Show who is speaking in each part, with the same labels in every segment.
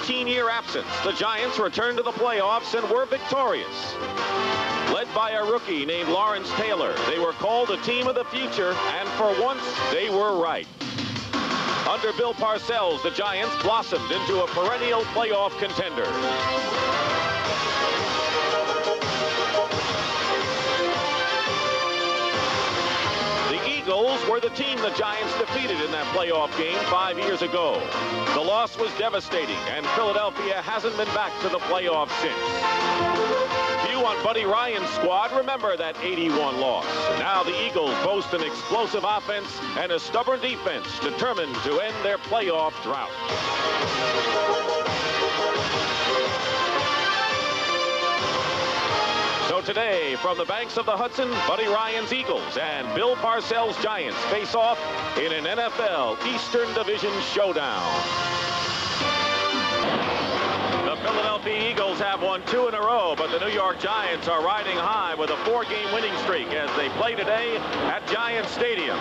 Speaker 1: 15-year absence, the Giants returned to the playoffs and were victorious. Led by a rookie named Lawrence Taylor, they were called a team of the future, and for once, they were right. Under Bill Parcells, the Giants blossomed into a perennial playoff contender. Eagles were the team the Giants defeated in that playoff game 5 years ago. The loss was devastating, and Philadelphia hasn't been back to the playoffs since. Few on Buddy Ryan's squad remember that 81 loss. Now the Eagles boast an explosive offense and a stubborn defense determined to end their playoff drought. So today, from the banks of the Hudson, Buddy Ryan's Eagles and Bill Parcells' Giants face off in an NFL Eastern Division showdown. The Philadelphia Eagles have won 2 in a row, but the New York Giants are riding high with a 4-game winning streak as they play today at Giants Stadium.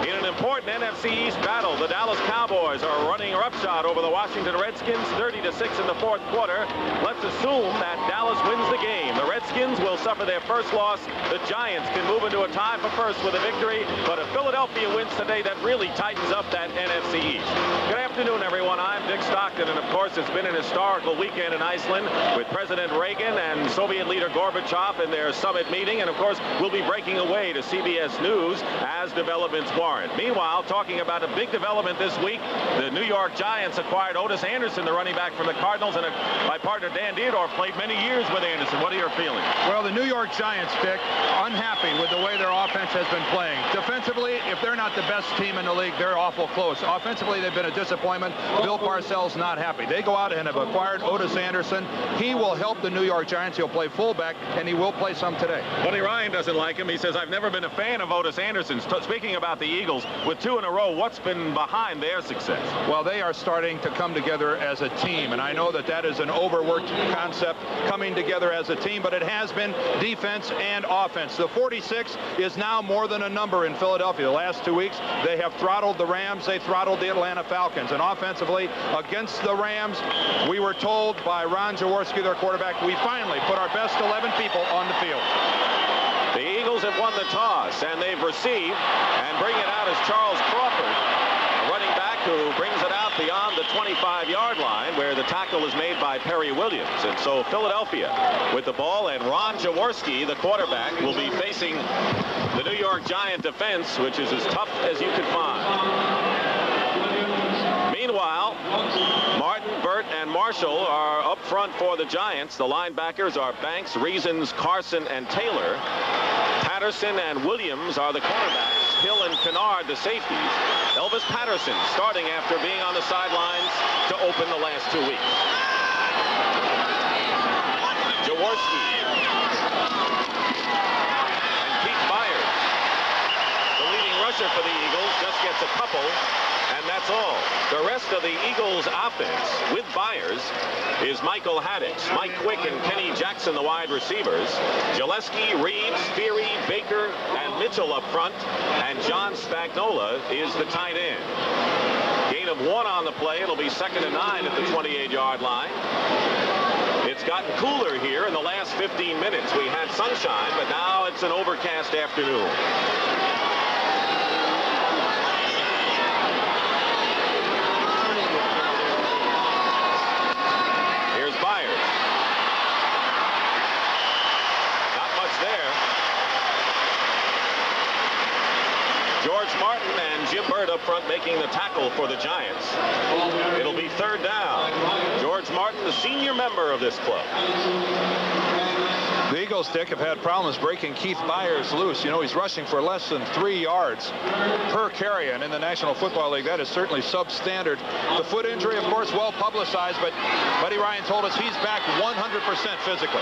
Speaker 1: In an important NFC East battle, the Dallas Cowboys are running roughshod over the Washington Redskins 30-6 in the fourth quarter. Let's assume that Dallas wins the game. The Redskins will suffer their first loss. The Giants can move into a tie for first with a victory, but if Philadelphia wins today, that really tightens up that NFC East. Good afternoon, everyone. I'm Dick Stockton, and of course, it's been an historical weekend in Iceland with President Reagan and Soviet leader Gorbachev in their summit meeting, and of course, we'll be breaking away to CBS News as developments warrant. Meanwhile, talking about a big development this week, the New York Giants acquired Otis Anderson, the running back from the Cardinals, and my partner Dan Dierdorf played many years with Anderson. What are your feelings?
Speaker 2: Well, the New York Giants, Dick, unhappy with the way their offense has been playing. Defensively, if they're not the best team in the league, they're awful close. Offensively, they've been a disappointment. Bill Parcells not happy. They go out and have acquired Otis Anderson. He will help the New York Giants. He'll play fullback, and he will play some today.
Speaker 1: Buddy Ryan doesn't like him. He says, I've never been a fan of Otis Anderson. Speaking about the Eagles, with 2 in a row, what's been behind their success?
Speaker 2: Well, they are starting to come together as a team, and I know that that is an overworked concept, coming together as a team, but it has been defense and offense. The 46 is now more than a number in Philadelphia. The last 2 weeks, they have throttled the Rams. They throttled the Atlanta Falcons. And offensively, against the Rams, we were told by Ron Jaworski, their quarterback, we finally put our best 11 people on the field.
Speaker 1: The Eagles have won the toss, and they've received, and bring it out as Charles Crawford, a running back who brings it out beyond the 25-yard line, where the tackle is made by Perry Williams. And so Philadelphia with the ball, and Ron Jaworski, the quarterback, will be facing the New York Giant defense, which is as tough as you could find. Meanwhile, Martin, Burt, and Marshall are up front for the Giants. The linebackers are Banks, Reasons, Carson, and Taylor. Patterson and Williams are the cornerbacks. Hill and Kennard the safeties. Elvis Patterson starting after being on the sidelines to open the last 2 weeks. Jaworski. And Keith Byers, the leading rusher for the Eagles, just gets a couple. And that's all. The rest of the Eagles offense with Byers is Michael Haddix, Mike Quick, and Kenny Jackson, the wide receivers. Gillespie, Reeves, Feary, Baker, and Mitchell up front. And John Spagnola is the tight end. Gain of 1 on the play. It'll be 2nd and 9 at the 28-yard line. It's gotten cooler here in the last 15 minutes. We had sunshine, but now it's an overcast afternoon. George Martin and Jim Burt up front making the tackle for the Giants. It'll be 3rd down. George Martin, the senior member of this club.
Speaker 2: The Eagles, Dick, have had problems breaking Keith Byers loose. You know, he's rushing for less than 3 yards per carry, and in the National Football League, that is certainly substandard. The foot injury, of course, well publicized, but Buddy Ryan told us he's back 100% physically.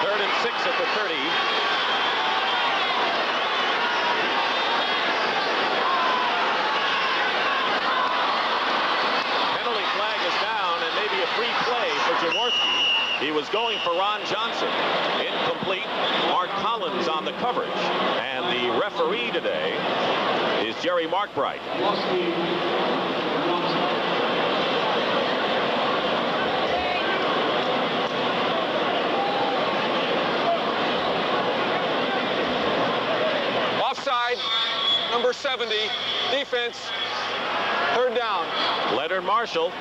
Speaker 1: 3rd and 6 at the 30. Free play for Jaworski. He was going for Ron Johnson. Incomplete. Mark Collins on the coverage. And the referee today is Jerry Markbright.
Speaker 3: 70. Defense, third down.
Speaker 1: Leonard Marshall.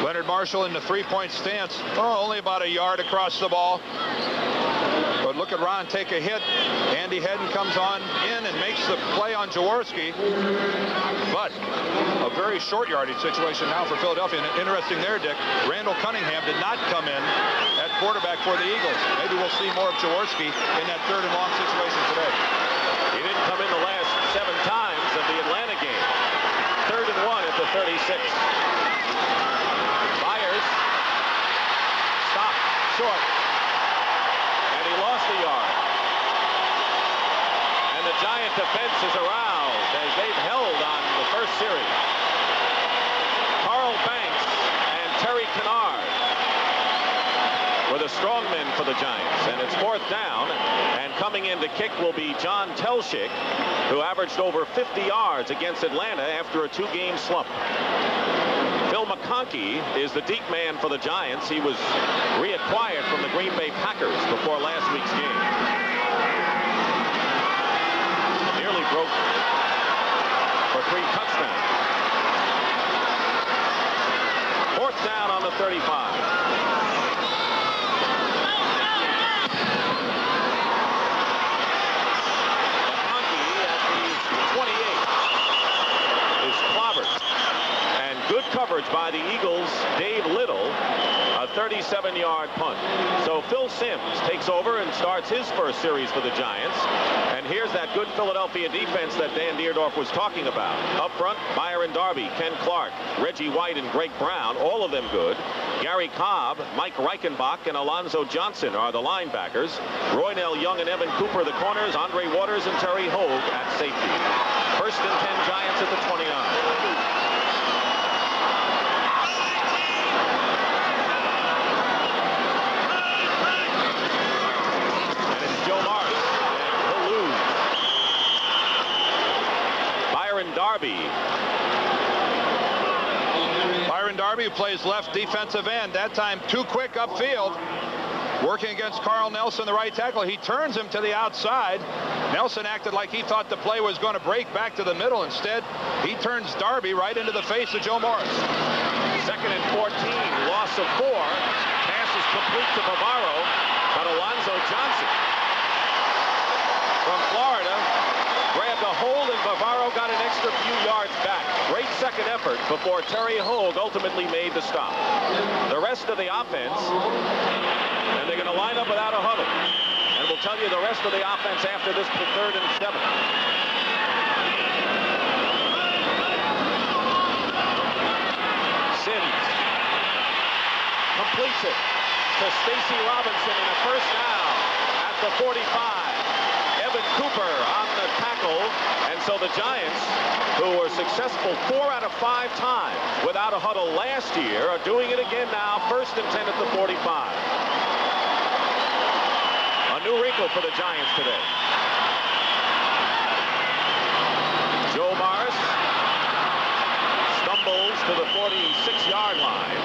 Speaker 2: Leonard Marshall in the three-point stance. Oh, only about a yard across the ball. But look at Ron take a hit. Andy Hedden comes on in and makes the play on Jaworski. But a very short yardage situation now for Philadelphia. And interesting there, Dick, Randall Cunningham did not come in at quarterback for the Eagles. Maybe we'll see more of Jaworski in that third and long situation today.
Speaker 1: He didn't come in the last 7 times of the Atlanta game. 3rd and 1 at the 36. Byers stopped short. And he lost a yard. And the Giant defense is aroused as they've held on the first series. Carl Banks and Terry Kennard were the strong men for the Giants. And it's 4th down. And coming in to kick will be John Telschik, who averaged over 50 yards against Atlanta after a 2-game slump. Phil McConkey is the deep man for the Giants. He was reacquired from the Green Bay Packers before last week's game. Nearly broke for 3 touchdowns. 4th down on the 35. Good coverage by the Eagles' Dave Little, a 37-yard punt. So Phil Simms takes over and starts his first series for the Giants. And here's that good Philadelphia defense that Dan Dierdorf was talking about. Up front, Byron Darby, Ken Clark, Reggie White, and Greg Brown, all of them good. Gary Cobb, Mike Reichenbach, and Alonzo Johnson are the linebackers. Roynell Young and Evan Cooper the corners. Andre Waters and Terry Hogue at safety. 1st and 10 Giants at the 29.
Speaker 2: Byron Darby, who plays left defensive end, that time too quick upfield, working against Carl Nelson, the right tackle. He turns him to the outside. Nelson acted like he thought the play was going to break back to the middle. Instead, he turns Darby right into the face of Joe Morris.
Speaker 1: 2nd and 14, loss of 4. Pass is complete to Bavaro, but Alonzo Johnson from Florida grabbed a hold, and Bavaro got an extra few yards back. Great second effort before Terry Hogue ultimately made the stop. The rest of the offense, and they're going to line up without a huddle. And we'll tell you the rest of the offense after this 3rd and 7. Simms completes it to Stacy Robinson in a 1st down at the 45. Evan Cooper on the tackle, and so the Giants, who were successful 4 out of 5 times without a huddle last year, are doing it again now. 1st and 10 at the 45. A new wrinkle for the Giants today. Joe Morris stumbles to the 46-yard line.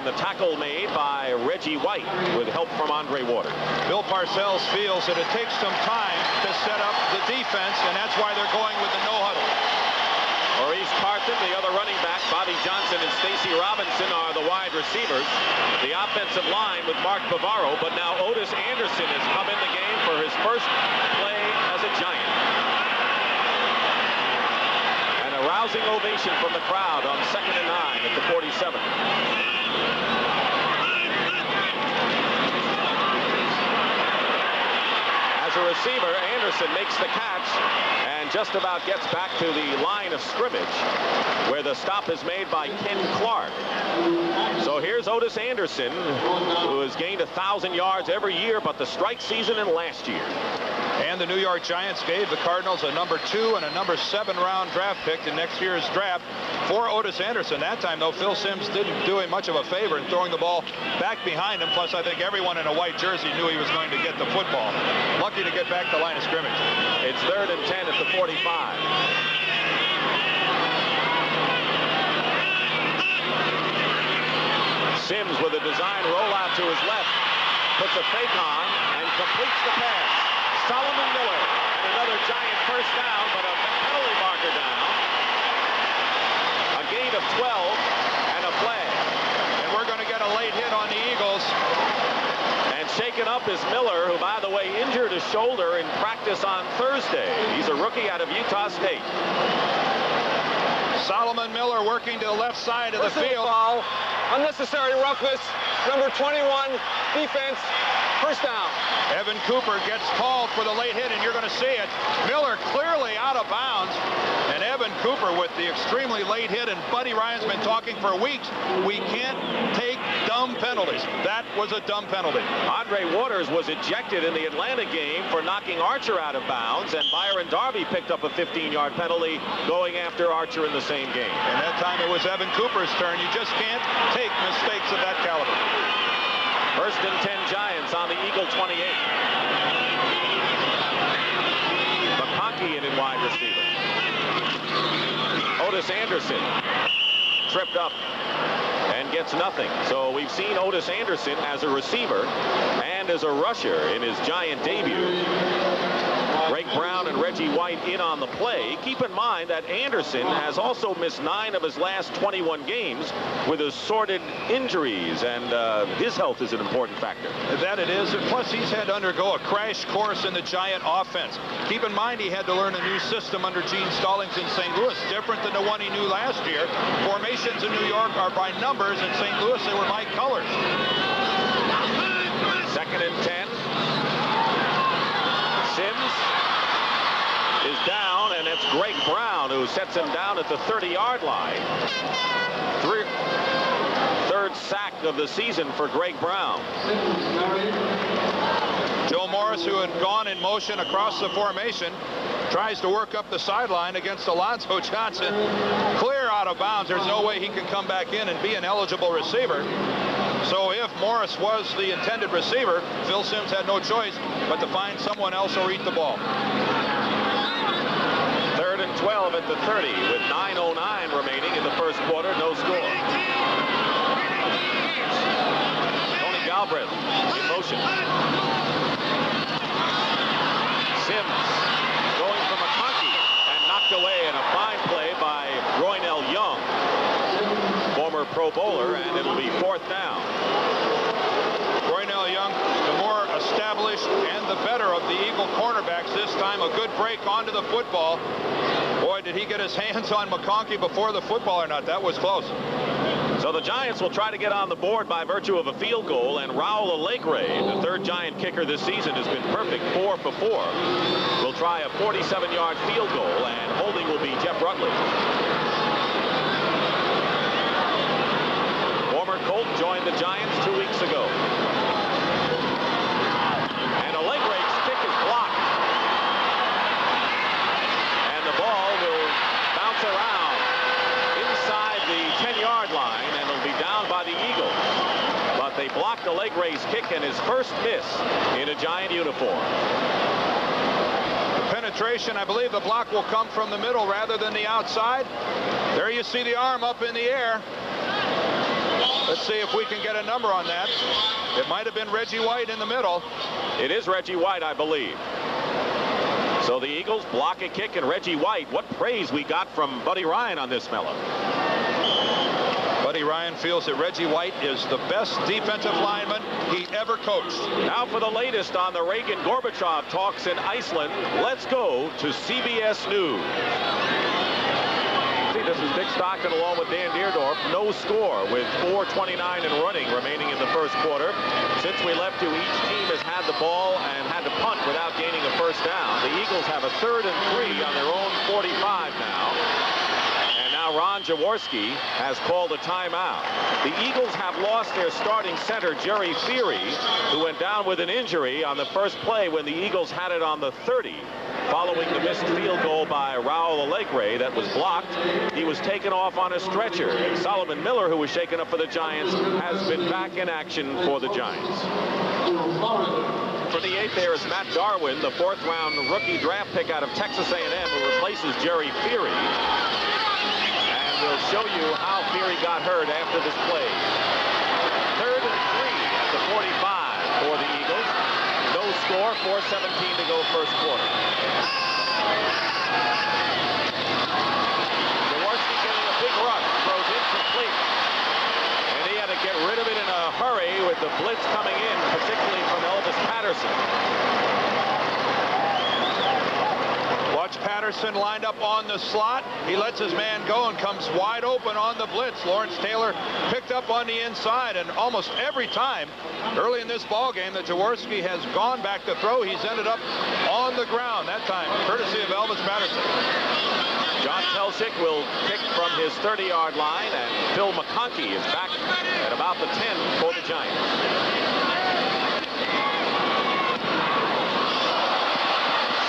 Speaker 1: The tackle made by Reggie White with help from Andre Waters.
Speaker 2: Bill Parcells feels that it takes some time to set up the defense, and that's why they're going with the no huddle.
Speaker 1: Maurice Carthen, the other running back, Bobby Johnson and Stacy Robinson are the wide receivers. The offensive line with Mark Bavaro, but now Otis Anderson has come in the game for his first play as a Giant. And a rousing ovation from the crowd on 2nd and 9 at the 47. As a receiver, Anderson makes the catch and just about gets back to the line of scrimmage where the stop is made by Ken Clark. So here's Otis Anderson, who has gained 1,000 yards every year but the strike season and last year.
Speaker 2: And the New York Giants gave the Cardinals a number 2 and a number 7 round draft pick in next year's draft for Otis Anderson. That time, though, Phil Simms didn't do him much of a favor in throwing the ball back behind him. Plus, I think everyone in a white jersey knew he was going to get the football. Lucky to get back to the line of scrimmage.
Speaker 1: It's 3rd and 10 at the 45. Simms with a design rollout to his left, puts a fake on and completes the pass. Solomon Miller. And another Giant first down, but a penalty marker down. A gain of 12 and a flag.
Speaker 2: And we're going to get a late hit on the Eagles.
Speaker 1: And shaken up is Miller, who, by the way, injured his shoulder in practice on Thursday. He's a rookie out of Utah State.
Speaker 2: Solomon Miller working to the left side of the field.
Speaker 3: Foul. Unnecessary roughness. Number 21, defense, first down.
Speaker 2: Evan Cooper gets called for the late hit, and you're going to see it. Miller clearly out of bounds, and Evan Cooper with the extremely late hit, and Buddy Ryan's been talking for weeks. We can't take dumb penalties. That was a dumb penalty.
Speaker 1: Andre Waters was ejected in the Atlanta game for knocking Archer out of bounds, and Byron Darby picked up a 15-yard penalty going after Archer in the same game.
Speaker 2: And that time it was Evan Cooper's turn. You just can't take mistakes of that caliber.
Speaker 1: First and 10 Giants on the Eagle 28. McConkey in wide receiver. Otis Anderson tripped up and gets nothing. So we've seen Otis Anderson as a receiver and as a rusher in his Giant debut. Greg Brown and Reggie White in on the play. Keep in mind that Anderson has also missed 9 of his last 21 games with assorted injuries, and his health is an important factor.
Speaker 2: That it is, and plus he's had to undergo a crash course in the Giant offense. Keep in mind he had to learn a new system under Gene Stallings in St. Louis, different than the one he knew last year. Formations in New York are by numbers. In St. Louis, they were by colors.
Speaker 1: Second and 10. Sims is down, and it's Greg Brown who sets him down at the 30-yard line. Third sack of the season for Greg Brown.
Speaker 2: Joe Morris, who had gone in motion across the formation, tries to work up the sideline against Alonzo Johnson. Clear out of bounds. There's no way he can come back in and be an eligible receiver. So if Morris was the intended receiver, Phil Simms had no choice but to find someone else or eat the ball.
Speaker 1: 3rd and 12 at the 30 with 9:09 remaining in the first quarter. No score. Tony Galbraith in motion. Sims going for McConkey and knocked away in a fine play by Roynell Young, former Pro Bowler, and it'll be 4th down.
Speaker 2: Roynell Young, the more established and the better of the Eagle cornerbacks. This time a good break onto the football. Boy, did he get his hands on McConkey before the football or not. That was close.
Speaker 1: So the Giants will try to get on the board by virtue of a field goal, and Raul Alegre, the 3rd Giant kicker this season, has been perfect, 4 for 4. Will try a 47-yard field goal, and holding will be Jeff Rutledge. Former Colt joined the Giants 2 weeks ago. And Alegre's kick is blocked. And the ball will bounce around inside the 10-yard line, and it'll be down by the Eagles. But they blocked Alegre's kick and his first miss in a Giant uniform.
Speaker 2: The penetration, I believe the block will come from the middle rather than the outside. There you see the arm up in the air. Let's see if we can get a number on that. It might have been Reggie White in the middle.
Speaker 1: It is Reggie White, I believe. So the Eagles block a kick, and Reggie White, what praise we got from Buddy Ryan on this fellow.
Speaker 2: Buddy Ryan feels that Reggie White is the best defensive lineman he ever coached.
Speaker 1: Now for the latest on the Reagan-Gorbachev talks in Iceland, let's go to CBS News. This is Dick Stockton along with Dan Deerdorf. No score with 4:29 and running remaining in the first quarter. Since we left you, each team has had the ball and had to punt without gaining a first down. The Eagles have a 3rd and 3 on their own 45 now. And now Ron Jaworski has called a timeout. The Eagles have lost their starting center, Jerry Feary, who went down with an injury on the first play when the Eagles had it on the 30. Following the missed field goal by Raul Alegre that was blocked, he was taken off on a stretcher. Solomon Miller, who was shaken up for the Giants, has been back in action for the Giants. For the 8th, there is Matt Darwin, the 4th-round rookie draft pick out of Texas A&M, who replaces Jerry Feary. And we'll show you how Feary got hurt after this play. 3rd and 3 at the 45 for the Eagles. No score, 4:17 to go first quarter. Jaworski getting a big rush, throws incomplete. And he had to get rid of it in a hurry with the blitz coming in, particularly from Elvis Patterson.
Speaker 2: Watch Patterson lined up on the slot. He lets his man go and comes wide open on the blitz. Lawrence Taylor picked up on the inside, and almost every time early in this ball game that Jaworski has gone back to throw, he's ended up on the ground that time, courtesy of Elvis Patterson.
Speaker 1: John Telchik will kick from his 30-yard line, and Phil McConkey is back at about the 10 for the Giants.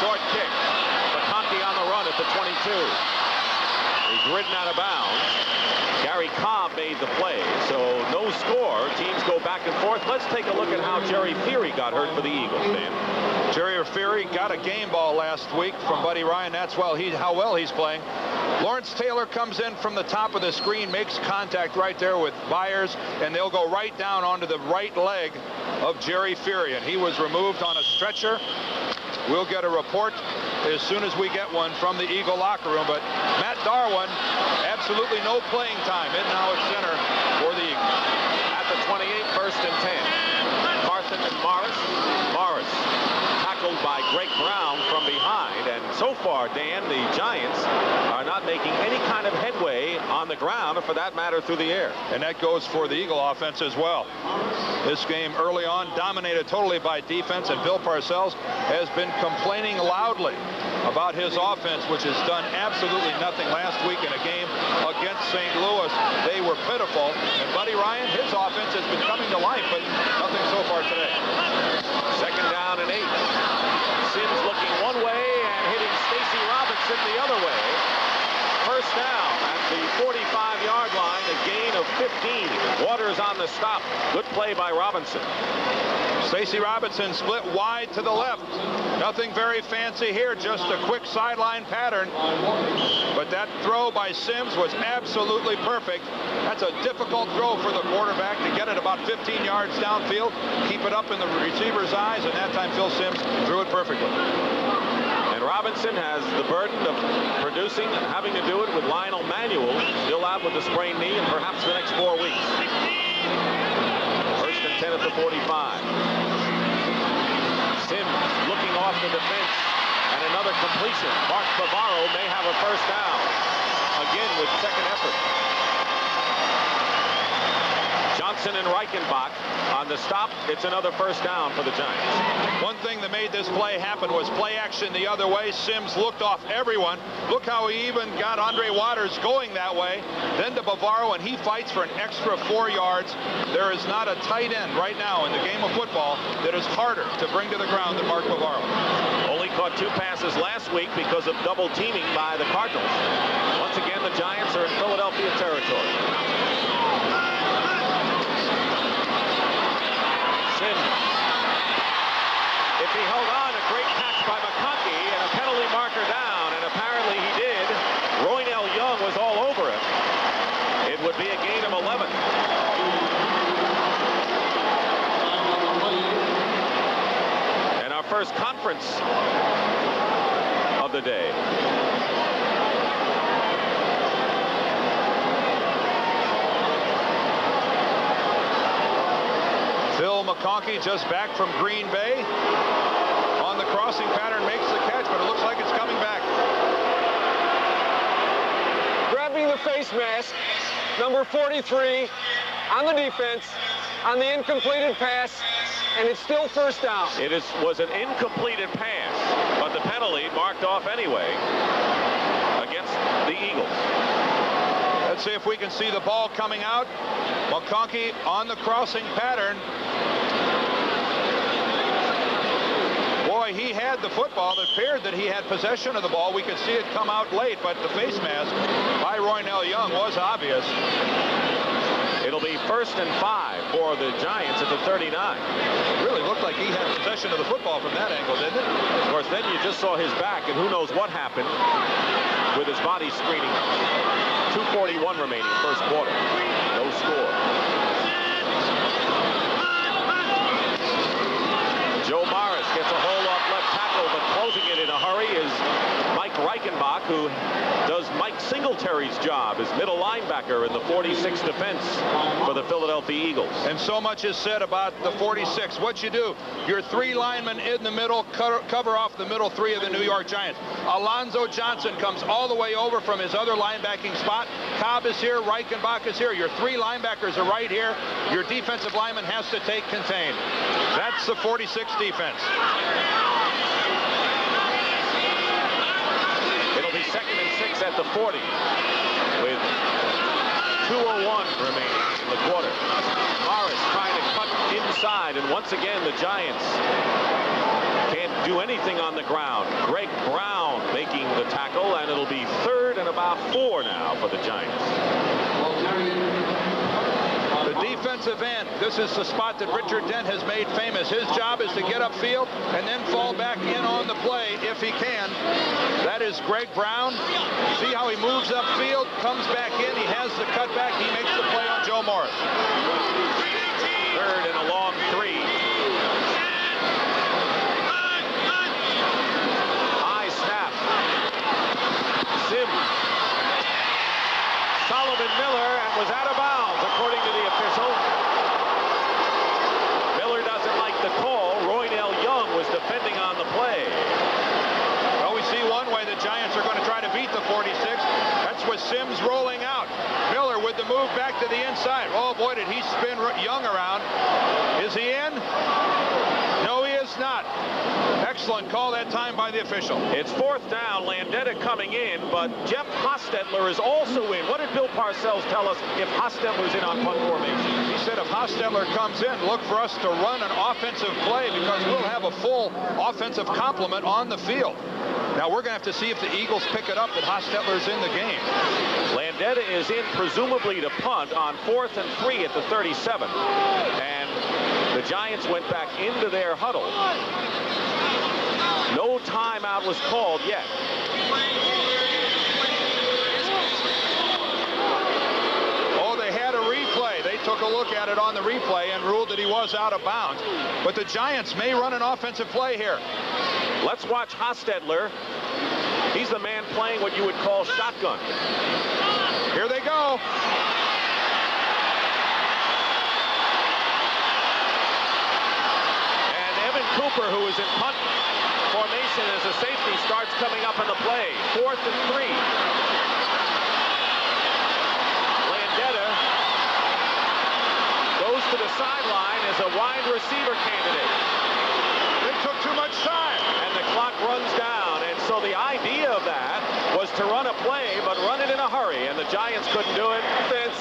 Speaker 1: Short kick. McConkey on the run at the 22. He's ridden out of bounds. Gary Cobb made the play, so no score. Teams go back and forth. Let's take a look at how Jerry Feary got hurt for the Eagles, Dan.
Speaker 2: Jerry Feary got a game ball last week from Buddy Ryan. That's how well he's playing. Lawrence Taylor comes in from the top of the screen, makes contact right there with Byers, and they'll go right down onto the right leg of Jerry Feary, and he was removed on a stretcher. We'll get a report as soon as we get one from the Eagle locker room, but Matt Darwin, absolutely no playing time in now at center for the Eagles.
Speaker 1: At the 28, first and 10. Carson and Morris. Morris tackled by Greg Brown from behind, and so far, Dan, the Giants are not making any kind of headway on the ground, or for that matter, through the air.
Speaker 2: And that goes for the Eagle offense as well. This game early on dominated totally by defense, and Bill Parcells has been complaining loudly about his offense, which has done absolutely nothing. Last week in a game against St. Louis, they were pitiful, and Buddy Ryan, his offense has been coming to life, but nothing so far today.
Speaker 1: Second down and 8. Sims looking one way and hitting Stacy Robinson the other way. First down at the 45-yard line, a gain of 15. Waters on the stop. Good play by Robinson.
Speaker 2: Stacy Robinson split wide to the left. Nothing very fancy here, just a quick sideline pattern. But that throw by Sims was absolutely perfect. That's a difficult throw for the quarterback to get it about 15 yards downfield, keep it up in the receiver's eyes, and that time Phil Sims threw it perfectly.
Speaker 1: And Robinson has the burden of producing and having to do it with Lionel Manuel still out with the sprained knee and perhaps the next 4 weeks. First and 10 at the 45. Sims looking off the defense, and another completion. Mark Bavaro may have a first down. Again with second effort. Johnson and Reichenbach on the stop. It's another first down for the Giants.
Speaker 2: One thing that made this play happen was play action the other way. Sims looked off everyone. Look how he even got Andre Waters going that way. Then to Bavaro, and he fights for an extra 4 yards. There is not a tight end right now in the game of football that is harder to bring to the ground than Mark Bavaro.
Speaker 1: Only caught 2 passes last week because of double teaming by the Cardinals. Once again, the Giants are in Philadelphia territory. Sims. If he held on, a great catch by McConkey and a penalty marker down, and apparently he did. Roynell Young was all over him. It would be a gain of 11. And our first conference of the day.
Speaker 2: Phil McConkey just back from Green Bay. On the crossing pattern, makes the catch, but it looks like it's coming back.
Speaker 3: Grabbing the face mask, number 43 on the defense, on the incompleted pass, and it's still first down.
Speaker 1: It was an incompleted pass, but the penalty marked off anyway against the Eagles.
Speaker 2: Let's see if we can see the ball coming out. McConkey on the crossing pattern. Boy, he had the football. It appeared that he had possession of the ball. We could see it come out late, but the face mask by Roynell Young was obvious.
Speaker 1: It'll be first and 5 for the Giants at the 39.
Speaker 2: It really looked like he had possession of the football from that angle, didn't it?
Speaker 1: Of course, then you just saw his back, and who knows what happened with his body screening. 2:41 remaining, first quarter. No score. Joe Morris gets job as middle linebacker in the 46 defense for the Philadelphia Eagles.
Speaker 2: And so much is said about the 46. What you do, your 3 linemen in the middle cover off the middle 3 of the New York Giants. Alonzo Johnson comes all the way over from his other linebacking spot. Cobb is here, Reichenbach is here. Your 3 linebackers are right here. Your defensive lineman has to take contain. That's the 46 defense.
Speaker 1: It'll be 2nd and 6 at the 40 with 2:01 remaining in the quarter. Morris trying to cut inside, and once again the Giants can't do anything on the ground. Greg Brown making the tackle, and it'll be 3rd and about 4 now for the Giants.
Speaker 2: The defensive end, this is the spot that Richard Dent has made famous. His job is to get upfield and then fall back in on the play if he can. That is Greg Brown. See how he moves upfield, comes back in, he has the cutback, he makes the play on Joe Morris.
Speaker 1: 3rd and a long 3. High snap. Sims. Solomon Miller, and was out of bounds according to the official. Miller doesn't like the call. Roynell Young was defending on the play.
Speaker 2: Well, we see one way the Giants are going to try to beat the 46. That's with Sims rolling out. Miller with the move back to the inside. Oh boy, did he spin Young around. Is he in? No, he is not. Excellent call that time by the official.
Speaker 1: It's 4th down. Landeta coming in, but Jeff Hostetler is also in. What did Bill Parcells tell us if Hostetler's in on punt formation?
Speaker 2: He said if Hostetler comes in, look for us to run an offensive play because we'll have a full offensive complement on the field. Now we're going to have to see if the Eagles pick it up that Hostetler's in the game.
Speaker 1: Landeta is in presumably to punt on 4th and 3 at the 37. And the Giants went back into their huddle. No timeout was called yet.
Speaker 2: Oh, they had a replay. They took a look at it on the replay and ruled that he was out of bounds. But the Giants may run an offensive play here.
Speaker 1: Let's watch Hostetler. He's the man playing what you would call shotgun.
Speaker 2: Here they go.
Speaker 1: And Evan Cooper, who is in punt formation as a safety, starts coming up in the play. 4th and 3. Landeta goes to the sideline as a wide receiver candidate.
Speaker 2: They took too much time.
Speaker 1: And the clock runs down. And so the idea of that was to run a play, but run it in a hurry. And the Giants couldn't do it. It's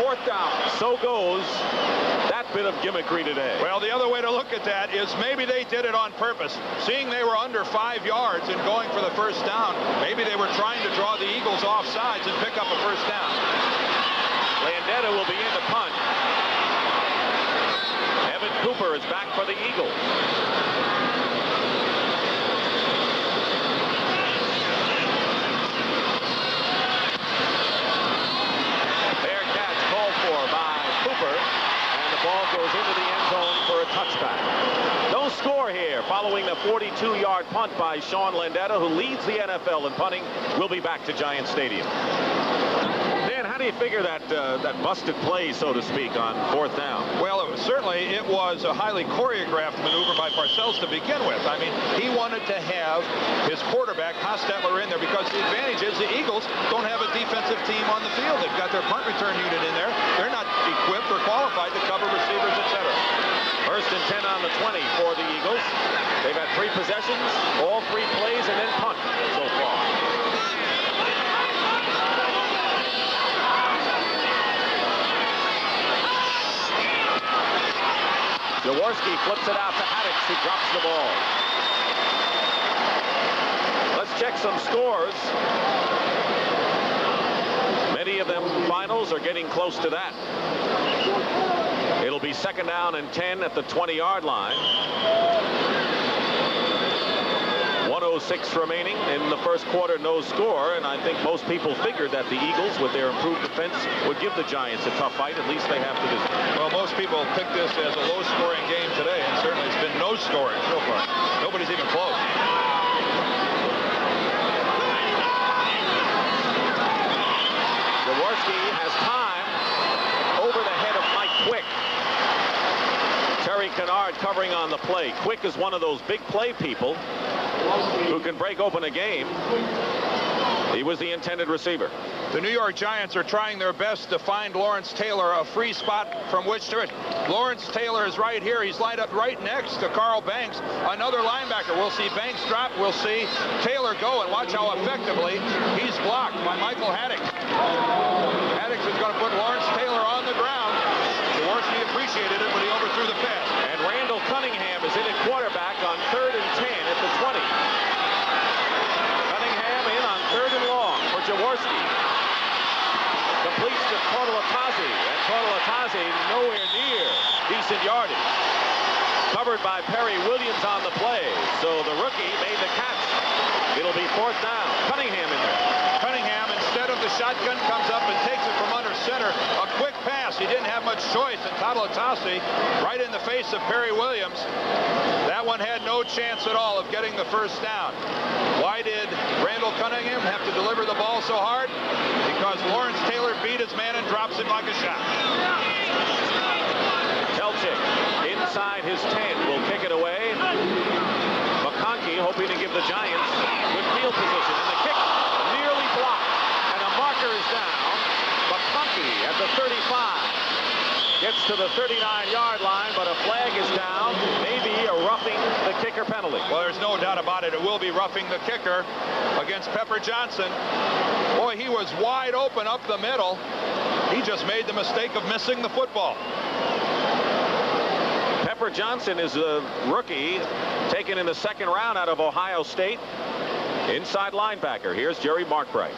Speaker 1: 4th down. So goes that bit of gimmickry today.
Speaker 2: Well, the other way to look at that is maybe they did it on purpose. Seeing they were under 5 yards and going for the 1st down, maybe they were trying to draw the Eagles off sides and pick up a 1st down.
Speaker 1: Landeta will begin to punt. Evan Cooper is back for the Eagles. Fair catch called for by Cooper, and the ball goes into the end zone for a touchback. No score here following the 42-yard punt by Sean Landeta, who leads the NFL in punting. We'll be back to Giant Stadium. How do you figure that that busted play, so to speak, on 4th down?
Speaker 2: Well, it was a highly choreographed maneuver by Parcells to begin with. I mean, he wanted to have his quarterback, Hostetler, in there because the advantage is the Eagles don't have a defensive team on the field. They've got their punt return unit in there. They're not equipped or qualified to cover receivers, etc.
Speaker 1: 1st and 10 on the 20 for the Eagles. They've had 3 possessions, all 3 plays, and then punt so far. Jaworski flips it out to Haddix, who drops the ball. Let's check some scores. Many of them finals are getting close to that. It'll be 2nd down and 10 at the 20-yard line. 1:06 remaining in the 1st quarter, no score, and I think most people figured that the Eagles, with their improved defense, would give the Giants a tough fight. At least they have to this point.
Speaker 2: Well, most people picked this as a low-scoring game today, and certainly it's been no scoring so far. Nobody's even close.
Speaker 1: Jaworski has time over the head of Mike Quick. Terry Kennard covering on the play. Quick is one of those big play people who can break open a game. He was the intended receiver.
Speaker 2: The New York Giants are trying their best to find Lawrence Taylor a free spot from which to. Lawrence Taylor is right here. He's lined up right next to Carl Banks, another linebacker. We'll see Banks drop. We'll see Taylor go, and watch how effectively he's blocked by Michael Haddix. Haddix is going to put Lawrence Taylor on the ground. Jaworski appreciated it when he overthrew the pass.
Speaker 1: And Randall Cunningham is in at quarterback on 3rd and 10 at the 20. Cunningham in on 3rd and long for Jaworski. Completes to Totalatazi, and Totalatazi nowhere near decent yardage. Covered by Perry Williams on the play, so the rookie made the catch. It'll be 4th down. Cunningham in there.
Speaker 2: Cunningham, instead of the shotgun, comes up and takes it from under center. A quick pass. He didn't have much choice, and Totalatazi right in the face of Perry Williams. That one had no chance at all of getting the 1st down. Why did Randall Cunningham have to deliver the ball so hard? Because Lawrence Taylor beat his man and drops him like a shot.
Speaker 1: Telchik inside his 10 will kick it away. McConkey hoping to give the Giants good field position, and the kick nearly blocked, and a marker is down. McConkey at the 35 gets to the 39-yard line, but a flag is down. Maybe a roughing the kicker penalty.
Speaker 2: Well, there's no doubt about it. It will be roughing the kicker against Pepper Johnson. Boy, he was wide open up the middle. He just made the mistake of missing the football.
Speaker 1: Pepper Johnson is a rookie taken in the 2nd round out of Ohio State. Inside linebacker. Here's Jerry Markbright.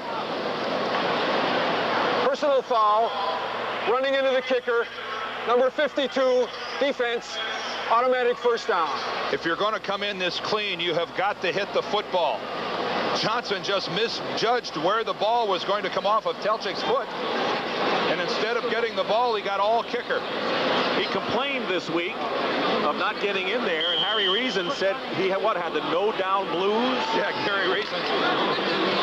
Speaker 3: Personal foul. Running into the kicker. Number 52, defense. Automatic 1st down.
Speaker 2: If you're going to come in this clean, you have got to hit the football. Johnson just misjudged where the ball was going to come off of Telchik's foot. And instead of getting the ball, he got all kicker.
Speaker 1: He complained this week of not getting in there, and Harry Reason said he had the no-down blues?
Speaker 2: Yeah, Gary Reason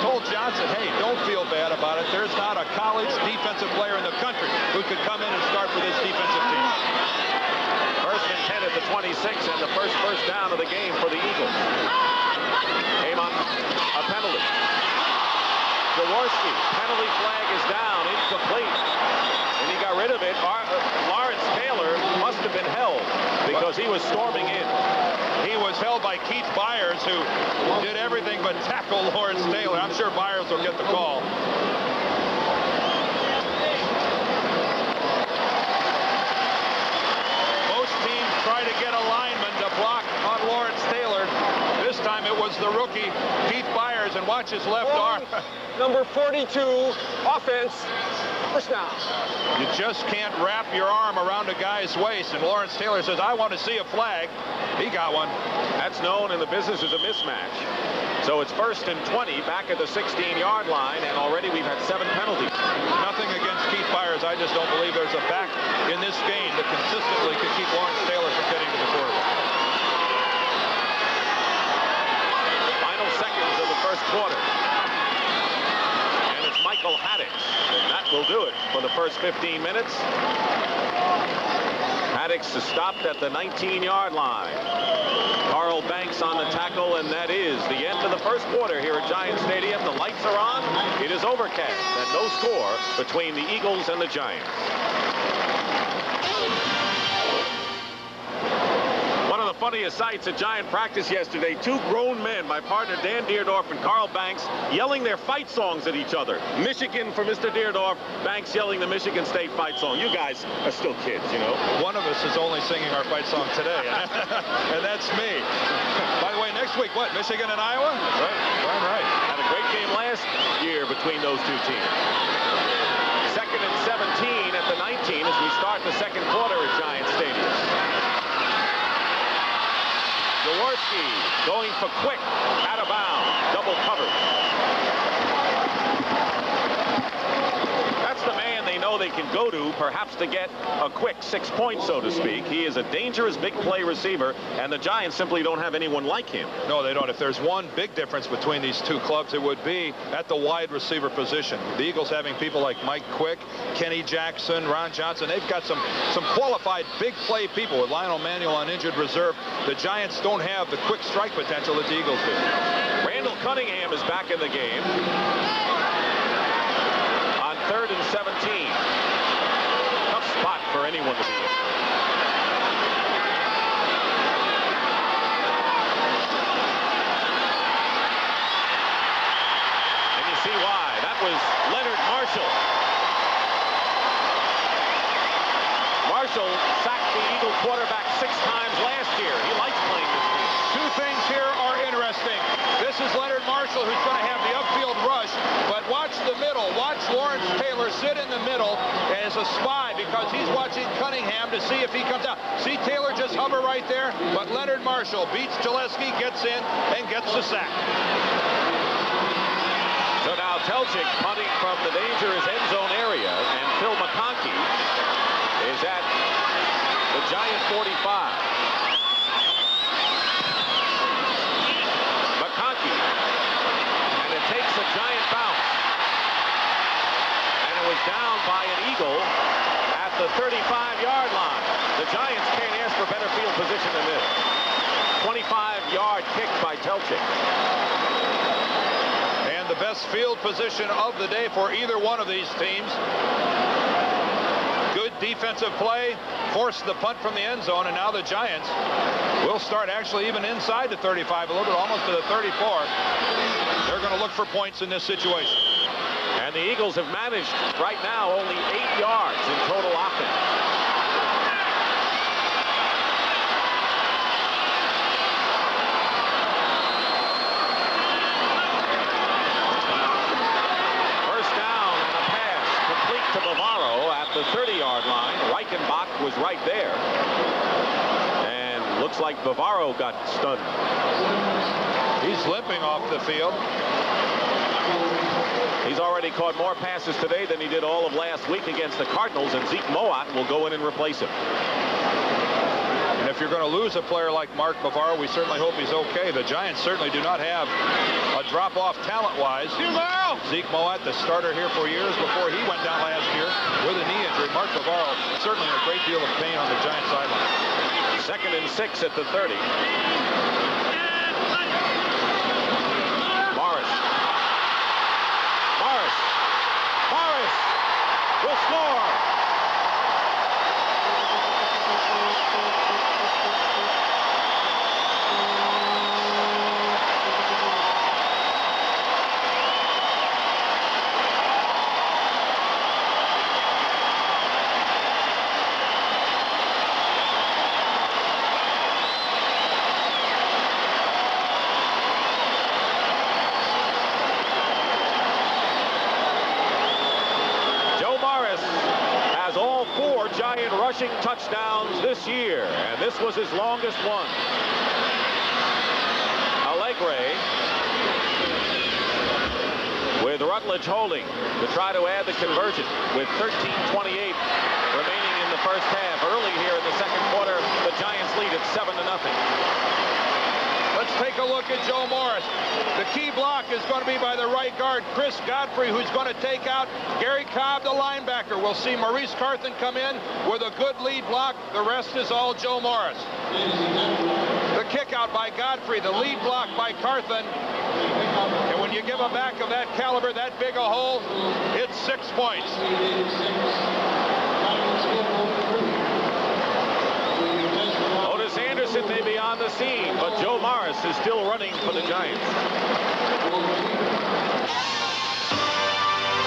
Speaker 2: told Johnson, hey, don't feel bad about it. There's not a college defensive player in the country who could come in and start for this defensive team.
Speaker 1: 1st and 10 at the 26, and the first down of the game for the Eagles. Came on a penalty. Jaworski, penalty flag is down, incomplete. And he got rid of it. Lawrence Taylor must have been held because he was storming in.
Speaker 2: He was held by Keith Byers, who did everything but tackle Lawrence Taylor. I'm sure Byers will get the call. Most teams try to get a lineman to block on Lawrence Taylor. This time it was the rookie, Keith Byers, and watch his left arm.
Speaker 3: Number 42, offense. 1st down.
Speaker 2: You just can't wrap your arm around a guy's waist, and Lawrence Taylor says, I want to see a flag. He got one.
Speaker 1: That's known in the business as a mismatch. So it's 1st and 20 back at the 16-yard line, and already we've had 7 penalties.
Speaker 2: Nothing against Keith Byers. I just don't believe there's a back in this game that consistently could keep Lawrence Taylor from getting to the quarterback.
Speaker 1: Final seconds of the 1st quarter. And it's Michael Haddix, and that will do it for the first 15 minutes. Haddix is stopped at the 19-yard line. Carl Banks on the tackle, and that is the end of the 1st quarter here at Giant Stadium. The lights are on. It is overcast, and no score between the Eagles and the Giants. One of the funniest sights at Giant practice yesterday, 2 grown men, my partner Dan Deerdorf and Carl Banks, yelling their fight songs at each other. Michigan for Mr. Deerdorf, Banks yelling the Michigan State fight song. You guys are still kids, you know.
Speaker 2: One of us is only singing our fight song today, and that's me. By the way, next week, what, Michigan and Iowa?
Speaker 1: Right.
Speaker 2: Darn right.
Speaker 1: Had a great game last year between those 2 teams. 2nd and 17 at the 19 as we start the 2nd quarter at Giant Stadium. Jaworski going for Quick, out of bounds, double covered. That's the man they know they can go to, perhaps to get a quick 6 points, so to speak. He is a dangerous big play receiver, and the Giants simply don't have anyone like him.
Speaker 2: No, they don't. If there's one big difference between these two clubs, it would be at the wide receiver position. The Eagles having people like Mike Quick, Kenny Jackson, Ron Johnson. They've got some qualified big play people with Lionel Manuel on injured reserve. The Giants don't have the quick strike potential that the Eagles do.
Speaker 1: Randall Cunningham is back in the game on 3rd and 17. Tough spot for anyone to be in. And you see why. That was Leonard Marshall. Marshall sacked the Eagle quarterback 6 times last year. He likes playing this game.
Speaker 2: Two things here are interesting. This is Leonard Marshall, who's going to have the upfield rush, but watch the middle. Watch Lawrence Taylor sit in the middle as a spy because he's watching Cunningham to see if he comes out. See Taylor just hover right there, but Leonard Marshall beats Gillespie, gets in, and gets the sack.
Speaker 1: So now Telchik punting from the dangerous end zone area, and Phil McConkey is at the Giant 45. McConkey, and it takes a giant bounce. And it was down by an Eagle at the 35-yard line. The Giants can't ask for better field position than this. 25-yard kick by Telchik.
Speaker 2: And the best field position of the day for either one of these teams. Good defensive play, forced the punt from the end zone, and now the Giants will start actually even inside the 35 a little bit, almost to the 34. They're going to look for points in this situation.
Speaker 1: And the Eagles have managed right now only 8 yards in total offense. To Bavaro at the 30-yard line. Reichenbach was right there. And looks like Bavaro got stunned.
Speaker 2: He's limping off the field.
Speaker 1: He's already caught more passes today than he did all of last week against the Cardinals, and Zeke Moat will go in and replace him.
Speaker 2: And if you're going to lose a player like Mark Bavaro, we certainly hope he's okay. The Giants certainly do not have a drop-off talent-wise. Zeke Moat, the starter here for years before he went down last year with a knee injury. Mark Bavaro certainly in a great deal of pain on the Giants sideline.
Speaker 1: 2nd and 6 at the 30. Morris will score. Rushing touchdowns this year, and this was his longest one. Allegre with Rutledge holding to try to add the conversion with 13:28 remaining in the first half. Early here in the second quarter, the Giants lead at 7-0.
Speaker 2: Let's take a look at Joe Morris. The key block is going to be by the right guard, Chris Godfrey, who's going to take out Gary Cobb, the linebacker. We'll see Maurice Carthen come in with a good lead block. The rest is all Joe Morris. The kick out by Godfrey, the lead block by Carthen. And when you give a back of that caliber, that big a hole, it's 6 points.
Speaker 1: Otis Anderson may be on the scene, but Joe Morris is still running for the Giants.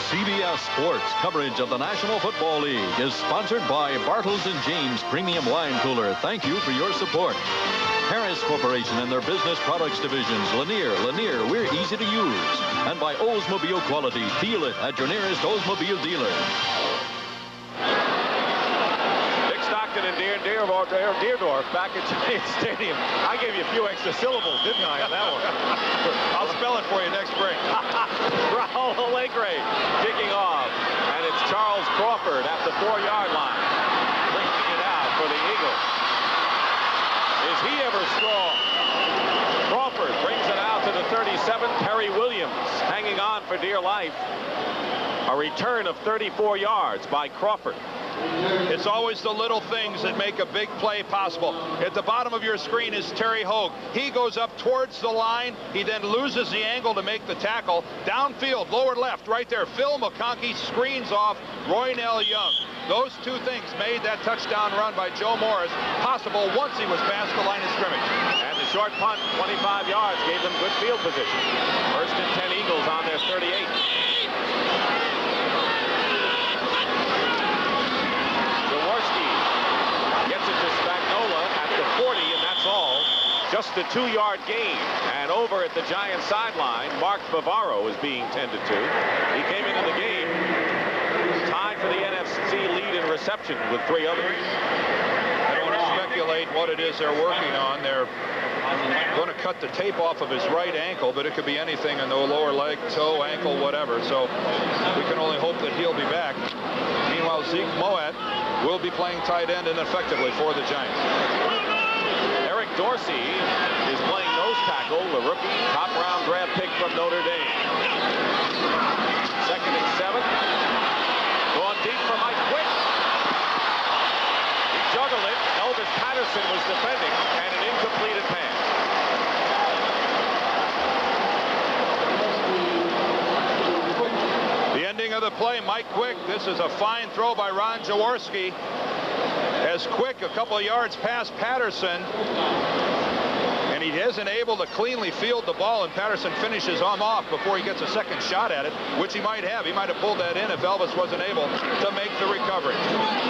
Speaker 4: CBS Sports coverage of the National Football League is sponsored by Bartles & James Premium Wine Cooler. Thank you for your support. Harris Corporation and their business products divisions, Lanier, we're easy to use. And by Oldsmobile Quality, feel it at your nearest Oldsmobile dealer.
Speaker 1: And Deerdorf back at Giant Stadium. I gave you a few extra syllables, didn't I, on that one?
Speaker 2: I'll spell it for you next break.
Speaker 1: Raul Allegre kicking off, and it's Charles Crawford at the 4-yard line. Bringing it out for the Eagles. Is he ever strong? Crawford brings it out to the 37. Terry Williams hanging on for dear life. A return of 34 yards by Crawford.
Speaker 2: It's always the little things that make a big play possible. At the bottom of your screen is Terry Hogue. He goes up towards the line. He then loses the angle to make the tackle. Downfield, lower left, right there. Phil McConkey screens off Roynell Young. Those two things made that touchdown run by Joe Morris possible once he was past the line of scrimmage.
Speaker 1: And the short punt, 25 yards, gave them good field position. First and 10 Eagles on their 38. Just a 2-yard gain. And over at the Giants sideline, Mark Bavaro is being tended to. He came into the game tied for the NFC lead in reception with 3 others.
Speaker 2: I don't want to speculate what it is they're working on. They're going to cut the tape off of his right ankle, but it could be anything in the lower leg, toe, ankle, whatever. So we can only hope that he'll be back. Meanwhile, Zeke Moat will be playing tight end ineffectively for the Giants.
Speaker 1: Eric Dorsey is playing nose tackle, the rookie top-round draft pick from Notre Dame. Second and 7. Going deep for Mike Quick. He juggled it. Elvis Patterson was defending, and an incompleted pass.
Speaker 2: The ending of the play, Mike Quick. This is a fine throw by Ron Jaworski. As Quick a couple of yards past Patterson, and he isn't able to cleanly field the ball, and Patterson finishes him off before he gets a second shot at it, which he might have. He might have pulled that in if Elvis wasn't able to make the recovery.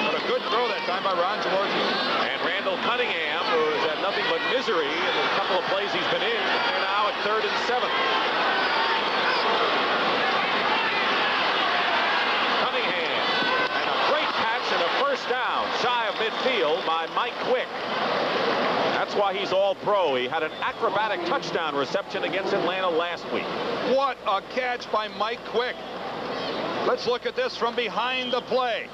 Speaker 2: But a good throw that time by Ron Jaworski.
Speaker 1: And Randall Cunningham, who's had nothing but misery in the couple of plays he's been in, they're now at 3rd and 7. Down shy of midfield by Mike Quick. That's why he's all-pro. He had an acrobatic touchdown reception against Atlanta last week.
Speaker 2: What a catch by Mike Quick. Let's look at this from behind the play.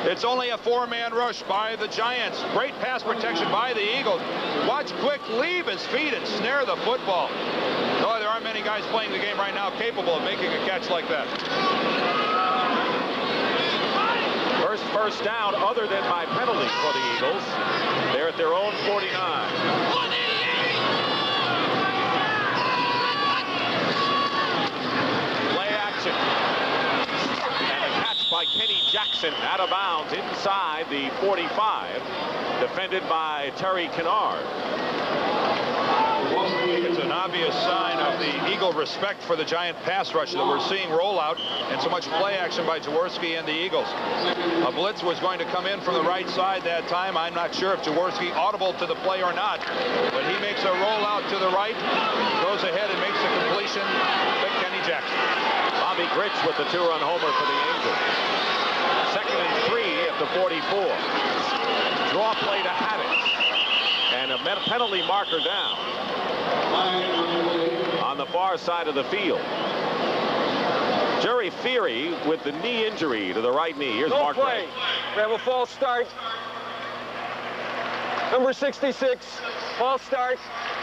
Speaker 2: It's only a 4-man rush by the Giants. Great pass protection by the Eagles. Watch Quick leave his feet and snare the football. No, there aren't many guys playing the game right now capable of making a catch like that.
Speaker 1: First down other than by penalty for the Eagles. They're at their own 49. Play action. And a catch by Kenny Jackson out of bounds inside the 45. Defended by Terry Kennard.
Speaker 2: It's an obvious sign of the Eagle respect for the Giant pass rush that we're seeing roll out, and so much play action by Jaworski and the Eagles. A blitz was going to come in from the right side that time. I'm not sure if Jaworski audible to the play or not, but he makes a rollout to the right, goes ahead and makes the completion to Kenny Jackson.
Speaker 1: Bobby Grich with the 2-run homer for the Angels. 2nd and 3 at the 44. Draw play to Haddix. And a penalty marker down on the far side of the field. Jerry Feary with the knee injury to the right knee. Here's Mark
Speaker 3: play. We have a false start. Number 66, false start,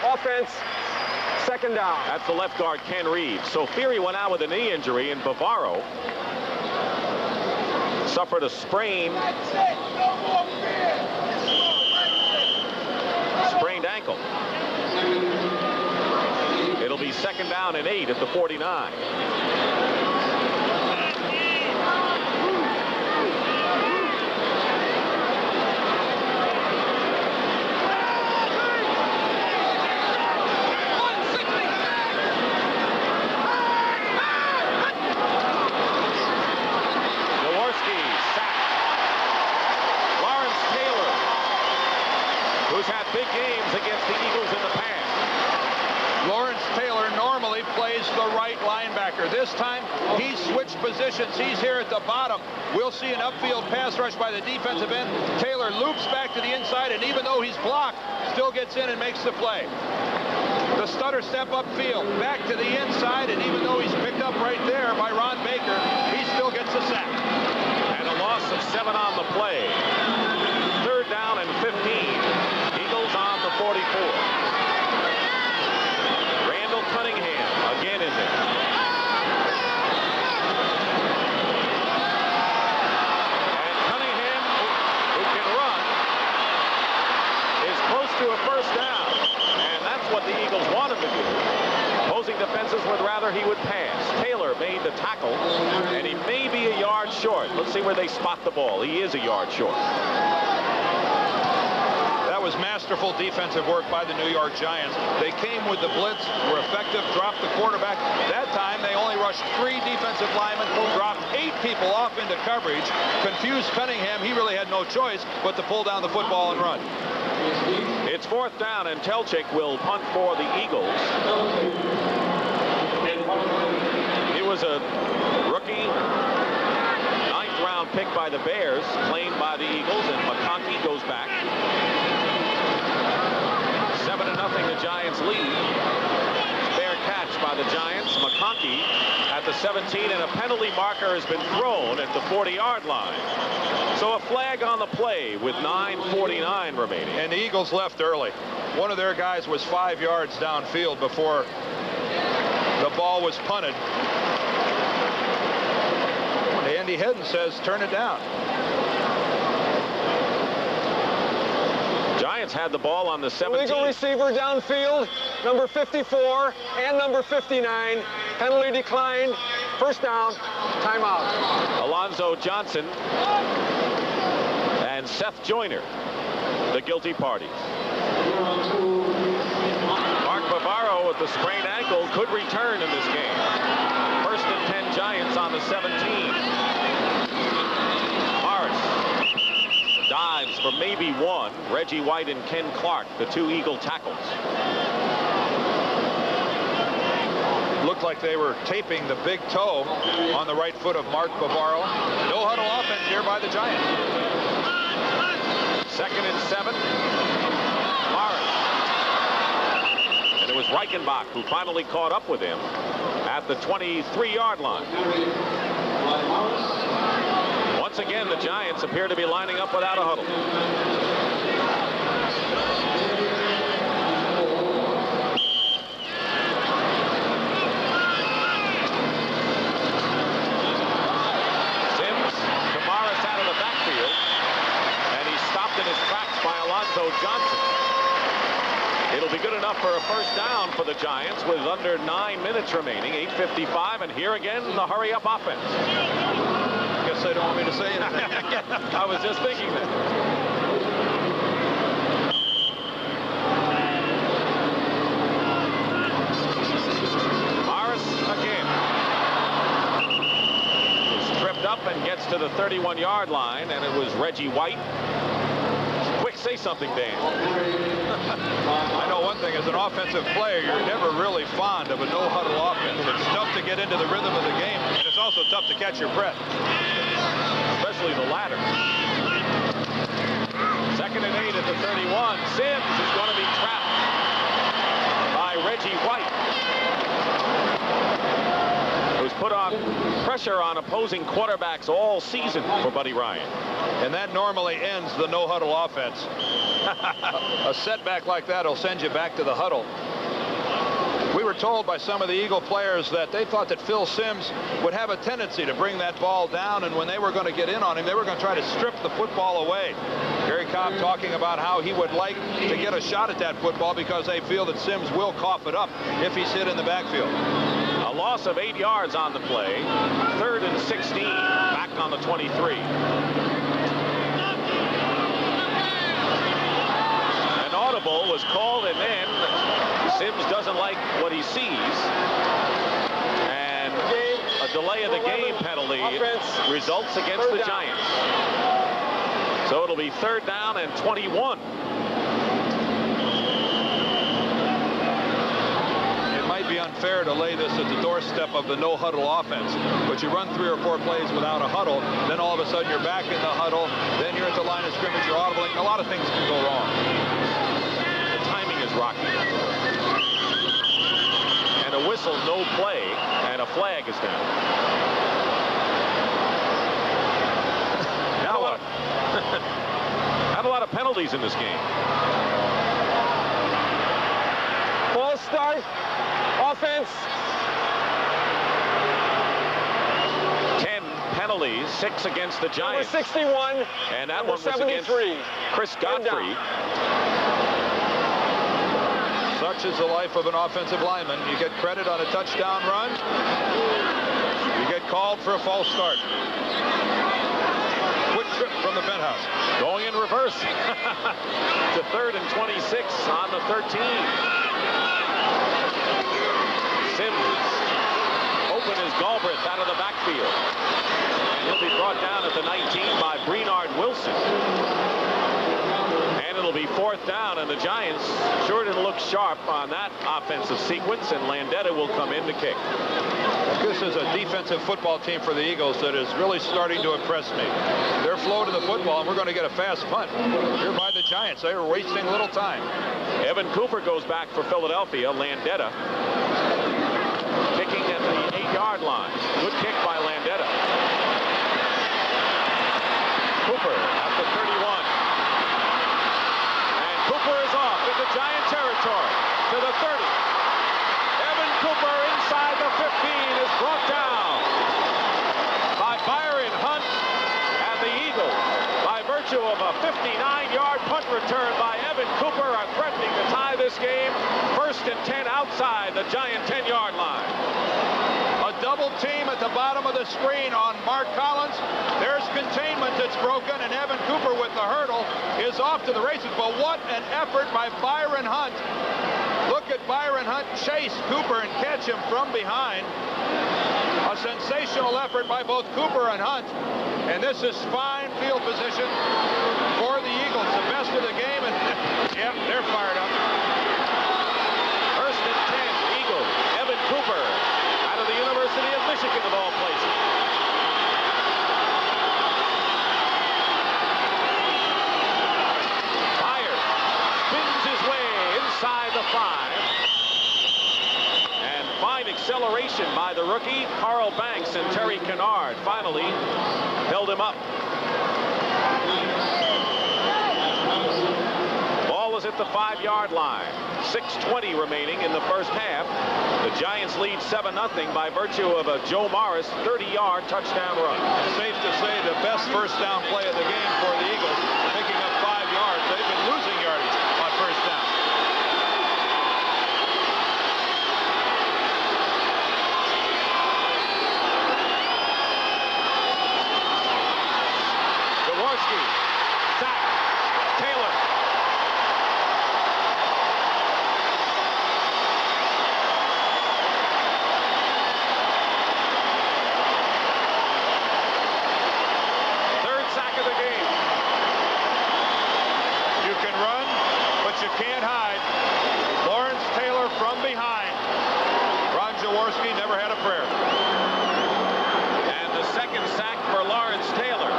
Speaker 3: offense, 2nd down.
Speaker 1: That's the left guard, Ken Reeves. So Feary went out with a knee injury, and Bavaro suffered a sprained ankle. It'll be 2nd down and 8 at the 49. Jaworski sacked. Lawrence Taylor, who's had big games against the Eagles in the past.
Speaker 2: Lawrence Taylor normally plays the right linebacker. This time, he's switched positions. He's here at the bottom. We'll see an upfield pass rush by the defensive end. Taylor loops back to the inside, and even though he's blocked, still gets in and makes the play. The stutter step upfield, back to the inside, and even though he's picked up right there by Ron Baker, he still gets gets a sack.
Speaker 1: And a loss of 7 on the play. 3rd down and 15. Eagles on the 44. Randall Cunningham again in there. And Cunningham, who can run, is close to a 1st down. And that's what the Eagles want him to do. Opposing defenses would rather he would pass. Taylor made the tackle, and he may be a yard short. Let's see where they spot the ball. He is a yard short.
Speaker 2: That was masterful defensive work by the New York Giants. They came with the blitz, were effective, dropped the quarterback. That time, they only rushed 3 defensive linemen, dropped 8 people off into coverage, confused Cunningham. He really had no choice but to pull down the football and run.
Speaker 1: It's 4th down, and Telchik will punt for the Eagles. He was a rookie, 9th-round pick by the Bears, claimed by the Eagles, and McConkey goes back. 7-0, the Giants lead. Fair catch by the Giants. McConkey at the 17, and a penalty marker has been thrown at the 40-yard line. So a flag on the play with 9:49 remaining.
Speaker 2: And the Eagles left early. One of their guys was 5 yards downfield before the ball was punted. Andy Hedden says turn it down.
Speaker 1: Giants had the ball on the 17.
Speaker 3: Illegal receiver downfield, number 54 and number 59. Penalty declined. 1st down. Timeout.
Speaker 1: Alonzo Johnson and Seth Joyner, the guilty parties. Mark Bavaro with the sprained ankle could return in this game. 1st and 10 Giants on the 17. Morris dives for maybe 1. Reggie White and Ken Clark, the 2 Eagle tackles.
Speaker 2: Looked like they were taping the big toe on the right foot of Mark Bavaro. No huddle offense here by the Giants.
Speaker 1: 2nd and 7. Morris. And it was Reichenbach who finally caught up with him at the 23-yard line. Once again, the Giants appear to be lining up without a huddle. In his tracks by Alonzo Johnson. It'll be good enough for a 1st down for the Giants with under 9 minutes remaining. 8:55, and here again the hurry-up offense.
Speaker 2: Guess they don't want me to say it.
Speaker 1: I was just thinking that. Morris again. Is tripped up and gets to the 31-yard line, and it was Reggie White. Say something, Dan.
Speaker 2: I know one thing, as an offensive player, you're never really fond of a no-huddle offense. It's tough to get into the rhythm of the game, and it's also tough to catch your breath.
Speaker 1: Especially the latter. 2nd and 8 at the 31. Sims is going to be trapped by Reggie White, who's put on pressure on opposing quarterbacks all season for Buddy Ryan.
Speaker 2: And that normally ends the no-huddle offense. A setback like that will send you back to the huddle. We were told by some of the Eagle players that they thought that Phil Simms would have a tendency to bring that ball down, and when they were going to get in on him, they were going to try to strip the football away. Gary Cobb talking about how he would like to get a shot at that football because they feel that Simms will cough it up if he's hit in the backfield.
Speaker 1: A loss of 8 yards on the play. 3rd and 16, back on the 23. An audible was called, and then Simms doesn't like what he sees. And a delay of the game penalty results against the Giants. So it'll be 3rd down and 21.
Speaker 2: Be unfair to lay this at the doorstep of the no-huddle offense, but you run 3 or 4 plays without a huddle, then all of a sudden you're back in the huddle, then you're at the line of scrimmage, you're audibling. A lot of things can go wrong.
Speaker 1: The timing is rocky. And a whistle, no play, and a flag is down. penalties in this game.
Speaker 3: False start. Offense.
Speaker 1: 10 penalties, 6 against the
Speaker 3: Number
Speaker 1: Giants.
Speaker 3: 61.
Speaker 1: And that
Speaker 3: number
Speaker 1: one was
Speaker 3: 73.
Speaker 1: against Chris Godfrey.
Speaker 2: Such is the life of an offensive lineman. You get credit on a touchdown run. You get called for a false start. Quick trip from the penthouse.
Speaker 1: Going in reverse to 3rd and 26 on the 13. Sims open is Galbraith out of the backfield. And he'll be brought down at the 19 by Brenard Wilson. And it'll be 4th down, and the Giants sure didn't look sharp on that offensive sequence, and Landeta will come in to kick.
Speaker 2: This is a defensive football team for the Eagles that is really starting to impress me. They're flow to the football, and we're going to get a fast punt here by the Giants. They were wasting little time.
Speaker 1: Evan Cooper goes back for Philadelphia. Landeta kicking at the 8-yard line. Good kick by Landeta. Cooper at the 31. And Cooper is off into Giant territory to the 30. Evan Cooper inside the 15 is brought down by Byron Hunt, and the Eagles, by virtue of a 59-yard punt return by Evan Cooper, are threatening to tie this game. 1st and 10 outside the Giant 10-yard line.
Speaker 2: A double team at the bottom of the screen on Mark Collins. There's containment that's broken, and Evan Cooper with the hurdle is off to the races. But what an effort by Byron Hunt. Look at Byron Hunt chase Cooper and catch him from behind. A sensational effort by both Cooper and Hunt. And this is fine field position for the Eagles. The best of the game, and yep, they're fired up.
Speaker 1: 1st and 10, Eagles. Evan Cooper out of the University of Michigan, of all places. Byers spins his way inside the 5. And fine acceleration by the rookie, Carl Banks, and Terry Kennard finally held him up. Ball is at the 5-yard line. 6:20 remaining in the first half. The Giants lead 7-0 by virtue of a Joe Morris 30-yard touchdown run.
Speaker 2: Safe to say the best first down play of the game for the Eagles, picking up 5 yards. They've been losing yardage on first down.
Speaker 1: Jaworski, sack, Taylor.
Speaker 2: You can't hide. Lawrence Taylor from behind. Ron Jaworski never had a prayer.
Speaker 1: And the 2nd sack for Lawrence Taylor,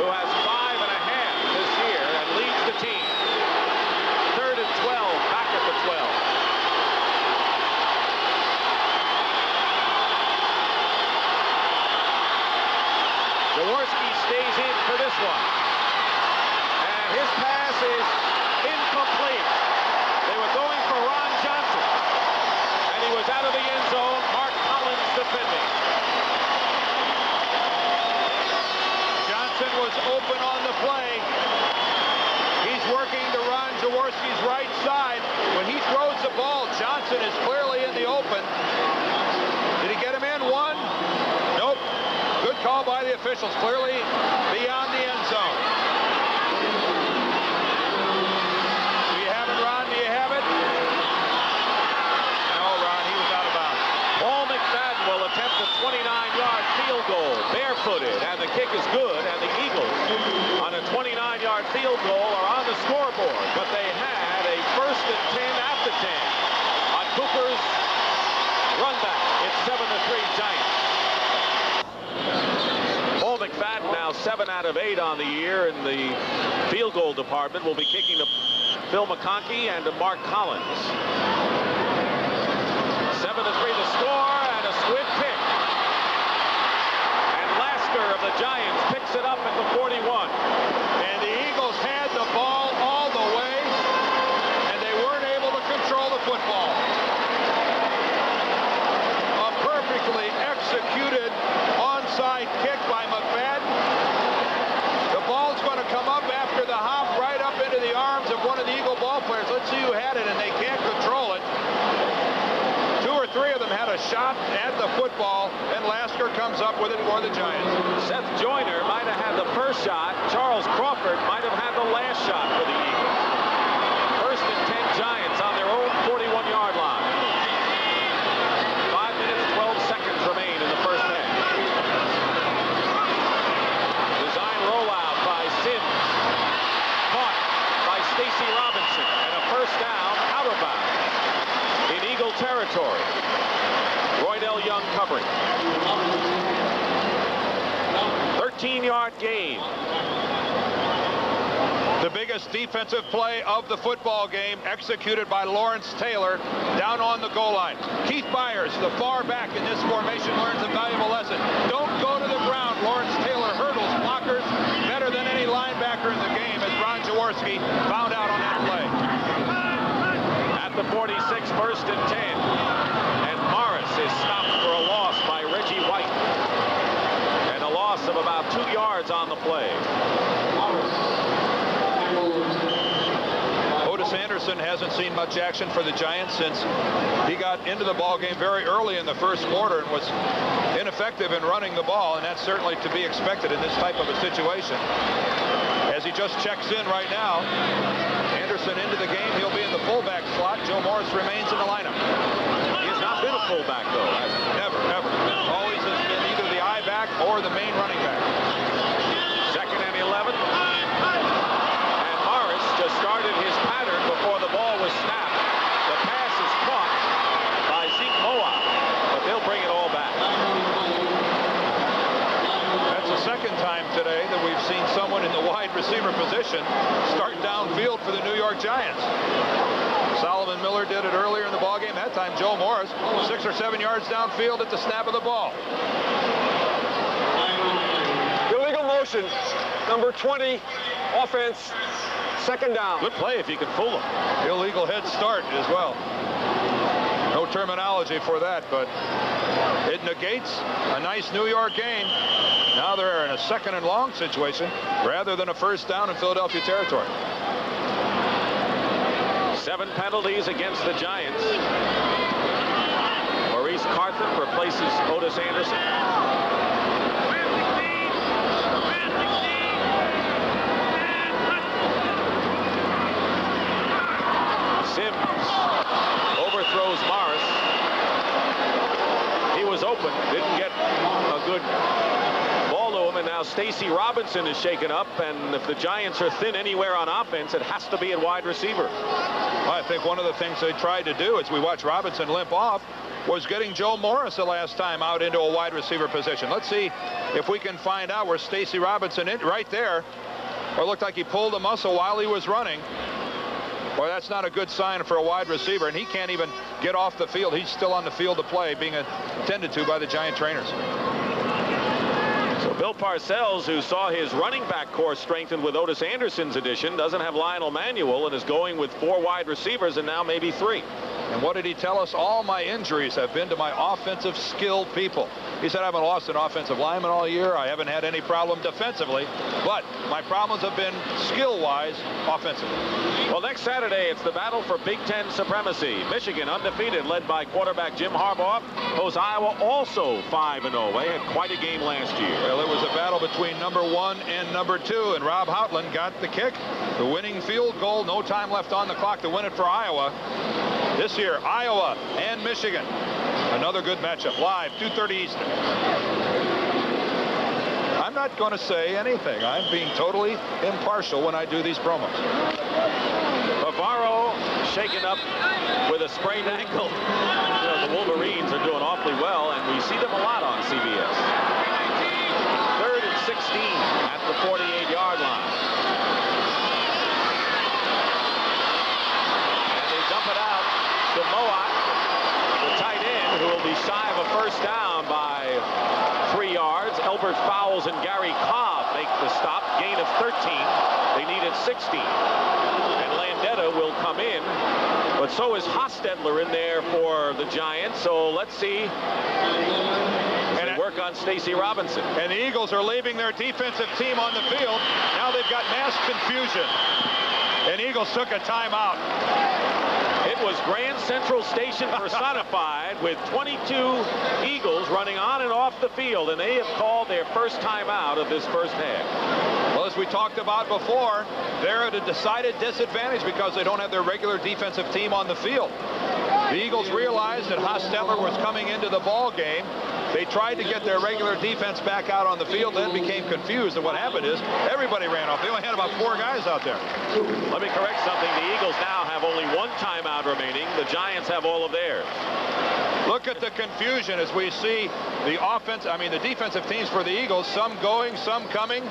Speaker 1: who has 5.5 this year and leads the team. 3rd and 12, back at the 12. Jaworski stays in for this one. And his pass is incomplete. They were going for Ron Johnson, and he was out of the end zone. Mark Collins defending.
Speaker 2: Johnson was open on the play. He's working to Ron Jaworski's right side. When he throws the ball, Johnson is clearly in the open. Did he get him in? 1? Nope. Good call by the officials. Clearly beyond the end zone.
Speaker 1: Attempt a 29-yard field goal, barefooted, and the kick is good, and the Eagles on a 29-yard field goal are on the scoreboard, but they had a 1st and 10 at the 10 on Cooper's run back. It's 7-3 Giants. Paul McFadden now 7 out of 8 on the year in the field goal department. Will be kicking to Phil McConkey and to Mark Collins. 7-3 the score, and a squib pick. And Lasker of the Giants picks it up at the 41.
Speaker 2: And the Eagles had the a shot at the football, and Lasker comes up with it for the Giants.
Speaker 1: Seth Joyner might have had the first shot. Charles Crawford might have had the last shot for the Eagles. First and 10 Giants on their own 41-yard line. 5 minutes, 12 seconds remain in the first half. Design rollout by Sims. Caught by Stacy Robinson. And a first down out of bounds in Eagle territory. Roydell Young covering. 13-yard gain.
Speaker 2: The biggest defensive play of the football game, executed by Lawrence Taylor down on the goal line. Keith Byers, the far back in this formation, learns a valuable lesson. Don't go to the ground. Lawrence Taylor hurdles blockers better than any linebacker in the game, as Ron Jaworski found out on that play.
Speaker 1: At the 46, first and 10. And Morris is stopped for a loss by Reggie White. And a loss of about 2 yards on the play.
Speaker 2: Otis Anderson hasn't seen much action for the Giants since he got into the ball game very early in the first quarter and was ineffective in running the ball, and that's certainly to be expected in this type of a situation. As he just checks in right now, Anderson into the game. He'll be in the fullback slot. Joe Morris remains in the lineup.
Speaker 1: He has not been a fullback, though.
Speaker 2: Never, ever. Always has been either the I-back or the main running back.
Speaker 1: Second and 11. And Morris just started his pattern before the ball was snapped. The pass is caught by Zeke Moab, but they'll bring it all back.
Speaker 2: That's the second time today that we've seen someone in the wide receiver position start downfield for the New York Giants. Solomon Miller did it earlier in the ballgame. That time Joe Morris 6 or 7 yards downfield at the snap of the ball.
Speaker 3: Illegal motion. Number 20, offense, second down.
Speaker 1: Good play if you can fool him.
Speaker 2: Illegal head start as well. No terminology for that, but it negates a nice New York gain. Now they're in a second and long situation rather than a first down in Philadelphia territory.
Speaker 1: 7 penalties against the Giants. Maurice Carthon replaces Otis Anderson. Sims overthrows Morris. He was open, didn't get a good ball to him, and now Stacy Robinson is shaken up, and if the Giants are thin anywhere on offense, it has to be at wide receiver.
Speaker 2: I think one of the things they tried to do as we watch Robinson limp off was getting Joe Morris the last time out into a wide receiver position. Let's see if we can find out where Stacy Robinson is. Right there, or it looked like he pulled a muscle while he was running. Boy, that's not a good sign for a wide receiver, and he can't even get off the field. He's still on the field to play, being attended to by the Giant trainers.
Speaker 1: So Bill Parcells, who saw his running back core strengthened with Otis Anderson's addition, doesn't have Lionel Manuel and is going with 4 wide receivers and now maybe 3.
Speaker 2: And what did he tell us? All my injuries have been to my offensive skill people. He said, I haven't lost an offensive lineman all year. I haven't had any problem defensively, but my problems have been skill-wise offensively.
Speaker 1: Well, next Saturday, it's the battle for Big Ten supremacy. Michigan, undefeated, led by quarterback Jim Harbaugh, hosts Iowa, also 5-0. They had quite a game last year.
Speaker 2: Well, it was a battle between number 1 and number 2, and Rob Houtland got the kick. The winning field goal, no time left on the clock to win it for Iowa. This year, Iowa and Michigan. Another good matchup, live, 2:30 Eastern. I'm not going to say anything. I'm being totally impartial when I do these promos.
Speaker 1: Bavaro shaken up with a sprained ankle. You know, the Wolverines are doing awfully well, and we see them a lot on CBS. 3rd and 16 at the 48-yard line. And they dump it out to Moat, the tight end, who will be shy of a first down by 3 yards. Elbert Fowles and Gary Cobb make the stop. Gain of 13. They needed 16. And Landeta will come in. But so is Hostetler in there for the Giants. So let's see. And they work on Stacy Robinson.
Speaker 2: And the Eagles are leaving their defensive team on the field. Now they've got mass confusion. And Eagles took a timeout.
Speaker 1: It was Grand Central Station personified with 22 Eagles running on and off the field, and they have called their first timeout of this first half.
Speaker 2: Well, as we talked about before, they're at a decided disadvantage because they don't have their regular defensive team on the field. The Eagles realized that Hostetler was coming into the ball game. They tried to get their regular defense back out on the field, then became confused, and what happened is everybody ran off. They only had about 4 guys out there.
Speaker 1: Let me correct something. The Eagles now have only 1 timeout remaining. The Giants have all of theirs.
Speaker 2: Look at the confusion as we see the the defensive teams for the Eagles, some going, some coming.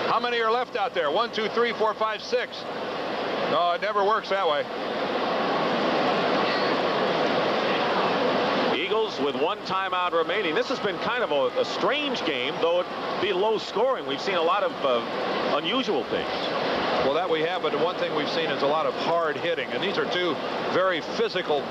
Speaker 2: How many are left out there? 1, 2, 3, 4, 5, 6. No, it never works that way.
Speaker 1: Eagles with 1 timeout remaining. This has been kind of a strange game, though it be low scoring. We've seen a lot of unusual things.
Speaker 2: Well, that we have, but the one thing we've seen is a lot of hard hitting, and these are 2 very physical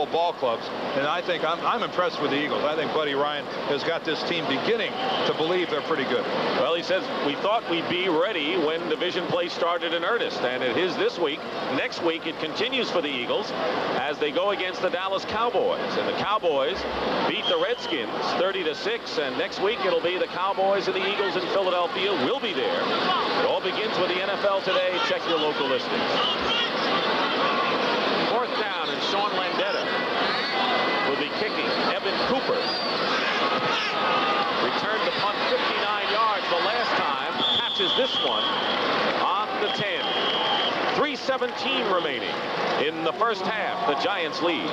Speaker 2: ball clubs, and I think I'm impressed with the Eagles. I think Buddy Ryan has got this team beginning to believe they're pretty good.
Speaker 1: Well, he says we thought we'd be ready when division play started in earnest, and it is this week. Next week it continues for the Eagles as they go against the Dallas Cowboys, and the Cowboys beat the Redskins 30-6, and next week it'll be the Cowboys and the Eagles in Philadelphia. We'll be there. It all begins with the NFL today. Check your local listings. 4th down, and Sean Landeta will be kicking. Evan Cooper returned the punt 59 yards the last time. Catches this one on the 10. 3:17 remaining in the first half. The Giants lead.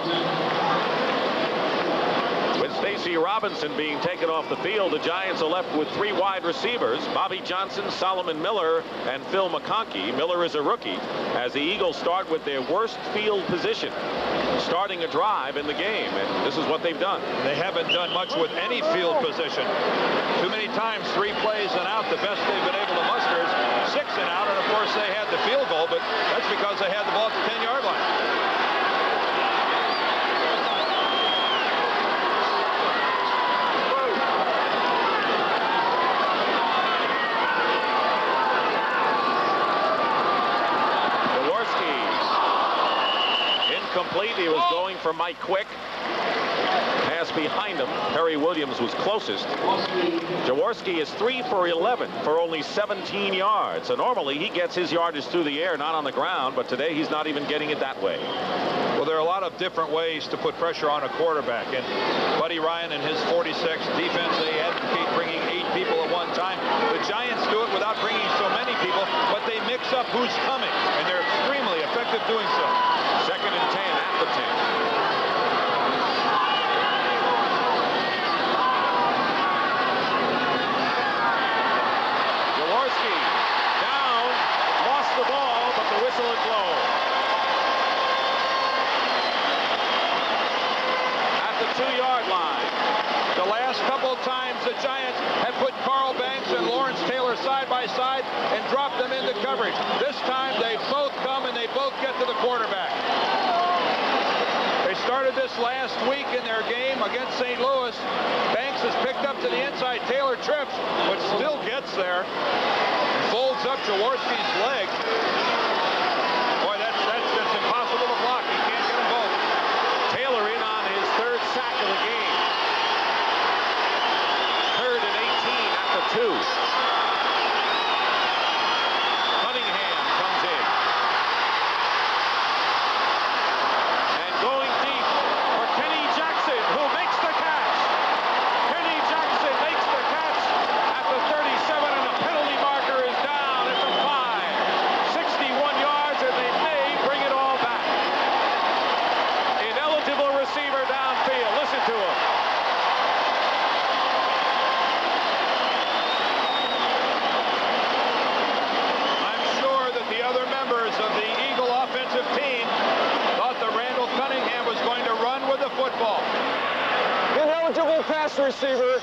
Speaker 1: With Stacey Robinson being taken off the field, the Giants are left with 3 wide receivers, Bobby Johnson, Solomon Miller, and Phil McConkey. Miller is a rookie, as the Eagles start with their worst field position, starting a drive in the game, and this is what they've done.
Speaker 2: They haven't done much with any field position. Too many times, 3 plays and out. The best they've been able to muster is 6 and out, and of course they had the field goal, but that's because they had the ball at the 10-yard line.
Speaker 1: Incomplete. He was going for Mike Quick. Pass behind him. Perry Williams was closest. Jaworski is 3 for 11 for only 17 yards. So normally he gets his yardage through the air, not on the ground, but today he's not even getting it that way.
Speaker 2: Well, there are a lot of different ways to put pressure on a quarterback, and Buddy Ryan and his 46 defense, they advocate bringing 8 people at one time. The Giants do it without bringing so many people, but they mix up who's coming, and they're extremely effective doing so.
Speaker 1: 2nd and 10 at the 10. Jaworski down, lost the ball, but the whistle is blown. At the 2-yard line.
Speaker 2: The last couple times the Giants have put Carl Banks and Lawrence Taylor side by side and dropped them into coverage. This time they both come and they both get to the quarterback. They started this last week in their game against St. Louis. Banks is picked up to the inside. Taylor trips, but still gets there. Folds up Jaworski's leg. Boy, that's just impossible to block. He can't get them both.
Speaker 1: Taylor in on his 3rd sack of the game. 3rd and 18 at the 2. Cunningham comes in. And going deep for Kenny Jackson, who makes the catch. Kenny Jackson makes the catch at the 37, and the penalty marker is down at the 5. 61 yards, and they may bring it all back. Ineligible receiver downfield. Listen to him.
Speaker 2: I'm sure that the other members of the Eagle offensive team thought that Randall Cunningham was going to run with the football.
Speaker 3: Ineligible pass receiver.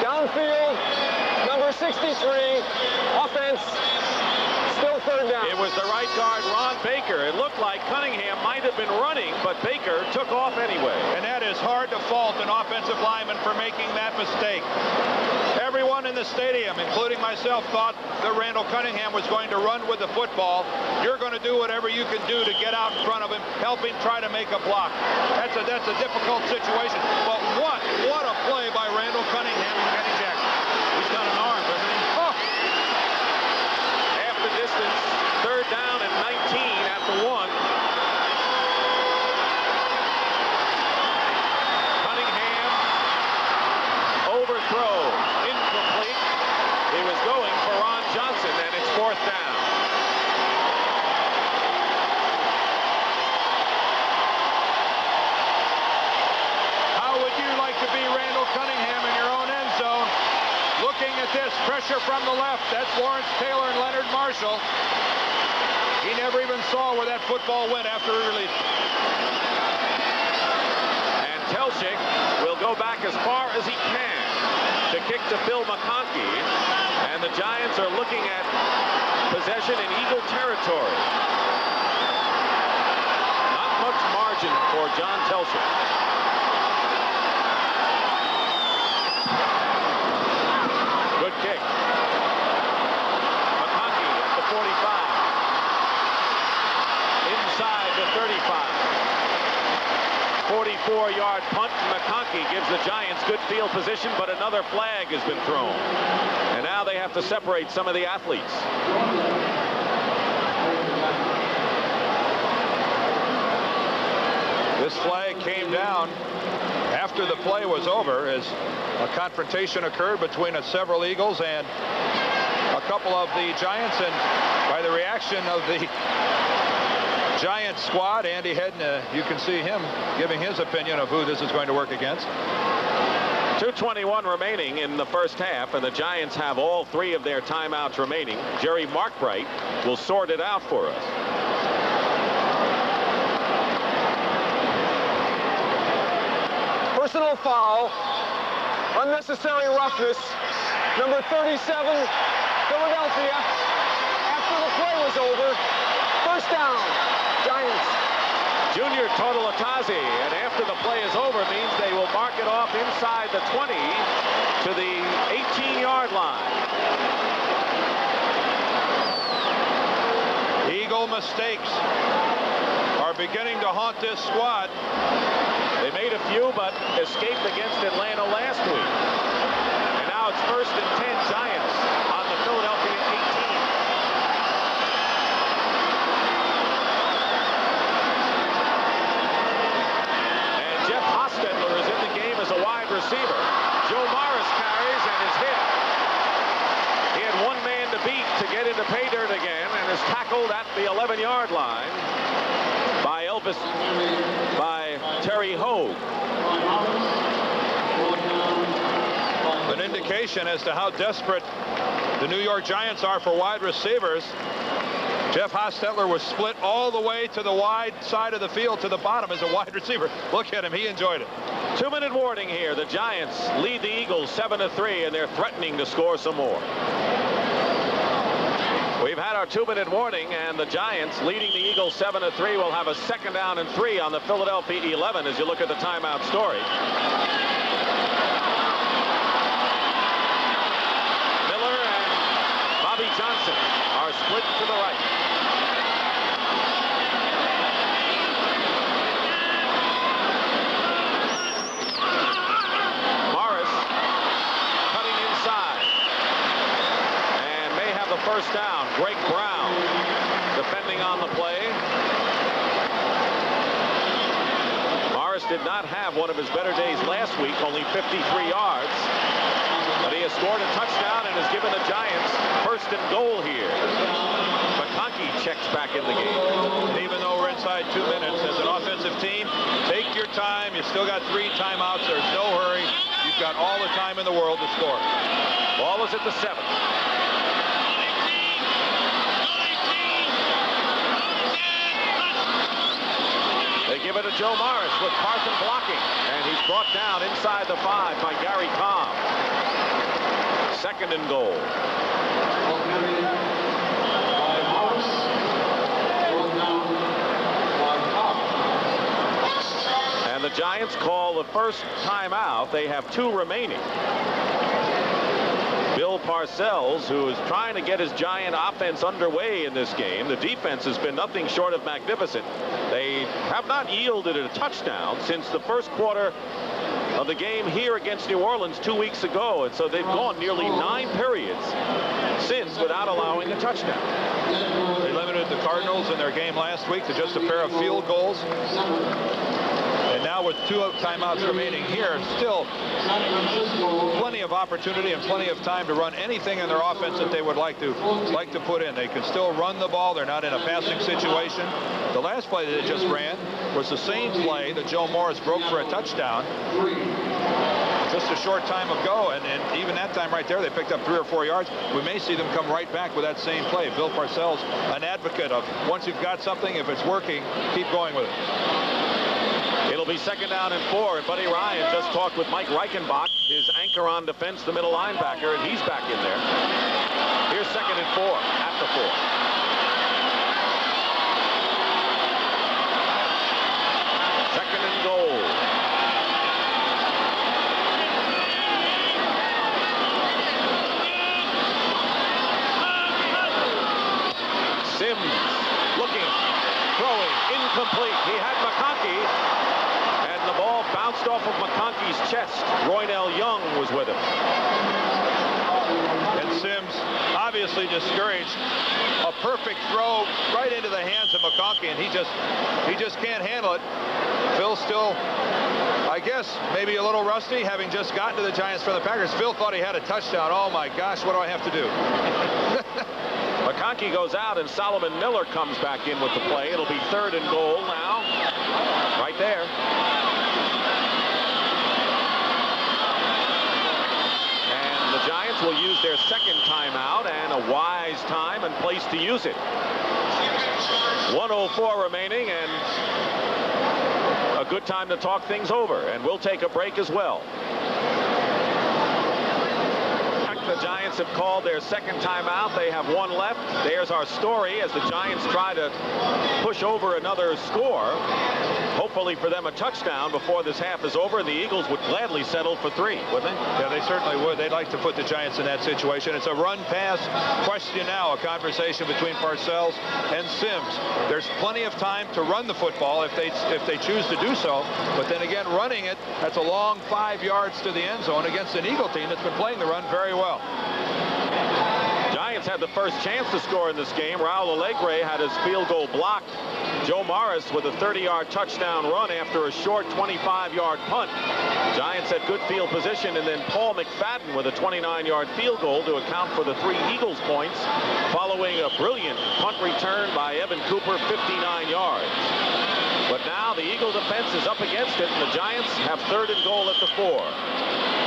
Speaker 3: Downfield, number 63. Offense, still 3rd down.
Speaker 1: It was the right guard, Ron Baker. It looked like Cunningham might have have been running, but Baker took off anyway.
Speaker 2: And that is hard to fault an offensive lineman for making that mistake. Everyone in the stadium, including myself, thought that Randall Cunningham was going to run with the football. You're going to do whatever you can do to get out in front of him, help him try to make a block. That's a difficult situation. But what a play by Randall Cunningham and Kenny Jackson. He's got an arm, doesn't he? Oh.
Speaker 1: Half the distance, 3rd down and 19 at the 1. Cunningham, overthrow, incomplete. He was going for Ron Johnson, and it's 4th down.
Speaker 2: How would you like to be Randall Cunningham in your own end zone? Looking at this, pressure from the left. That's Lawrence Taylor and Leonard Marshall. He never even saw where that football went after he released it.
Speaker 1: And Telchik will go back as far as he can to kick to Phil McConkey. And the Giants are looking at possession in Eagle territory. Not much margin for John Telchik. Good kick. McConkey at the 45. Inside the 35. 44-yard punt. McConkey gives the Giants good field position, but another flag has been thrown. And now they have to separate some of the athletes.
Speaker 2: This flag came down after the play was over as a confrontation occurred between several Eagles and a couple of the Giants, and by the reaction of the Giants squad, Andy Hedden, you can see him giving his opinion of who this is going to work against.
Speaker 1: 2:21 remaining in the first half, and the Giants have all 3 of their timeouts remaining. Jerry Markbright will sort it out for us.
Speaker 3: Personal foul. Unnecessary roughness. Number 37, Philadelphia. After the play was over. 1st down. Giants.
Speaker 1: Junior Totalatazi, and after the play is over, means they will mark it off inside the 20 to the 18-yard line.
Speaker 2: Eagle mistakes are beginning to haunt this squad.
Speaker 1: They made a few, but escaped against Atlanta last week. And now it's 1st and 10 Giants on the Philadelphia 18. And Jeff Hostetler is in the game as a wide receiver. Joe Morris carries and is hit. He had one man to beat to get into pay dirt again and is tackled at the 11-yard line by Terry Hogue.
Speaker 2: An indication as to how desperate the New York Giants are for wide receivers. Jeff Hostetler was split all the way to the wide side of the field to the bottom as a wide receiver. Look at him. He enjoyed it.
Speaker 1: 2-minute warning here. The Giants lead the Eagles 7-3, and they're threatening to score some more. We've had our 2-minute warning, and the Giants, leading the Eagles 7-3, will have a 2nd down and 3 on the Philadelphia 11 as you look at the timeout story. Miller and Bobby Johnson are split to the right. Morris cutting inside. And may have the 1st down. Greg Brown defending on the play. Morris did not have one of his better days last week, only 53 yards. But he has scored a touchdown and has given the Giants 1st and goal here. McConkey checks back in the game.
Speaker 2: And even though we're inside 2 minutes, as an offensive team, take your time. You still got 3 timeouts. There's no hurry. You've got all the time in the world to score.
Speaker 1: Ball is at the 7. They give it to Joe Morris with Carson blocking, and he's brought down inside the 5 by Gary Cobb. 2nd and goal. the Giants call the first timeout. They have 2 remaining. Bill Parcells, who is trying to get his Giant offense underway in this game. The defense has been nothing short of magnificent. They have not yielded a touchdown since the first quarter of the game here against New Orleans 2 weeks ago. And so they've gone nearly 9 periods since without allowing a touchdown.
Speaker 2: They limited the Cardinals in their game last week to just a pair of field goals. And now with 2 timeouts remaining here, still plenty of opportunity and plenty of time to run anything in their offense that they would like to put in. They can still run the ball. They're not in a passing situation. The last play that they just ran was the same play that Joe Morris broke for a touchdown just a short time ago, and even that time right there they picked up 3 or 4 yards. We may see them come right back with that same play. Bill Parcells, an advocate of once you've got something, if it's working, keep going with it.
Speaker 1: It'll be 2nd down and 4, and Buddy Ryan just talked with Mike Reichenbach, his anchor on defense, the middle linebacker, and he's back in there. Here's 2nd and 4 at the 4. Second and goal. Sims looking, throwing, incomplete. He had McConkey, and the ball bounced off of McConkey's chest. Roynell Young was with him.
Speaker 2: And Sims, obviously discouraged, a perfect throw right into the hands of McConkey, and he just can't handle it. Phil still, I guess, maybe a little rusty, having just gotten to the Giants from the Packers. Phil thought he had a touchdown. Oh my gosh, what do I have to do?
Speaker 1: McConkey goes out, and Solomon Miller comes back in with the play. It'll be 3rd and goal now. Right there. And the Giants will use their 2nd timeout, and a wise time and place to use it. 1:04 remaining, and a good time to talk things over. And we'll take a break as well. The Giants have called their 2nd timeout. They have 1 left. There's our story as the Giants try to push over another score. Hopefully for them a touchdown before this half is over. The Eagles would gladly settle for 3, wouldn't they?
Speaker 2: Yeah, they certainly would. They'd like to put the Giants in that situation. It's a run-pass question now, a conversation between Parcells and Sims. There's plenty of time to run the football if they choose to do so. But then again, running it, that's a long 5 yards to the end zone against an Eagle team that's been playing the run very well.
Speaker 1: Giants had the first chance to score in this game. Raul Alegre had his field goal blocked. Joe Morris with a 30-yard touchdown run after a short 25-yard punt. Giants had good field position, and then Paul McFadden with a 29-yard field goal to account for the 3 Eagles points following a brilliant punt return by Evan Cooper, 59 yards. But now the Eagle defense is up against it, and the Giants have 3rd and goal at the 4.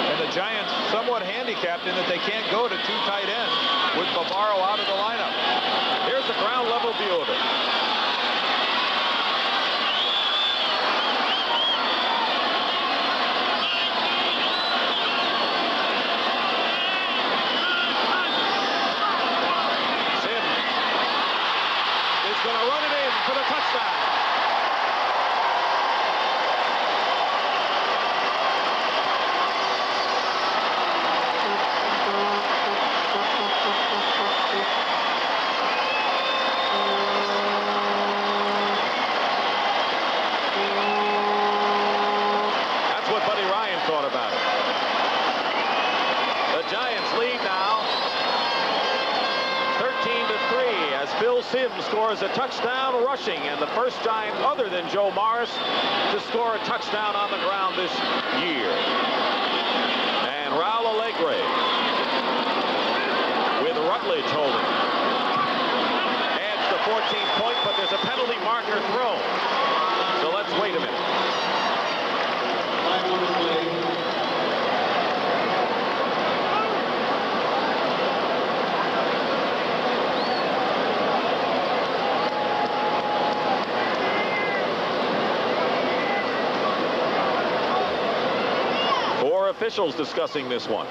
Speaker 2: And the Giants somewhat handicapped in that they can't go to 2 tight ends with Bavaro out of the lineup.
Speaker 1: Here's the ground level view of it. Sims is going to run it in for the touchdown. Sims scores a touchdown rushing, and the first Giant other than Joe Morris to score a touchdown on the ground this year. And Raul Alegre with Rutledge holding. Adds the 14th point, but there's a penalty marker thrown. So let's wait a minute. Officials discussing this one.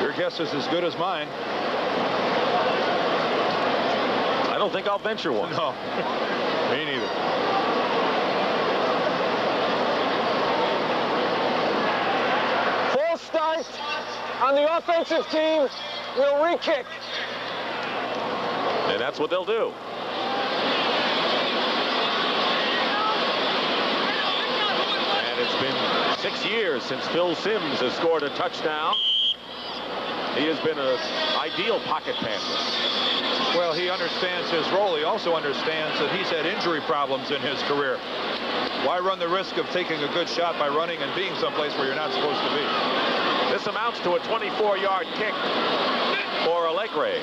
Speaker 2: Your guess is as good as mine.
Speaker 1: I don't think I'll venture one.
Speaker 2: No, me neither.
Speaker 3: False start on the offensive team. We'll re-kick.
Speaker 1: And that's what they'll do. And it's been 6 years since Phil Simms has scored a touchdown. He has been an ideal pocket passer.
Speaker 2: Well, he understands his role. He also understands that he's had injury problems in his career. Why run the risk of taking a good shot by running and being someplace where you're not supposed to be?
Speaker 1: This amounts to a 24-yard kick for Allegre.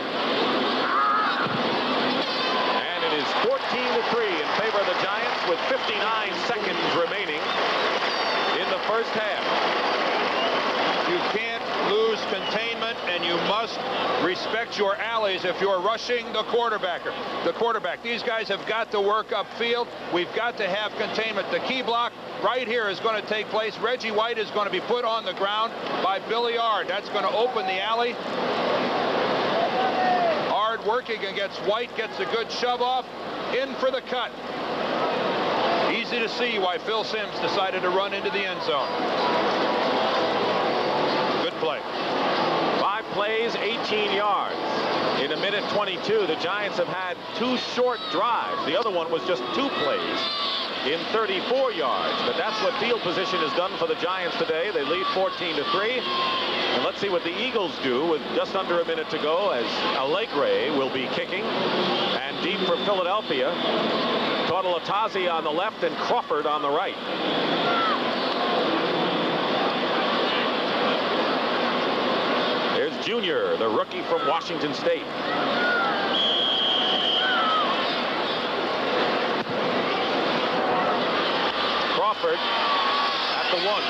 Speaker 1: And it is 14-3 in favor of the Giants with 59 seconds remaining in the first half.
Speaker 2: You can't lose containment, and you must respect your alleys if you're rushing the quarterback. These guys have got to work upfield. We've got to have containment. The key block right here is going to take place. Reggie White is going to be put on the ground by Billy Ard. That's going to open the alley. Ard working against White, gets a good shove off, in for the cut. Easy to see why Phil Simms decided to run into the end zone. Good play.
Speaker 1: 5 plays, 18 yards. In a minute 22, the Giants have had 2 short drives. The other one was just 2 plays in 34 yards. But that's what field position has done for the Giants today. They lead 14-3. And let's see what the Eagles do with just under a minute to go, as Allegre will be kicking. And deep for Philadelphia, Tortalatazi on the left and Crawford on the right. There's Junior, the rookie from Washington State. Crawford at the 1.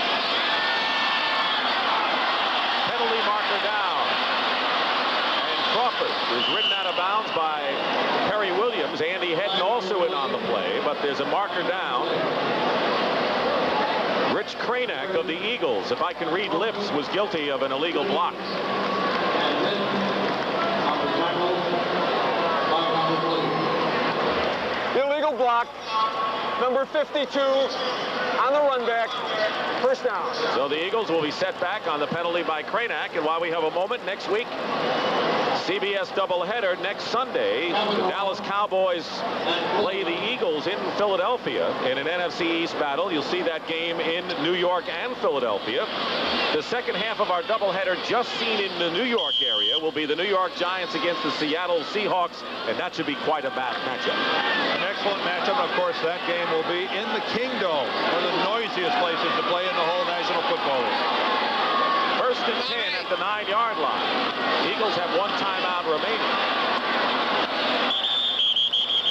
Speaker 1: Penalty marker down. And Crawford is ridden out of bounds by Perry Williams. Andy Hedden also in on the play, but there's a marker down. Rich Kranak of the Eagles, if I can read lips, was guilty of an illegal block.
Speaker 3: Illegal block. Number 52 on the run back. First down.
Speaker 1: So the Eagles will be set back on the penalty by Kranak. And while we have a moment, next week, CBS doubleheader next Sunday. The Dallas Cowboys play the Eagles in Philadelphia in an NFC East battle. You'll see that game in New York and Philadelphia. The second half of our doubleheader, just seen in the New York area, will be the New York Giants against the Seattle Seahawks, and that should be quite a bad matchup.
Speaker 2: An excellent matchup. Of course, that game will be in the Kingdome, one of the noisiest places to play in the whole National Football League.
Speaker 1: First and 10 at the 9-yard line. Eagles have 1 timeout remaining.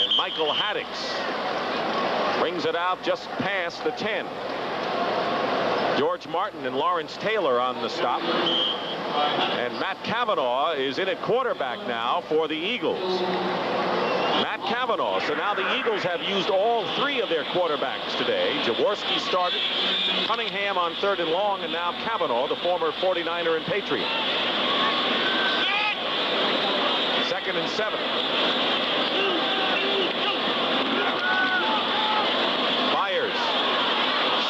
Speaker 1: And Michael Haddix brings it out just past the 10. George Martin and Lawrence Taylor on the stop. And Matt Cavanaugh is in at quarterback now for the Eagles. Matt Cavanaugh. So now the Eagles have used all 3 of their quarterbacks today. Jaworski started, Cunningham on 3rd and long, and now Cavanaugh, the former 49er and Patriot. 2nd and 7. Myers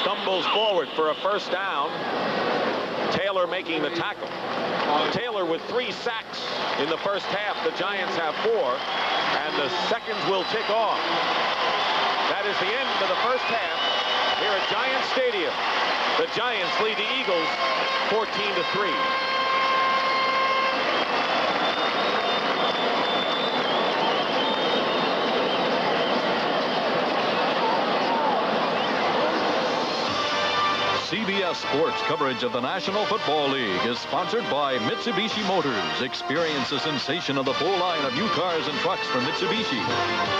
Speaker 1: stumbles forward for a first down. Taylor making the tackle. Taylor with 3 sacks in the first half. The Giants have 4, and the seconds will tick off. That is the end of the first half here at Giant Stadium. The Giants lead the Eagles 14-3.
Speaker 4: CBS Sports coverage of the National Football League is sponsored by Mitsubishi Motors. Experience the sensation of the full line of new cars and trucks from Mitsubishi.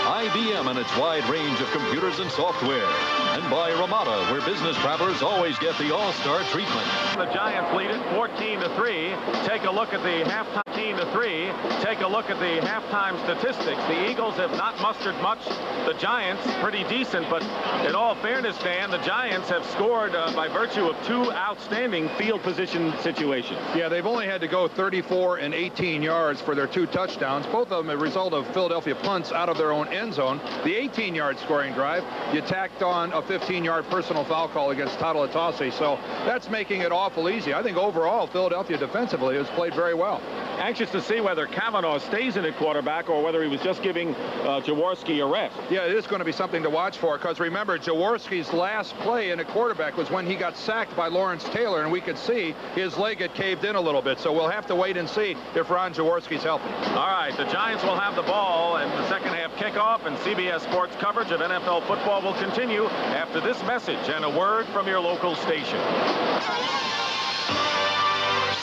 Speaker 4: IBM and its wide range of computers and software. And by Ramada, where business travelers always get the all-star treatment.
Speaker 1: The Giants lead it 14-3. Take a look at the halftime. 14-3. Take a look at the halftime statistics. The Eagles have not mustered much. The Giants pretty decent, but in all fairness, Dan, the Giants have scored by virtue of two outstanding field position situations.
Speaker 2: Yeah, they've only had to go 34 and 18 yards for their 2 touchdowns, both of them a result of Philadelphia punts out of their own end zone. The 18-yard scoring drive, you tacked on a 15-yard personal foul call against Tatalotasi, so that's making it awful easy. I think overall Philadelphia defensively has played very well.
Speaker 1: Anxious to see whether Kavanaugh stays in at quarterback or whether he was just giving Jaworski a rest.
Speaker 2: Yeah, it is going to be something to watch for, because remember, Jaworski's last play in at quarterback was when he got sacked by Lawrence Taylor, and we could see his leg had caved in a little bit, so we'll have to wait and see if Ron Jaworski's healthy.
Speaker 1: All right, the Giants will have the ball in the second half kickoff, and CBS Sports coverage of NFL football will continue after this message and a word from your local station.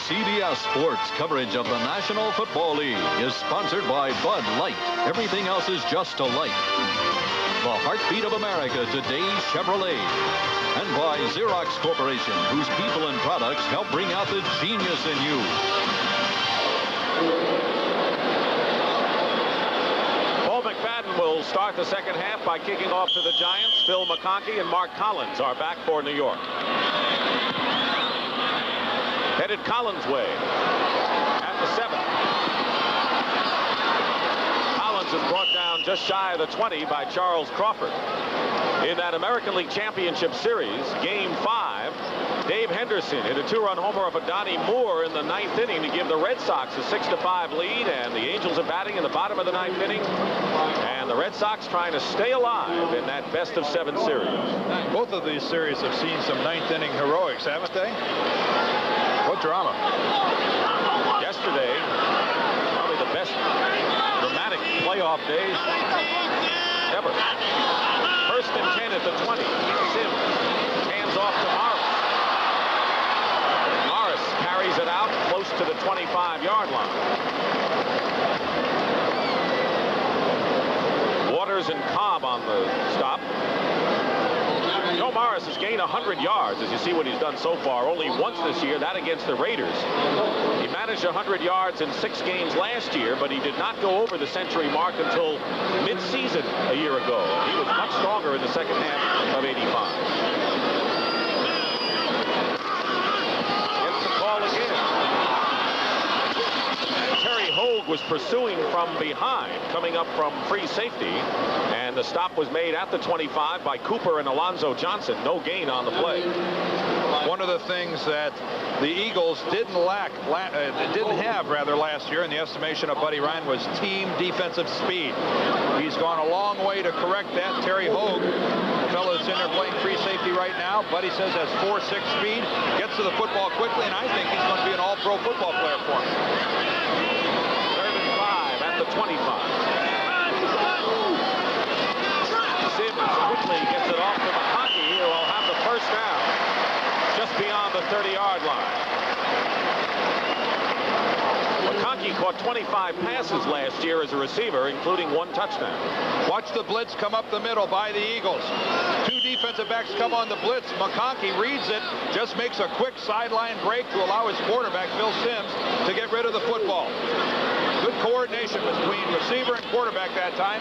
Speaker 4: CBS Sports coverage of the National Football League is sponsored by Bud Light. Everything else is just a light. The heartbeat of America, today's Chevrolet. And by Xerox Corporation, whose people and products help bring out the genius in you.
Speaker 1: Paul McFadden will start the second half by kicking off to the Giants. Phil McConkey and Mark Collins are back for New York. Headed Collins' way at the 7. Collins is brought down just shy of the 20 by Charles Crawford. In that American League Championship Series, Game 5, Dave Henderson hit a 2-run homer off of Donnie Moore in the 9th inning to give the Red Sox a 6-5 lead, and the Angels are batting in the bottom of the 9th inning, and the Red Sox trying to stay alive in that best-of-7 series.
Speaker 2: Both of these series have seen some 9th inning heroics, haven't they? What drama.
Speaker 1: Yesterday, probably the best dramatic playoff days ever. First and 10 at the 20. Sims hands off to Morris. Morris carries it out close to the 25-yard line. Waters and Cobb on the stop. Joe Morris has gained 100 yards, as you see what he's done so far. Only once this year, that against the Raiders. He managed 100 yards in 6 games last year, but he did not go over the century mark until mid-season a year ago. He was much stronger in the second half of '85. Gets the call again. Terry Hogue was pursuing from behind, coming up from free safety, and the stop was made at the 25 by Cooper and Alonzo Johnson. No gain on the play.
Speaker 2: One of the things that the Eagles didn't have last year in the estimation of Buddy Ryan was team defensive speed. He's gone a long way to correct that. Terry Hogue, the fellow that's in there playing free safety right now, Buddy says has 4.6 speed, gets to the football quickly, and I think he's going to be an all-pro football player for him.
Speaker 1: 3rd and 5 at the 25. Sims quickly gets it off to McConkey, who will have the first down just beyond the 30-yard line. McConkey caught 25 passes last year as a receiver, including 1 touchdown.
Speaker 2: Watch the blitz come up the middle by the Eagles. 2 defensive backs come on the blitz. McConkey reads it, just makes a quick sideline break to allow his quarterback, Phil Simms, to get rid of the football. Good coordination between receiver and quarterback that time.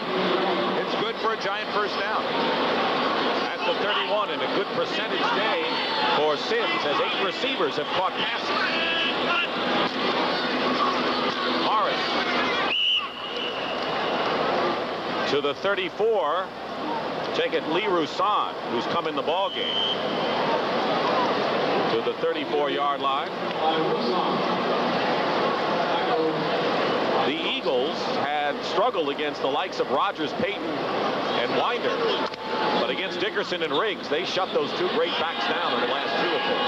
Speaker 2: It's good for a Giant first down.
Speaker 1: At the 31, and a good percentage day for Simms, as 8 receivers have caught passes. Morris to the 34. Take it Lee Roussan, who's come in the ball game, to the 34-yard line. The Eagles had struggled against the likes of Rodgers, Payton, and Winder, but against Dickerson and Riggs, they shut those 2 great backs down in the last 2 of them.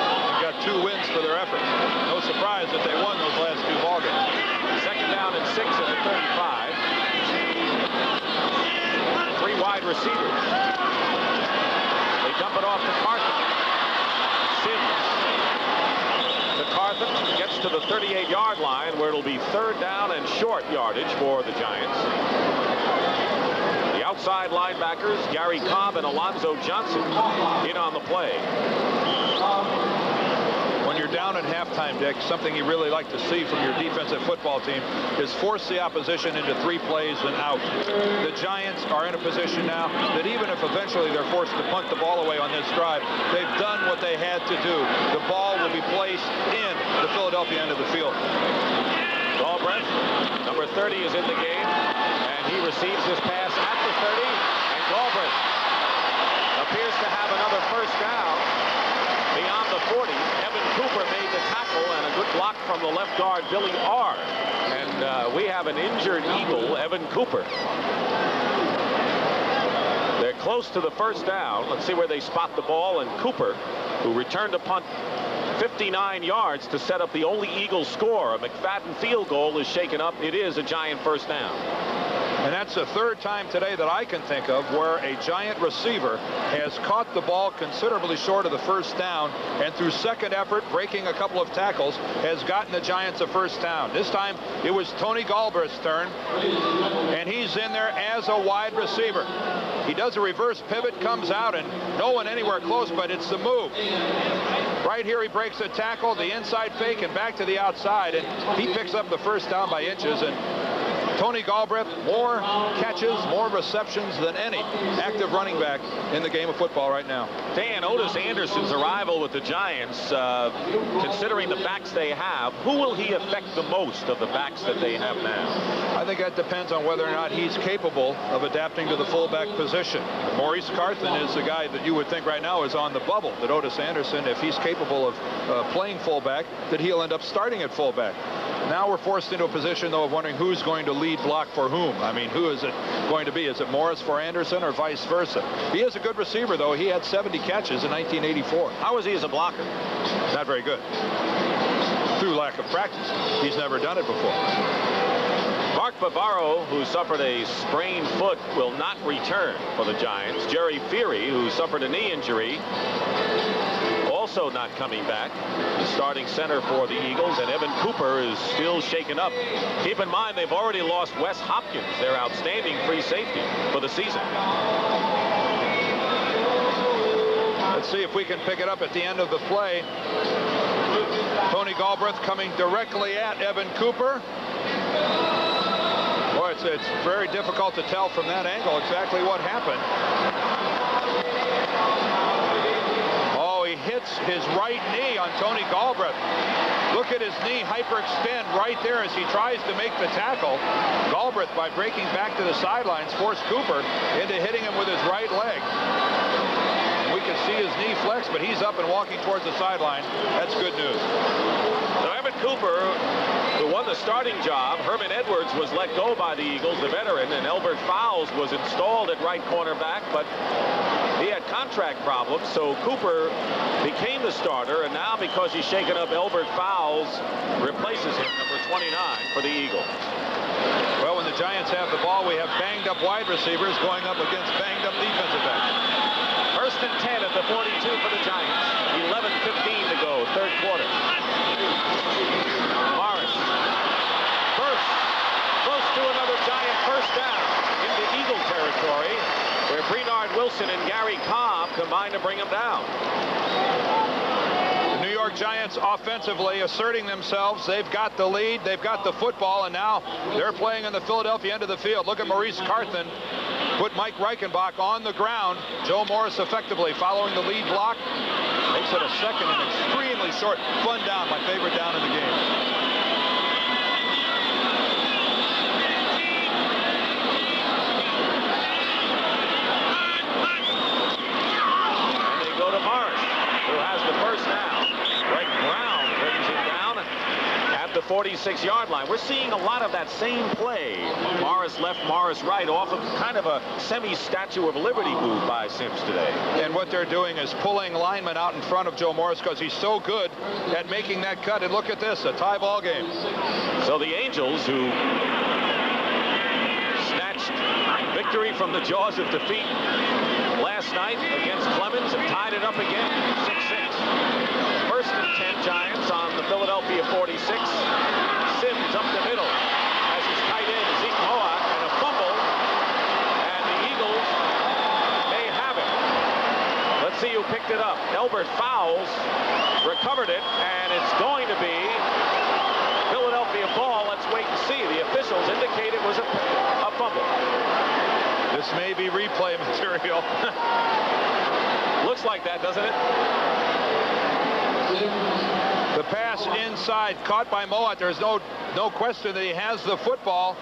Speaker 2: Got 2 wins for their effort. No surprise that they won those last 2 ball games.
Speaker 1: 2nd down and 6 at the 35. 3 wide receivers. They dump it off to Carthen. Sims to Carthen, gets to the 38-yard line, where it'll be 3rd down and short yardage for the Giants. The outside linebackers, Gary Cobb and Alonzo Johnson, in on the play.
Speaker 2: when you're down at halftime, Dick, something you really like to see from your defensive football team is force the opposition into 3 plays and out. The Giants are in a position now that even if eventually they're forced to punt the ball away on this drive, they've done what they had to do. The ball will be placed in the Philadelphia end of the field.
Speaker 1: Galbraith, number 30, is in the game, and he receives his pass at the 30, and Galbraith appears to have another first down beyond the 40. Evan Cooper made the tackle, and a good block from the left guard, Billy R. And we have an injured Eagle, Evan Cooper. They're close to the first down. Let's see where they spot the ball, and Cooper, who returned a punt 59 yards to set up the only Eagles score. A McFadden field goal is shaken up. It is a Giant first down.
Speaker 2: And that's the 3rd time today that I can think of where a Giant receiver has caught the ball considerably short of the first down, and through second effort, breaking a couple of tackles, has gotten the Giants a first down. This time it was Tony Galbraith's turn, and he's in there as a wide receiver. He does a reverse pivot, comes out, and no one anywhere close, but it's the move. Right here he breaks a tackle, the inside fake, and back to the outside, and he picks up the first down by inches. And Tony Galbraith, more catches, more receptions than any active running back in the game of football right now.
Speaker 1: Dan, Otis Anderson's arrival with the Giants, considering the backs they have, who will he affect the most of the backs that they have now?
Speaker 2: I think that depends on whether or not he's capable of adapting to the fullback position. Maurice Carthen is the guy that you would think right now is on the bubble, that Otis Anderson, if he's capable of playing fullback, that he'll end up starting at fullback. Now we're forced into a position, though, of wondering who's going to lead block for whom. I mean, who is it going to be? Is it Morris for Anderson or vice versa? He is a good receiver, though. He had 70 catches in 1984.
Speaker 1: How is he as a blocker?
Speaker 2: Not very good. Through lack of practice. He's never done it before.
Speaker 1: Mark Bavaro, who suffered a sprained foot, will not return for the Giants. Jerry Feary, who suffered a knee injury, also not coming back. The starting center for the Eagles, and Evan Cooper is still shaken up. Keep in mind, they've already lost Wes Hopkins, their outstanding free safety, for the season.
Speaker 2: Let's see if we can pick it up at the end of the play. Tony Galbraith coming directly at Evan Cooper. Boy, it's very difficult to tell from that angle exactly what happened. He hits his right knee on Tony Galbraith. Look at his knee hyperextend right there as he tries to make the tackle. Galbraith, by breaking back to the sidelines, forced Cooper into hitting him with his right leg. We can see his knee flex, but he's up and walking towards the sideline. That's good news.
Speaker 1: So Evan Cooper, who won the starting job, Herman Edwards was let go by the Eagles, the veteran, and Elbert Fowles was installed at right cornerback, but he had contract problems, so Cooper became the starter, and now because he's shaken up, Elbert Fowles replaces him, number 29, for the Eagles.
Speaker 2: Well, when the Giants have the ball, we have banged-up wide receivers going up against banged-up defensive backs.
Speaker 1: First and 10 at the 42 for the Giants. 11:15 to go, third quarter. Morris bursts close to another Giant first down into Eagle territory, where Brenard Wilson and Gary Cobb combine to bring him down.
Speaker 2: The New York Giants offensively asserting themselves. They've got the lead, they've got the football, and now they're playing in the Philadelphia end of the field. Look at Maurice Carthen put Mike Reichenbach on the ground. Joe Morris effectively following the lead block. Makes it a second and extremely short, fun down, my favorite down in the game.
Speaker 1: Who has the first down. Greg Brown brings him down at the 46-yard line. We're seeing a lot of that same play. Morris left, Morris right, off of kind of a semi-Statue of Liberty move by Sims today.
Speaker 2: And what they're doing is pulling linemen out in front of Joe Morris because he's so good at making that cut. And look at this, a tie ball game.
Speaker 1: So the Angels, who snatched victory from the jaws of defeat last night against Clemens, and tied it up again, 6-6. First and 10 Giants on the Philadelphia 46. Sims up the middle as his tight end, Zeke Moak, and a fumble, and the Eagles may have it. Let's see who picked it up. Elbert Fowles recovered it, and
Speaker 2: be replay material.
Speaker 1: Looks like that, doesn't it?
Speaker 2: The pass inside, caught by Mowatt. There's no question that he has the football.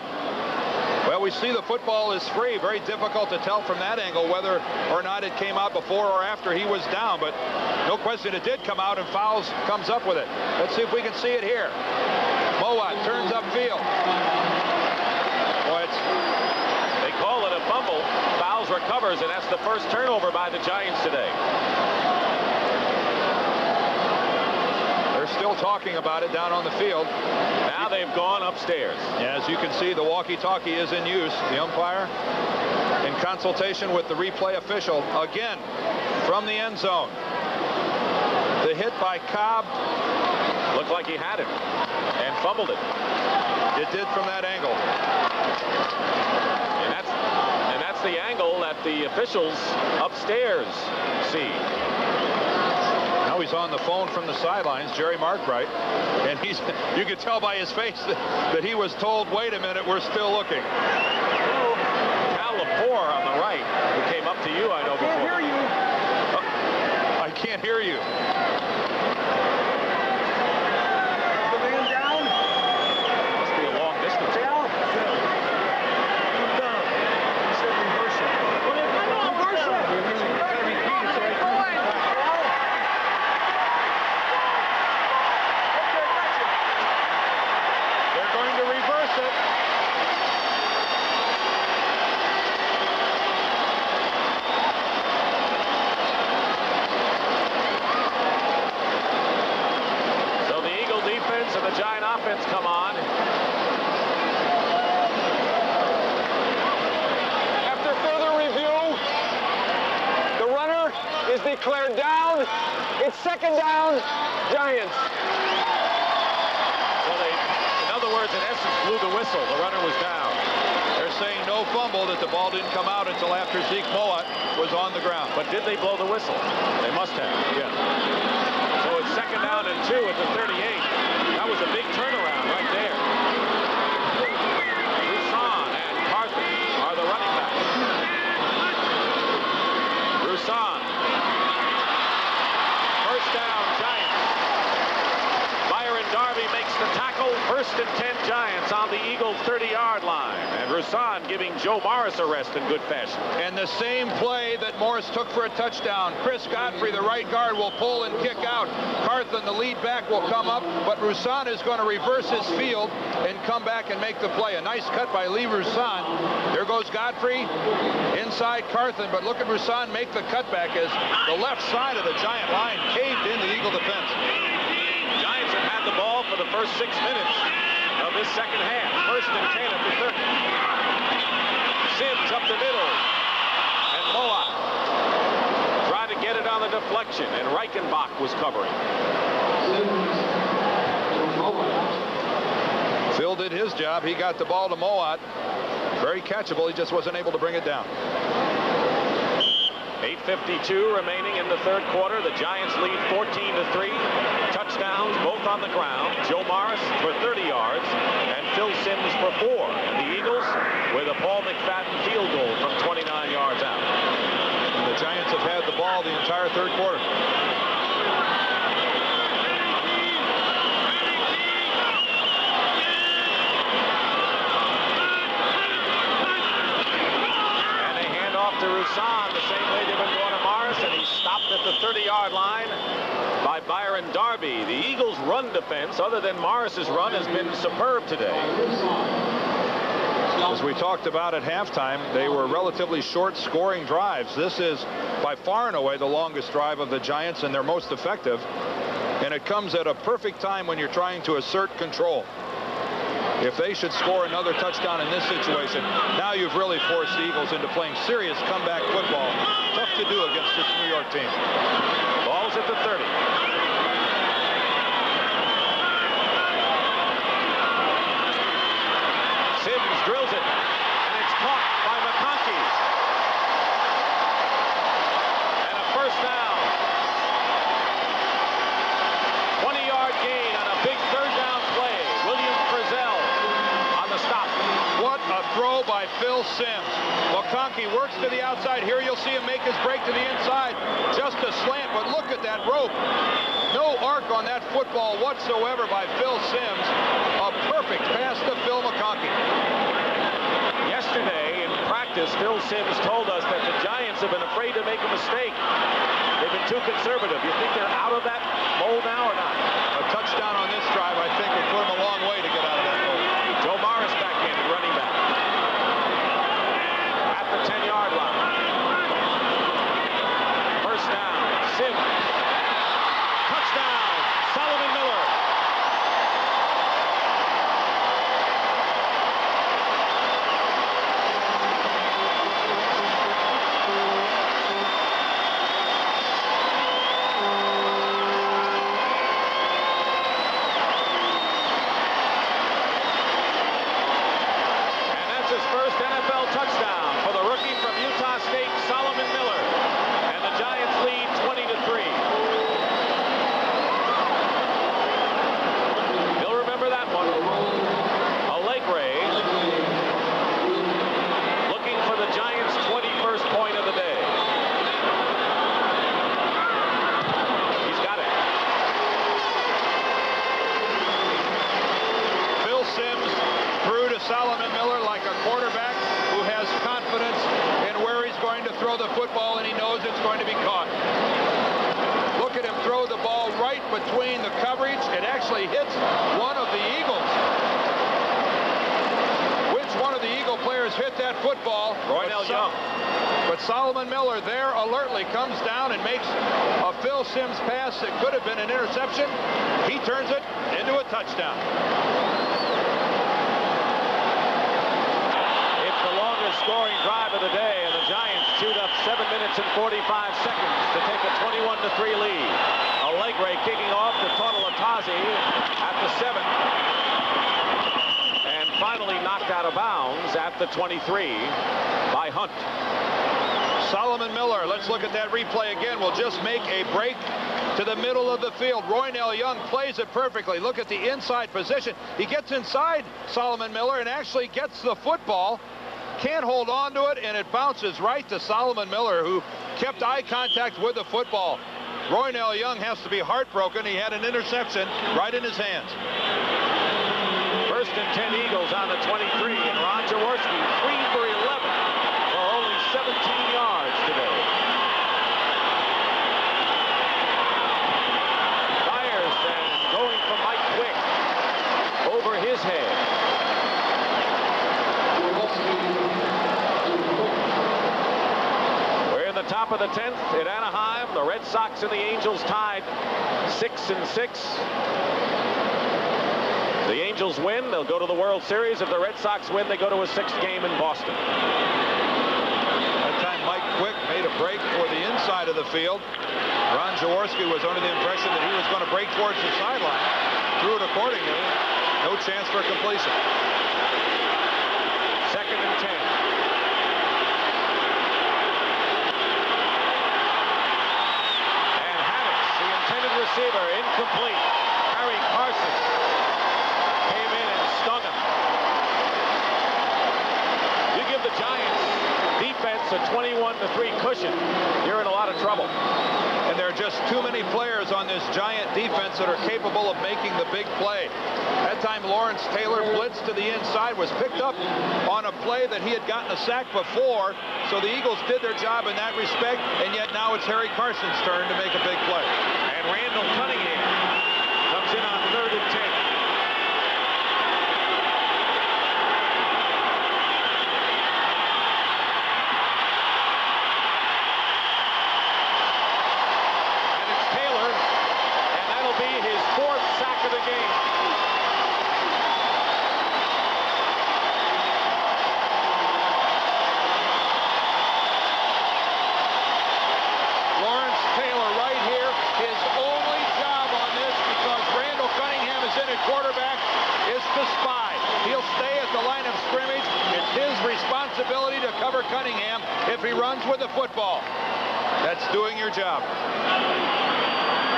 Speaker 2: Well, we see the football is free. Very difficult to tell from that angle whether or not it came out before or after he was down, but no question it did come out, and Fowles comes up with it. Let's see if we can see it here. Mowatt turns upfield. Boy,
Speaker 1: they call it a fumble. Fowles recovers, and that's the first turnover by the Giants today.
Speaker 2: They're still talking about it down on the field.
Speaker 1: Now they've gone upstairs.
Speaker 2: As you can see, the walkie-talkie is in use. The umpire in consultation with the replay official again from the end zone. The hit by Cobb
Speaker 1: looked like he had it and fumbled it.
Speaker 2: It did from that angle.
Speaker 1: And that's the angle that the officials upstairs see.
Speaker 2: Now he's on the phone from the sidelines, Jerry Markbright, and you could tell by his face that he was told, wait a minute, we're still looking.
Speaker 1: Cal Lepore on the right, who came up to you, I know, before.
Speaker 2: I can't hear you.
Speaker 3: The man down.
Speaker 1: Must be a long distance. The Giant offense come on.
Speaker 3: After further review, the runner is declared down. It's second down, Giants.
Speaker 1: So they, in other words, in essence, blew the whistle. The runner was down.
Speaker 2: They're saying no fumble, that the ball didn't come out until after Zeke Mowatt was on the ground.
Speaker 1: But did they blow the whistle? They must have.
Speaker 2: Yeah.
Speaker 1: So it's second down and 2 at the 38. That was a big turnaround right there. Roussan and Carthen are the running backs. Roussan. First down, Giants. Byron Darby makes the tackle. First and 10 Giants on the Eagles' 30-yard line. And Roussan giving Joe Morris a rest in good fashion.
Speaker 2: And the same play that Morris took for a touchdown. Chris Godfrey, the right guard, will pull and kick out. Carthen, the lead back, will come up, but Roussan is going to reverse his field and come back and make the play. A nice cut by Lee Roussan. There goes Godfrey inside Carthen, but look at Roussan make the cutback as the left side of the Giant line caved in the Eagle defense.
Speaker 1: Giants have had the ball for the first 6 minutes of this second half. First and 10 at the 30. Sims up the middle. And Mowatt tried to get it on the deflection, and Reichenbach was covering.
Speaker 2: Phil did his job. He got the ball to Mowatt. Very catchable. He just wasn't able to bring it down.
Speaker 1: 8:52 remaining in the third quarter. The Giants lead 14-3. Touchdowns both on the ground. Joe Morris for 30 yards and Phil Sims for 4. And the Eagles with a Paul McFadden field goal from 29 yards out.
Speaker 2: And the Giants have had the ball the entire third quarter.
Speaker 1: To Roussan the same way they've been going to Morris, and he's stopped at the 30-yard line by Byron Darby. The Eagles' run defense, other than Morris's run, has been superb today.
Speaker 2: As we talked about at halftime, they were relatively short scoring drives. This is by far and away the longest drive of the Giants and their most effective, and it comes at a perfect time when you're trying to assert control. If they should score another touchdown in this situation, now you've really forced the Eagles into playing serious comeback football. Tough to do against this New York team.
Speaker 1: Ball's at the 30. Sims drills it, and it's caught by McConkey. And a first down. 20-yard gain on a big third down play. William Frizzell on the stop.
Speaker 2: What a throw by Phil Simms. McConkey works to the outside. Here you'll see him make his break to the inside. Just a slant, but look at that rope. No arc on that football whatsoever by Phil Simms. A perfect pass to Phil McConkey.
Speaker 1: Yesterday in practice, Phil Simms told us that the Giants have been afraid to make a mistake. They've been too conservative. You think they're out of that mold now or not?
Speaker 2: A touchdown on this drive, I think, would put them a long way to get out of that mold.
Speaker 1: Joe Morris back in, running back. At the 10-yard line. First down, Simms. Touchdown, Solomon Miller. First NFL touchdown for the rookie from Utah State, Solomon Miller. And the Giants lead 20-3. You'll remember that one. Allegre looking for the Giants' 21st point of the day. He's got it.
Speaker 2: Phil Simms threw to Solomon Miller like a quarterback who has confidence in where he's going to throw the football, and he knows it's going to be caught. Look at him throw the ball right between the coverage. It actually hits one of the Eagles. Which one of the Eagle players hit that football?
Speaker 1: Roynell Young.
Speaker 2: But Solomon Miller there alertly comes down and makes a Phil Simms pass that could have been an interception. He turns it into a touchdown.
Speaker 1: Scoring drive of the day, and the Giants chewed up 7 minutes and 45 seconds to take a 21-3 lead. Allegre kicking off to Totalatazi at the 7, and finally knocked out of bounds at the 23 by Hunt.
Speaker 2: Solomon Miller, let's look at that replay again. Will just make a break to the middle of the field. Roynell Young plays it perfectly. Look at the inside position. He gets inside Solomon Miller and actually gets the football. Can't hold on to it, and it bounces right to Solomon Miller, who kept eye contact with the football. Roynell Young has to be heartbroken. He had an interception right in his hands.
Speaker 1: First and 10 Eagles on the 23, and Ron Jaworski 3 for 11 for only 17 yards today. Fires and going for Mike Quick over his head. Top of the 10th at Anaheim. The Red Sox and the Angels tied 6-6. The Angels win, they'll go to the World Series. If the Red Sox win, they go to a 6th game in Boston.
Speaker 2: That time Mike Quick made a break for the inside of the field. Ron Jaworski was under the impression that he was going to break towards the sideline. Threw it accordingly. No chance for completion.
Speaker 1: Second and 10. Receiver incomplete. Harry Carson came in and stung him. You give the Giants defense a 21-3 cushion, you're in a lot of trouble.
Speaker 2: And there are just too many players on this Giant defense that are capable of making the big play. That time Lawrence Taylor blitzed to the inside, was picked up on a play that he had gotten a sack before, so the Eagles did their job in that respect, and yet now it's Harry Carson's turn to make a big play.
Speaker 1: And Randall Cunningham comes in on 3rd and 10. And it's Taylor, and that'll be his 4th sack of the game.
Speaker 2: Lawrence Taylor right here, his only job on this, because Randall Cunningham is in at quarterback, is to spy. He'll stay at the line of scrimmage. It's his responsibility to cover Cunningham if he runs with the football. That's doing your job.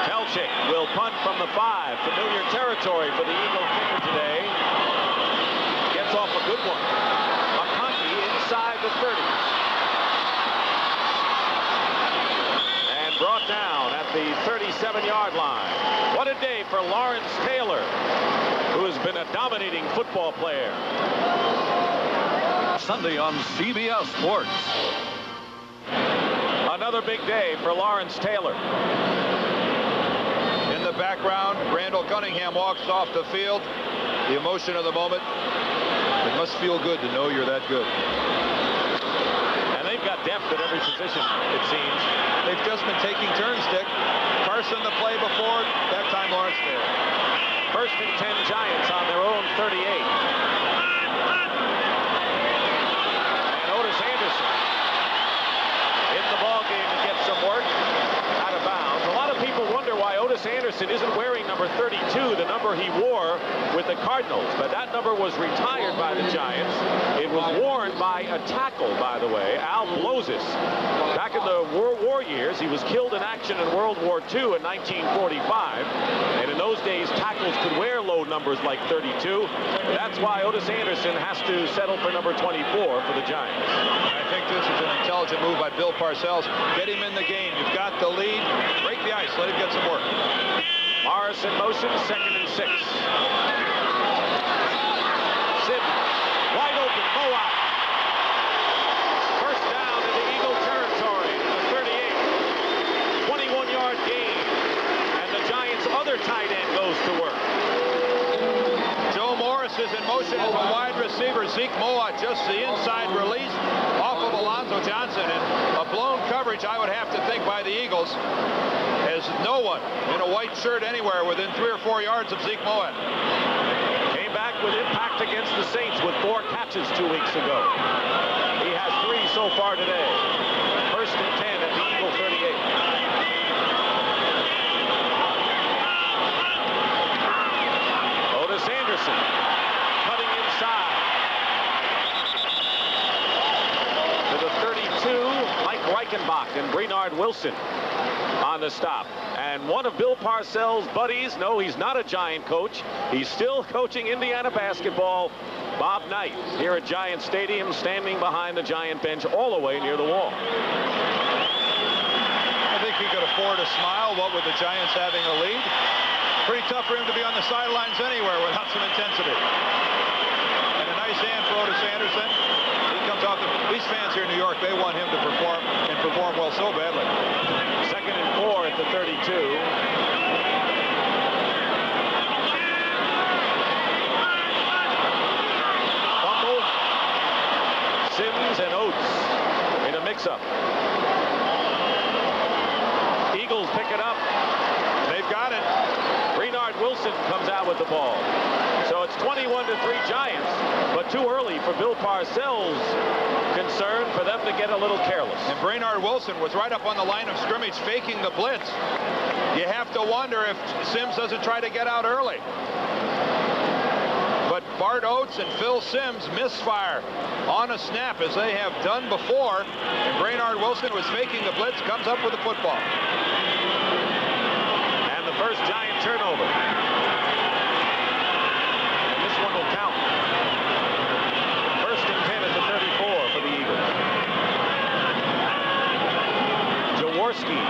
Speaker 1: Telchik will punt from the 5. Familiar territory for the Eagle kicker today. Gets off a good one. 37-yard line. What a day for Lawrence Taylor, who has been a dominating football player.
Speaker 4: Sunday on CBS Sports.
Speaker 1: Another big day for Lawrence Taylor.
Speaker 2: In the background, Randall Cunningham walks off the field. The emotion of the moment. It must feel good to know you're that good.
Speaker 1: And they've got depth at every position, it seems.
Speaker 2: They've just been taking turns, Dick. Carson the play before, that time Lawrence Taylor.
Speaker 1: First and 10 Giants on their own 38. And Otis Anderson in the ball game to get some work out of bounds. A lot of people wonder why Otis Anderson isn't wearing number 32, the number he wore with the Cardinals. But that number was retired by the Giants. It was worn by a tackle, by the way, Al Blozis. Back in the World War years, he was killed in action in World War II in 1945. And in those days, tackles could wear low numbers like 32. That's why Otis Anderson has to settle for number 24 for the Giants.
Speaker 2: I think this is an intelligent move by Bill Parcells. Get him in the game. You've got the lead. Break the ice. Let him get some work.
Speaker 1: Morris in motion, 2nd and 6. Sims, wide open, Moab. First down in the Eagle territory, the 38. 21-yard gain. And the Giants' other tight end goes to work.
Speaker 2: Joe Morris is in motion as a wide receiver. Zeke Moa just the inside release off of Alonzo Johnson. And a blown coverage, I would have to think, by the Eagles, as no one in a white shirt anywhere within 3 or 4 yards of Zeke Moa.
Speaker 1: Came back with impact against the Saints with 4 catches 2 weeks ago. He has 3 so far today. First and 10 at the Eagle 38. Otis Anderson cutting inside to the 32. Mike Reichenbach and Bernard Wilson on the stop. And one of Bill Parcells' buddies, no, he's not a Giant coach. He's still coaching Indiana basketball. Bob Knight here at Giant Stadium, standing behind the Giant bench all the way near the wall.
Speaker 2: I think he could afford a smile, what with the Giants having a lead. Pretty tough for him to be on the sidelines anywhere without some intensity. And a nice hand for Otis Anderson. He comes off these fans here in New York, they want him to perform and perform well so badly.
Speaker 1: 2nd and 4 at the 32. Fumble. Sims and Oates in a mix-up. Eagles pick it up.
Speaker 2: They've got it.
Speaker 1: Bernard Wilson comes out with the ball. So it's 21-3 Giants, but too early for Bill Parcells' concern for them to get a little careless.
Speaker 2: And Bernard Wilson was right up on the line of scrimmage faking the blitz. You have to wonder if Sims doesn't try to get out early. But Bart Oates and Phil Sims misfire on a snap as they have done before. And Bernard Wilson was faking the blitz, comes up with the football.
Speaker 1: And the first Giant turnover. And this one will count. First and 10 at the 34 for the Eagles. Jaworski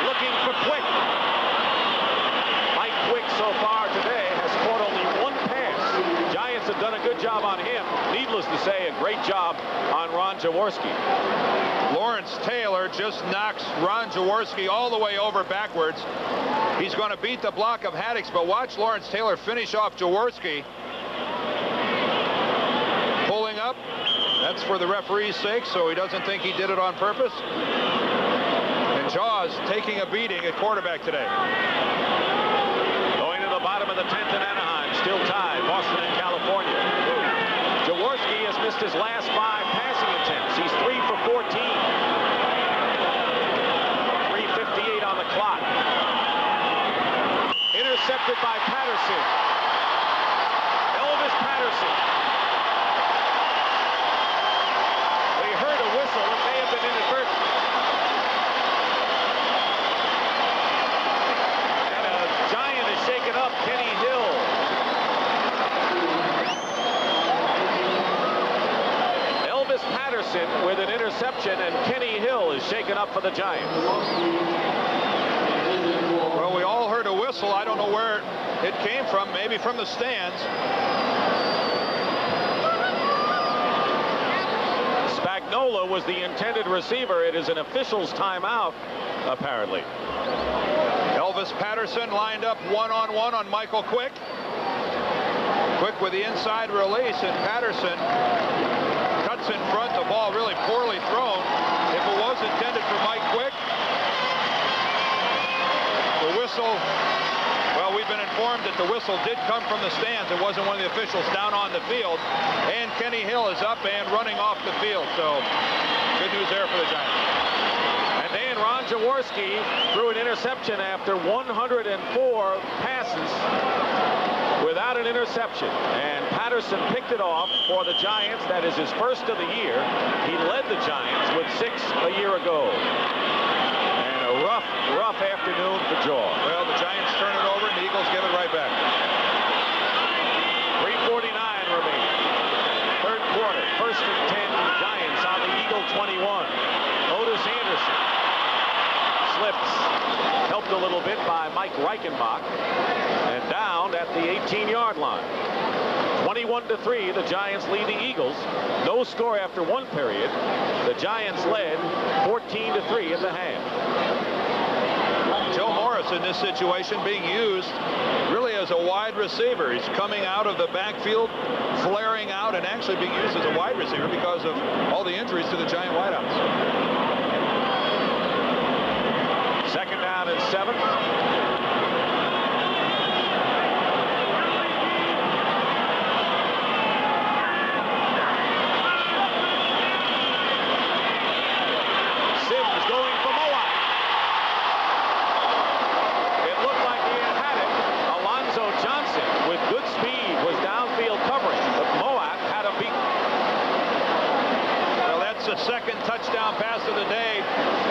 Speaker 1: looking for Quick. Mike Quick so far today has caught only 1 pass. Giants have done a good job on him. Needless to say, a great job on Ron Jaworski.
Speaker 2: Lawrence Taylor just knocks Ron Jaworski all the way over backwards. He's going to beat the block of Haddix, but watch Lawrence Taylor finish off Jaworski. Pulling up. That's for the referee's sake, so he doesn't think he did it on purpose. And Jaws taking a beating at quarterback today.
Speaker 1: Going to the bottom of the 10th in Anaheim. Still tied, Boston and California. Jaworski has missed his last 5 passing attempts. He's 3 for 14. 3:58 on the clock. Intercepted by Patterson. Elvis Patterson. We heard a whistle. It may have been inadvertent. And a Giant is shaken up. Kenny Hill. Elvis Patterson with an interception, and Kenny Hill is shaken up for the Giants.
Speaker 2: whistle. I don't know where it came from, maybe from the stands.
Speaker 1: Spagnola was the intended receiver. It is an official's timeout, apparently.
Speaker 2: Elvis Patterson lined up one-on-one on Michael Quick. Quick with the inside release, and Patterson cuts in front. The ball really poorly thrown. If it was intended for Mike Quick, the whistle, well, we've been informed that the whistle did come from the stands. It wasn't one of the officials down on the field. And Kenny Hill is up and running off the field. So good news there for the Giants.
Speaker 1: And Dan Ron Jaworski threw an interception after 104 passes without an interception. And Patterson picked it off for the Giants. That is his first of the year. He led the Giants with 6 a year ago. Rough afternoon for Jaw.
Speaker 2: Well, the Giants turn it over and the Eagles give it right back.
Speaker 1: 3:49 remaining. Third quarter. First and 10 Giants on the Eagle 21. Otis Anderson slips. Helped a little bit by Mike Reichenbach. And down at the 18-yard line. 21-3, the Giants lead the Eagles. No score after one period. The Giants led 14-3 at the half.
Speaker 2: Joe Morris in this situation being used really as a wide receiver. He's coming out of the backfield, flaring out, and actually being used as a wide receiver because of all the injuries to the Giant wideouts.
Speaker 1: Second down and 7.
Speaker 2: The second touchdown pass of the day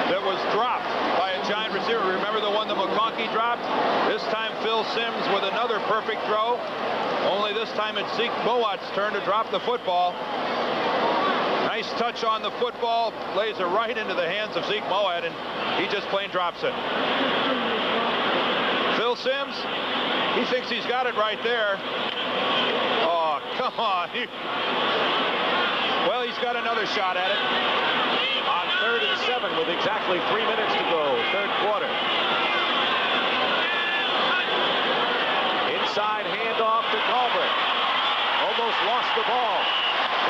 Speaker 2: that was dropped by a Giant receiver. Remember the one that McConkey dropped? This time Phil Simms with another perfect throw. Only this time it's Zeke Mowat's turn to drop the football. Nice touch on the football. Lays it right into the hands of Zeke Mowat, and he just plain drops it. Phil Simms, he thinks he's got it right there. Oh, come on. Well, he's got another shot at it.
Speaker 1: On 3rd and 7 with exactly 3 minutes to go, third quarter. Inside handoff to Galbraith. Almost lost the ball.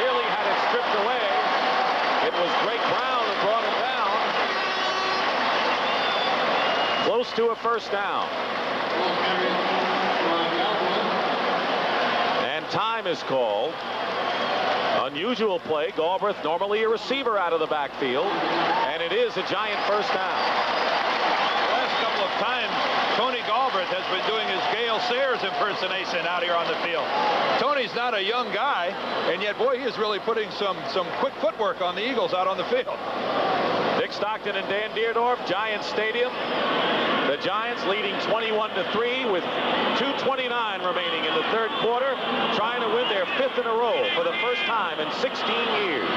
Speaker 1: Nearly had it stripped away. It was Drake Brown who brought it down. Close to a first down. And time is called. Unusual play. Galbraith, normally a receiver out of the backfield, and it is a Giant first down.
Speaker 2: The last couple of times, Tony Galbraith has been doing his Gale Sayers impersonation out here on the field. Tony's not a young guy, and yet, boy, he is really putting some quick footwork on the Eagles out on the field.
Speaker 1: Dick Stockton and Dan Deerdorf, Giant Stadium. The Giants leading 21-3 with 2:29 remaining in the third quarter, trying to win their 5th in a row for the first time in 16 years.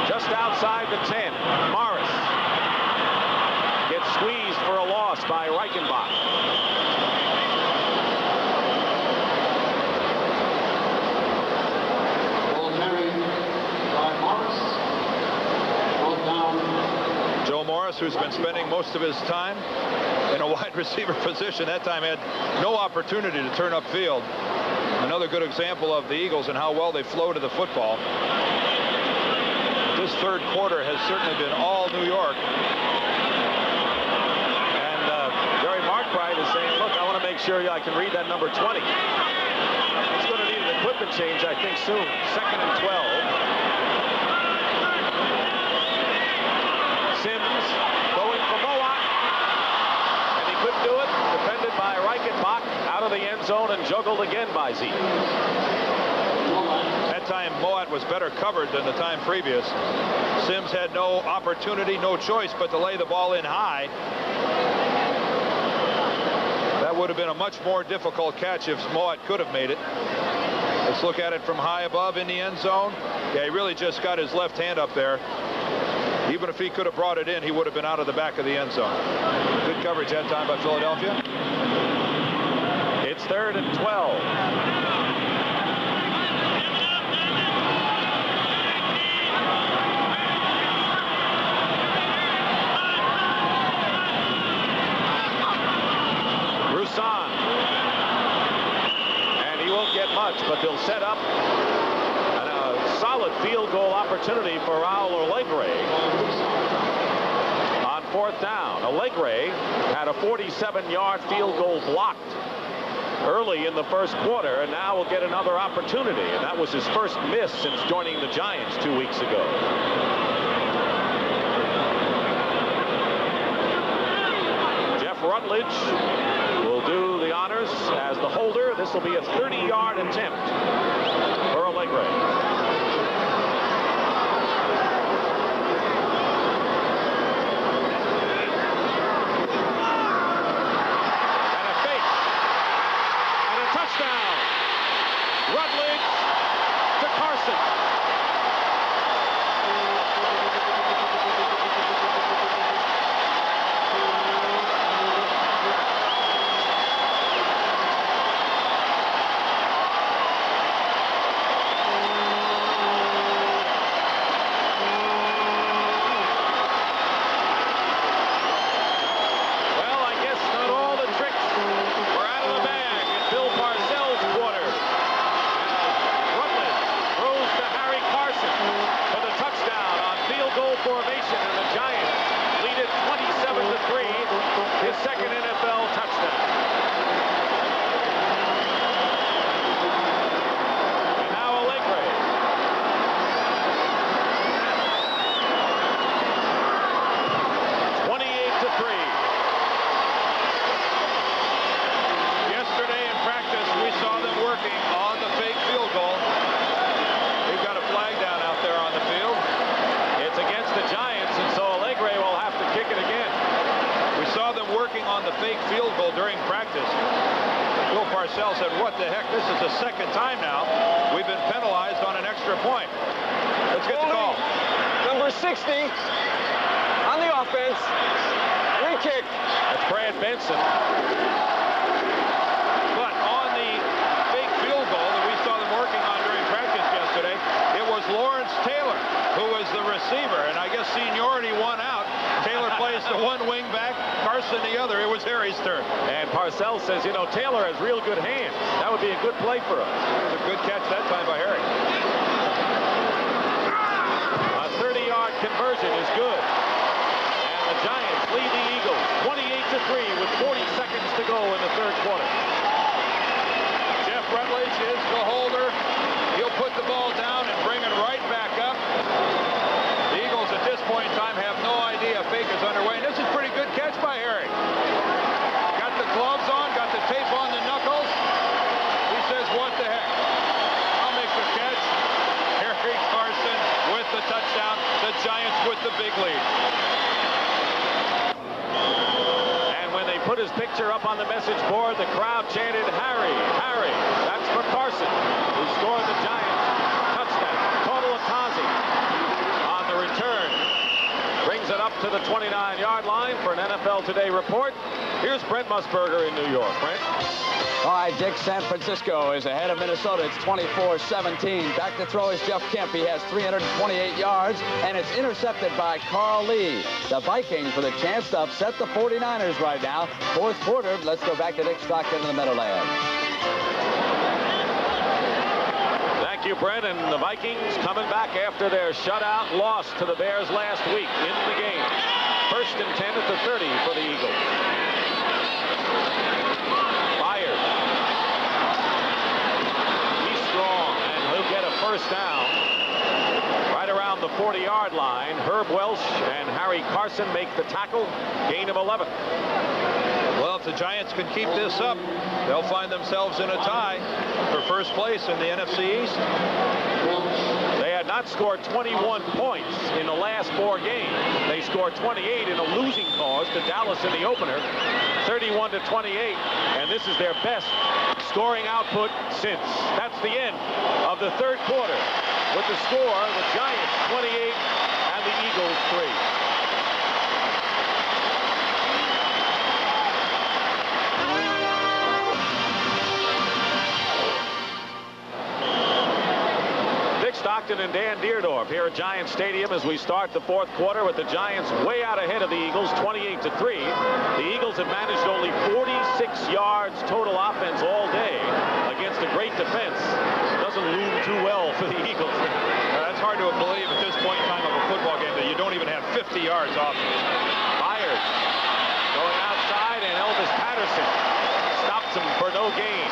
Speaker 1: Just outside the 10, Morris gets squeezed for a loss by Reichenbach.
Speaker 2: Joe Morris, who's been spending most of his time in a wide receiver position, that time had no opportunity to turn upfield. Another good example of the Eagles and how well they flow to the football. This third quarter has certainly been all New York.
Speaker 1: And Jerry Markbright is saying, look, I want to make sure I can read that number 20. He's going to need an equipment change, I think, soon. 2nd and 12. Simms going for Mowat, and he couldn't do it. Defended by Reichenbach, out of the end zone and juggled again by Zeke.
Speaker 2: That time Mowat was better covered than the time previous. Simms had no opportunity, no choice but to lay the ball in high. That would have been a much more difficult catch if Mowat could have made it. Let's look at it from high above in the end zone. Yeah, he really just got his left hand up there. Even if he could have brought it in, he would have been out of the back of the end zone. Good coverage that time by Philadelphia.
Speaker 1: It's 3rd and 12. And he won't get much, but they'll set up a solid field goal opportunity for Raul Alegre on 4th down. Alegre had a 47-yard field goal blocked early in the first quarter, and now will get another opportunity, and that was his first miss since joining the Giants 2 weeks ago. Jeff Rutledge will do the honors as the holder. This will be a 30-yard attempt for Alegre. And a fake. And a touchdown. Rutledge to Carson. Formation, and the Giants lead it 27-3, his second NFL touchdown. And now Alegre.
Speaker 2: Yesterday in practice, we saw them working on the fake field goal. They've got a flag down out there on the field.
Speaker 1: It's against the Giants, and so Alegre will have to kick it again.
Speaker 2: We saw them working on the fake field goal during practice. Bill Parcells said, what the heck, this is the second time now we've been penalized on an extra point. Let's get the call.
Speaker 3: Number 60 on the offense. Free kick.
Speaker 1: That's Brad Benson.
Speaker 2: But on the fake field goal that we saw them working on during practice yesterday, it was Lawrence Taylor who was the receiver, and I guess seniority won out. Taylor plays the one wing back, Carson the other. It was Harry's turn.
Speaker 1: And Parcells says, you know, Taylor has real good hands. That would be a good play for us.
Speaker 2: It was a good catch that time by Harry.
Speaker 1: A 30-yard conversion is good. And the Giants lead the Eagles 28-3 with 40 seconds to go in the third quarter.
Speaker 2: Jeff Rutledge is the holder. He'll put the ball down and bring it right back up. The Eagles at this point in time have no idea a fake is underway. And this is a pretty good catch by Harry. Got the gloves on, got the tape on the knuckles. He says, what the heck? I'll make the catch. Harry Carson with the touchdown. The Giants with the big lead.
Speaker 1: And when they put his picture up on the message board, the crowd chanted, Harry, Harry. That's for Carson, who scored the Giants touchdown. Total Akazi on the return. Brings it up to the 29-yard line for an NFL Today report. Here's Brent Musburger in New York. Brent?
Speaker 5: All right, Dick, San Francisco is ahead of Minnesota. It's 24-17. Back to throw is Jeff Kemp. He has 328 yards, and it's intercepted by Carl Lee. The Vikings with a chance to upset the 49ers right now. Fourth quarter, let's go back to Dick Stockton in the Meadowlands.
Speaker 1: Thank you, Brent. And the Vikings coming back after their shutout loss to the Bears last week in the game. 1st and 10 at the 30 for the Eagles. Fired. He's strong, and he'll get a first down right around the 40-yard line. Herb Welsh and Harry Carson make the tackle. Gain of 11.
Speaker 2: Well, if the Giants can keep this up, they'll find themselves in a tie for first place in the NFC East.
Speaker 1: They had not scored 21 points in the last 4 games. They scored 28 in a losing cause to Dallas in the opener, 31-28, and this is their best scoring output since. That's the end of the third quarter. With the score, the Giants 28 and the Eagles 3. Stockton and Dan Deerdorf here at Giants Stadium as we start the fourth quarter with the Giants way out ahead of the Eagles, 28-3. The Eagles have managed only 46 yards total offense all day against a great defense. Doesn't loom too well for the Eagles.
Speaker 2: That's hard to believe at this point in time of a football game that you don't even have 50 yards offense.
Speaker 1: Myers going outside, and Elvis Patterson stops him for no gain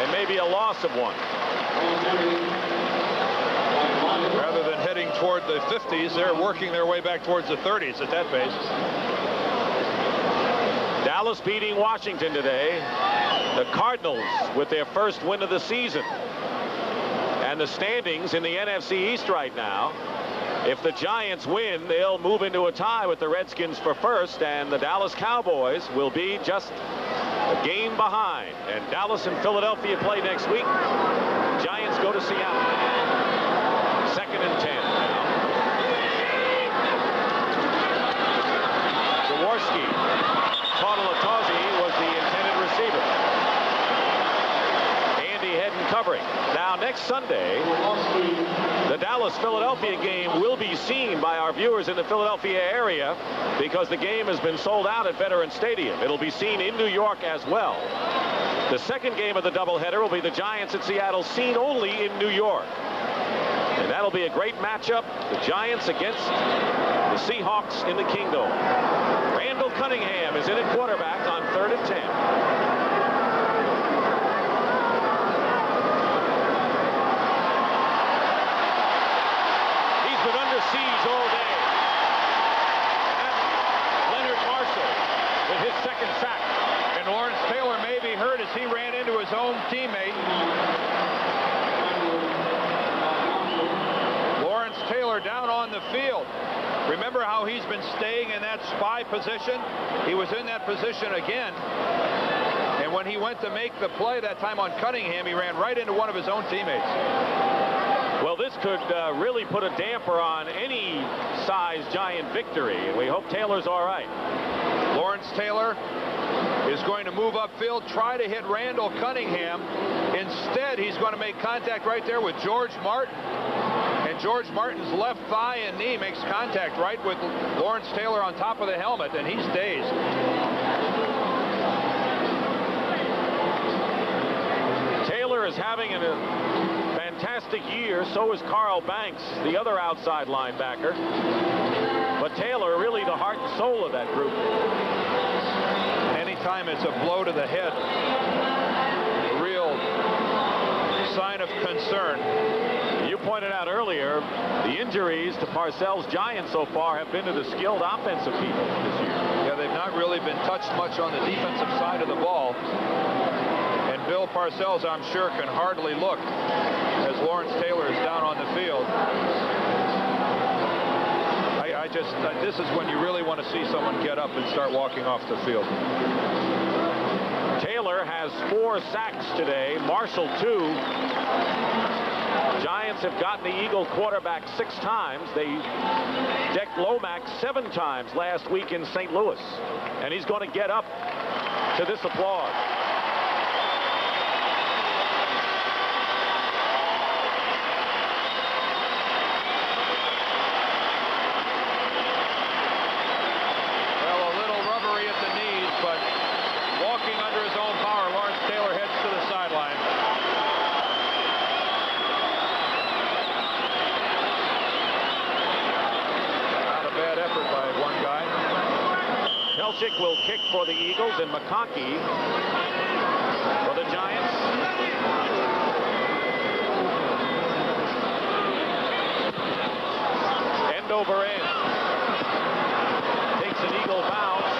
Speaker 1: and maybe a loss of one.
Speaker 2: Rather than heading toward the 50s, they're working their way back towards the 30s at that pace.
Speaker 1: Dallas beating Washington today. The Cardinals with their first win of the season. And the standings in the NFC East right now. If the Giants win, they'll move into a tie with the Redskins for first, and the Dallas Cowboys will be just a game behind. And Dallas and Philadelphia play next week. Giants go to Seattle. 2nd and 10 now. Jaworski. Tautalatozzi was the intended receiver. Andy Hedden covering. Now next Sunday, the Dallas-Philadelphia game will be seen by our viewers in the Philadelphia area because the game has been sold out at Veterans Stadium. It'll be seen in New York as well. The second game of the doubleheader will be the Giants at Seattle, seen only in New York. And that'll be a great matchup. The Giants against the Seahawks in the Kingdome. Randall Cunningham is in at quarterback on 3rd and 10. He's been under siege all day. And Leonard Marshall with his 2nd sack.
Speaker 2: And Lawrence Taylor may be hurt as he ran into his own teammate. Taylor down on the field. Remember how he's been staying in that spy position? He was in that position again. And when he went to make the play that time on Cunningham, he ran right into one of his own teammates.
Speaker 1: Well, this could really put a damper on any size Giant victory, and we hope Taylor's all right.
Speaker 2: Lawrence Taylor is going to move upfield, try to hit Randall Cunningham. Instead, he's going to make contact right there with George Martin. And George Martin's left thigh and knee makes contact right with Lawrence Taylor on top of the helmet, and he's dazed.
Speaker 1: Taylor is having a fantastic year. So is Carl Banks, the other outside linebacker. But Taylor really the heart and soul of that group.
Speaker 2: Anytime it's a blow to the head, real sign of concern.
Speaker 1: You pointed out earlier, the injuries to Parcells' Giants so far have been to the skilled offensive people this year.
Speaker 2: Yeah, they've not really been touched much on the defensive side of the ball. And Bill Parcells, I'm sure, can hardly look as Lawrence Taylor is down on the field. This is when you really want to see someone get up and start walking off the field.
Speaker 1: Taylor has 4 sacks today, Marshall 2. Giants have gotten the Eagle quarterback 6 times. They decked Lomax 7 times last week in St. Louis. And he's going to get up to this applause.
Speaker 2: Well, a little rubbery at the knees, but walking under his own power, Lawrence Taylor heads to the sideline.
Speaker 1: Pelchik will kick for the Eagles, and McConkey for the Giants. End over end. Takes an Eagle bounce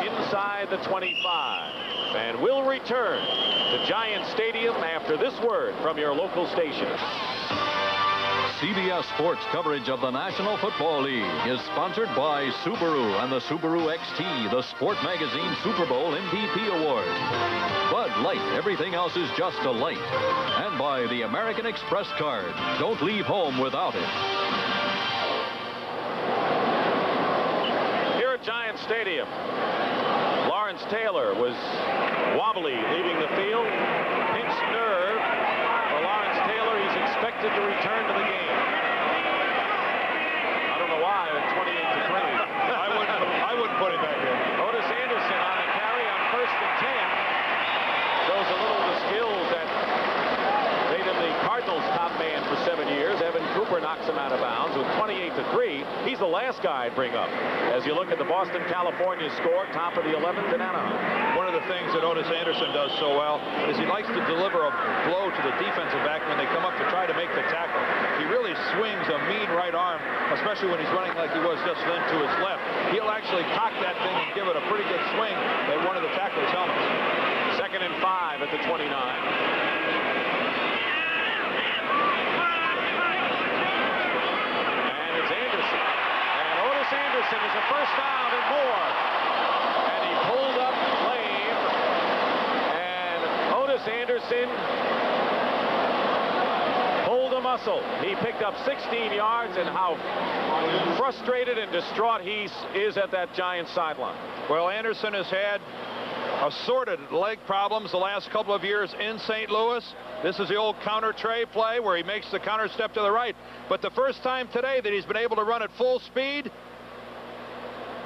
Speaker 1: inside the 25. And will return to Giant Stadium after this word from your local station.
Speaker 4: CBS Sports coverage of the National Football League is sponsored by Subaru and the Subaru XT, the Sport Magazine Super Bowl MVP Award. Bud Light, everything else is just a light. And by the American Express card. Don't leave home without it.
Speaker 1: Giants Stadium. Lawrence Taylor was wobbly leaving the field. Pinched nerve for Lawrence Taylor. He's expected to return to the game. I don't know why at 28-3.
Speaker 2: I wouldn't put him back in.
Speaker 1: Otis Anderson on a carry on 1st and 10. Shows a little of the skills that made him the Cardinals' top man for 7 years. Evan Cooper knocks him out of bounds with 28-3. He's the last guy I'd bring up as you look at the Boston, California score, top of the 11th in Anaheim.
Speaker 2: One of the things that Otis Anderson does so well is he likes to deliver a blow to the defensive back when they come up to try to make the tackle. He really swings a mean right arm, especially when he's running like he was just then to his left. He'll actually cock that thing and give it a pretty good swing at one of the tackler's helmets.
Speaker 1: 2nd and 5 at the 29. Anderson is a first down and more. And he pulled up lame. And Otis Anderson pulled a muscle. He picked up 16 yards, and how frustrated and distraught he is at that Giants sideline.
Speaker 2: Well, Anderson has had assorted leg problems the last couple of years in St. Louis. This is the old counter tray play where he makes the counter step to the right. But the first time today that he's been able to run at full speed,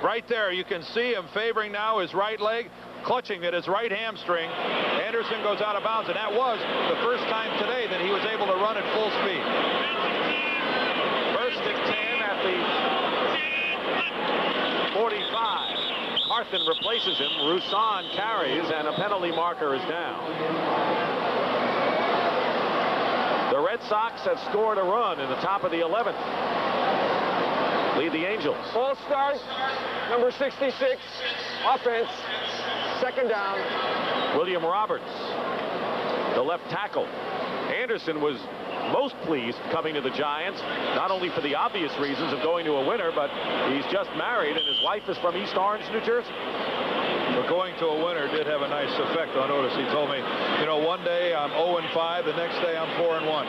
Speaker 2: right there, you can see him favoring now his right leg, clutching at his right hamstring. Anderson goes out of bounds, and that was the first time today that he was able to run at full speed.
Speaker 1: 1st and 10 at the 45. Carthen replaces him. Roussan carries, and a penalty marker is down. The Red Sox have scored a run in the top of the 11th. Lead the Angels.
Speaker 3: Ball start, number 66, offense, 2nd down.
Speaker 1: William Roberts, the left tackle. Anderson was most pleased coming to the Giants, not only for the obvious reasons of going to a winner, but he's just married and his wife is from East Orange, New Jersey.
Speaker 2: But going to a winner did have a nice effect on Otis. He told me, you know, one day I'm 0-5, the next day I'm 4-1.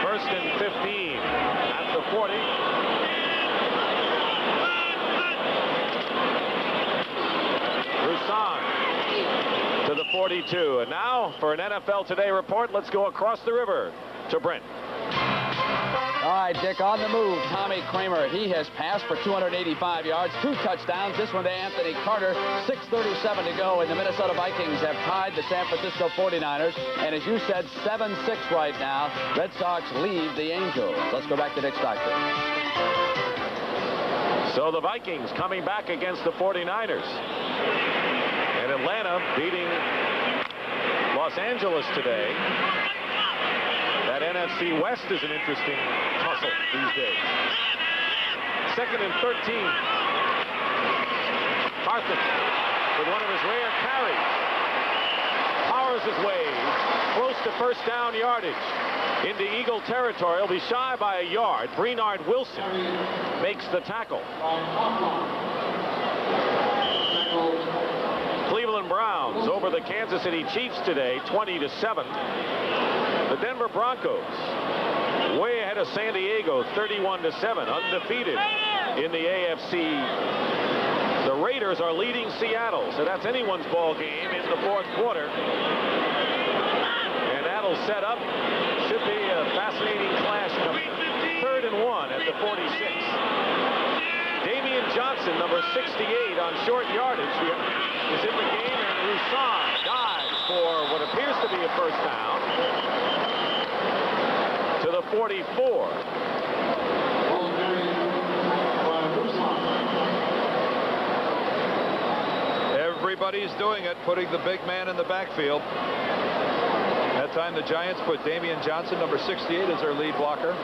Speaker 1: 1st and 15 at the 40. Roussan to the 42. And now for an NFL Today report, let's go across the river to Brent.
Speaker 5: All right, Dick, on the move, Tommy Kramer. He has passed for 285 yards, 2 touchdowns. This one to Anthony Carter. 6:37 to go, and the Minnesota Vikings have tied the San Francisco 49ers. And as you said, 7-6 right now. Red Sox lead the Angels. Let's go back to Dick Stockton.
Speaker 1: So the Vikings coming back against the 49ers. And Atlanta beating Los Angeles today. That NFC West is an interesting tussle these days. 2nd and 13. Carthen with one of his rare carries. Powers his way close to first down yardage. Into Eagle territory. He'll be shy by a yard. Brenard Wilson makes the tackle. Cleveland Browns over the Kansas City Chiefs today, 20-7. The Denver Broncos way ahead of San Diego, 31-7, undefeated in the AFC. The Raiders are leading Seattle, so that's anyone's ball game in the 4th quarter. And that'll set up, should be a fascinating clash coming. 3rd and 1 at the 46. Damian Johnson, number 68 on short yardage, is in the game, and Roussan dives for what appears to be a first down to the 44.
Speaker 2: Everybody's doing it, putting the big man in the backfield. That time the Giants put Damian Johnson, number 68, as their lead blocker.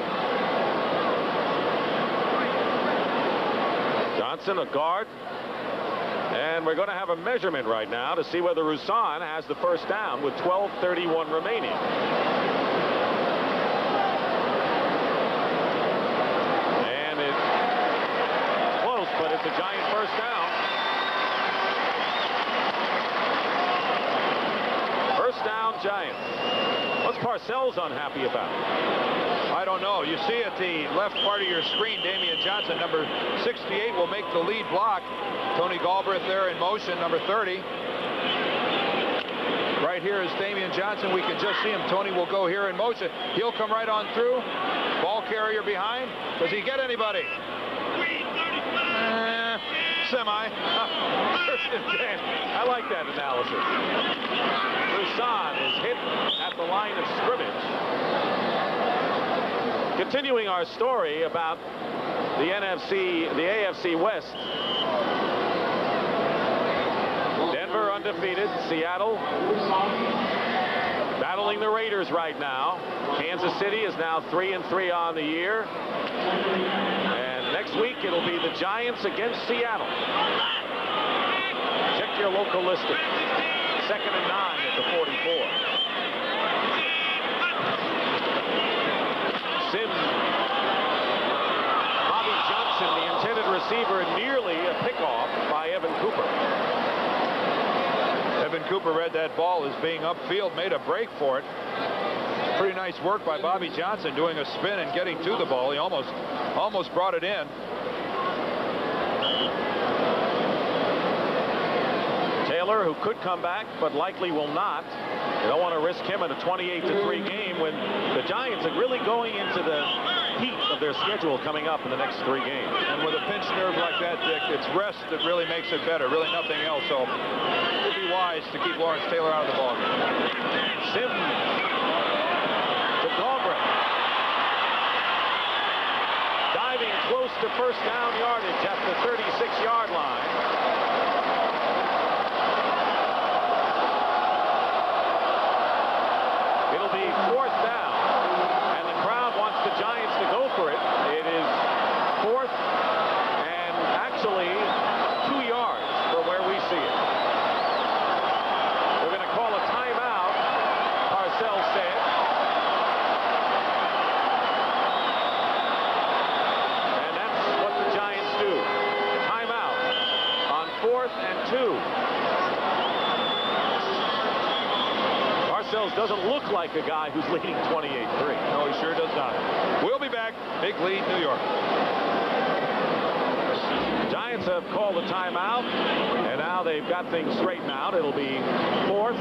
Speaker 1: Johnson, a guard. And we're going to have a measurement right now to see whether Roussan has the first down with 12:31 remaining. And it's close, but it's a Giant first down. First down, Giants. What's Parcells unhappy about?
Speaker 2: I don't know. You see at the left part of your screen, Damian Johnson, number 68, will make the lead block. Tony Galbraith there in motion, number 30. Right here is Damian Johnson. We can just see him. Tony will go here in motion. He'll come right on through. Ball carrier behind. Does he get anybody? Semi.
Speaker 1: I like that analysis. Roussan is hit at the line of scrimmage. Continuing our story about the AFC West. Denver undefeated. Seattle battling the Raiders right now. Kansas City is now 3-3 on the year. And next week it'll be the Giants against Seattle. Check your local listing. 2nd and 9 at the 44. Sims. Bobby Johnson, the intended receiver, nearly a pickoff by Evan Cooper.
Speaker 2: Evan Cooper read that ball as being upfield, made a break for it. Pretty nice work by Bobby Johnson, doing a spin and getting to the ball. He almost brought it in.
Speaker 1: Taylor, who could come back, but likely will not. They don't want to risk him in a 28-3 game when the Giants are really going into the heat of their schedule coming up in the next 3 games.
Speaker 2: And with a pinched nerve like that, Dick, it's rest that really makes it better, really nothing else. So it would be wise to keep Lawrence Taylor out of the ballgame.
Speaker 1: Sims to Galbraith. Diving close to first down yardage at the 36-yard line. It'll be 4th down, and the crowd wants the Giants to go for it. It is 4th and actually 2 yards from where we see it. We're going to call a timeout, Parcells said. And that's what the Giants do. Timeout on 4th and 2. Parcells doesn't look like a guy who's leading 28-3.
Speaker 2: No, he sure does not. We'll be back. Big lead, New York.
Speaker 1: Giants have called a timeout, and now they've got things straightened out. It'll be 4th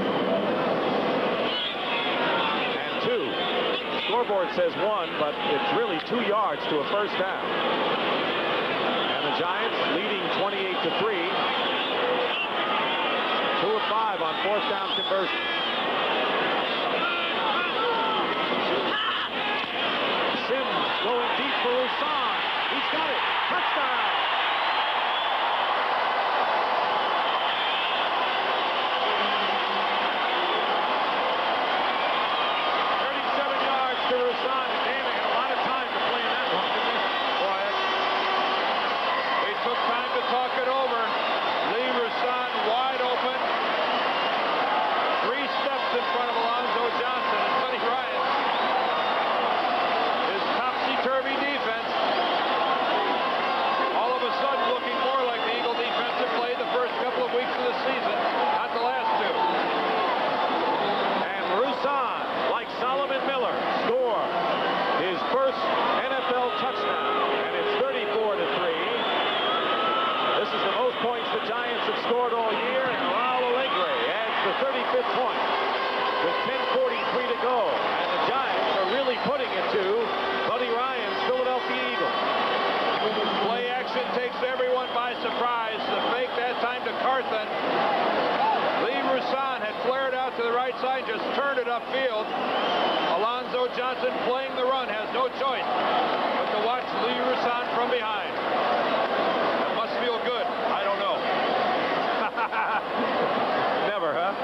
Speaker 1: and 2. Scoreboard says 1, but it's really 2 yards to a first down. And the Giants leading 28-3. 2 of 5 on 4th down conversion. Sims going deep for Roussan. He's got it. Touchdown. Scored all year, and Raul Alegre adds the 35th point with 10:43 to go, and the Giants are really putting it to Buddy Ryan's Philadelphia Eagles.
Speaker 2: Play action takes everyone by surprise. The fake that time to Carthen. Lee Roussan had flared out to the right side, just turned it upfield. Alonzo Johnson playing the run, has no choice but to watch Lee Roussan from behind. That must feel good. I don't know.
Speaker 1: Never, huh?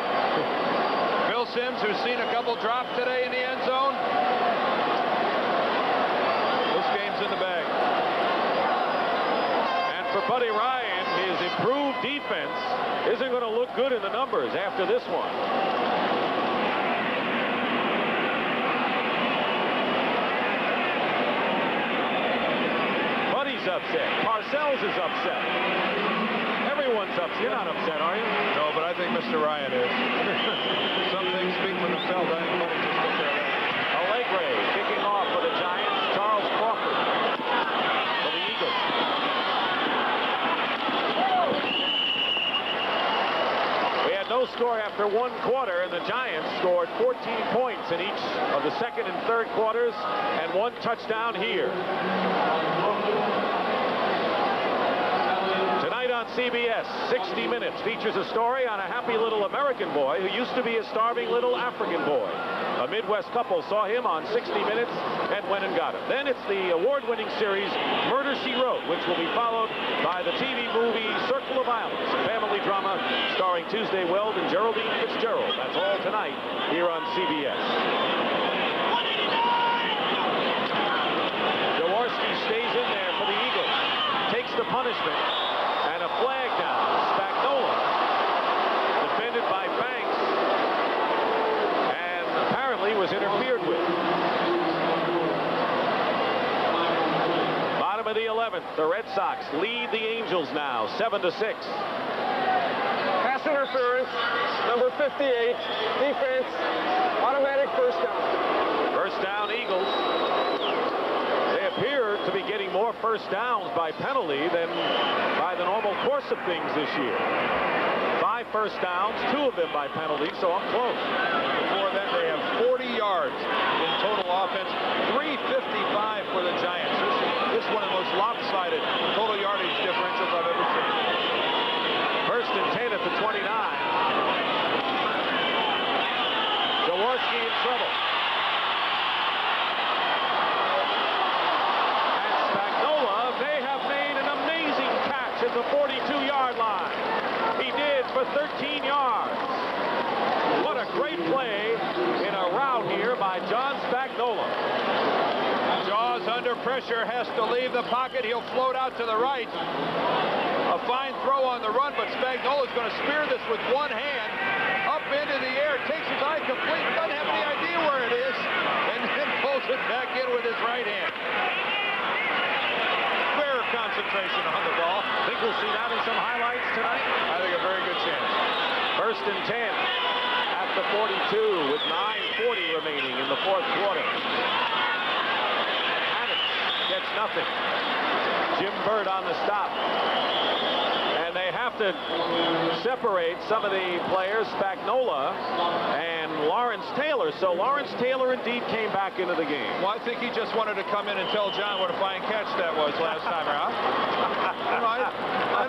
Speaker 2: Bill Sims, who's seen a couple drop today in the end zone. This game's in the bag.
Speaker 1: And for Buddy Ryan, his improved defense isn't going to look good in the numbers after this one. Buddy's upset. Parcells is upset. Everyone's upset. You're not upset, are you?
Speaker 2: No, but I think Mr. Ryan is. Some things speak for themselves. I think Buddy just took care of that.
Speaker 1: Alegre kicking off for the Giants. score after one quarter, and the Giants scored 14 points in each of the second and third quarters, and one touchdown here. Tonight on CBS, 60 Minutes features a story on a happy little American boy who used to be a starving little African boy. A Midwest couple saw him on 60 Minutes and went and got him. Then it's the award-winning series Murder, She Wrote, which will be followed by the TV movie Circle of Violence, a family drama starring Tuesday Weld and Geraldine Fitzgerald. That's all tonight here on CBS. Jaworski stays in there for the Eagles. Takes the punishment. And a flag down. Spagnola, defended by Banks, and apparently was interfered with. Bottom of the 11th, the Red Sox lead the Angels now, 7-6.
Speaker 3: Pass interference, number 58, defense, automatic first down.
Speaker 1: First down, Eagles. They appear to be getting more first downs by penalty than by the normal course of things this year. 5 first downs, 2 of them by penalty, so I'm close.
Speaker 2: Before that, they have 40 yards in total offense, 355 for the Giants. This is one of the most lopsided total yardage differentials I've ever seen.
Speaker 1: First and 10 at the 29. Jaworski in trouble. At the 42-yard line. He did for 13 yards. What a great play in a rout here by John Spagnola.
Speaker 2: Jaws under pressure, has to leave the pocket. He'll float out to the right. A fine throw on the run, but Spagnola's going to spear this with one hand. Up into the air, takes his eye complete, doesn't have any idea where it is, and then pulls it back in with his right hand. Concentration on the ball.
Speaker 1: Think we'll see that in some highlights tonight?
Speaker 2: I think a very good chance.
Speaker 1: First and 10 at the 42 with 9:40 remaining in the fourth quarter. Adams gets nothing. Jim Burt on the stop. And they have to separate some of the players, Spagnola and Lawrence Taylor. So Lawrence Taylor indeed came back into the game.
Speaker 2: Well, I think he just wanted to come in and tell John what a fine catch that was last time around. I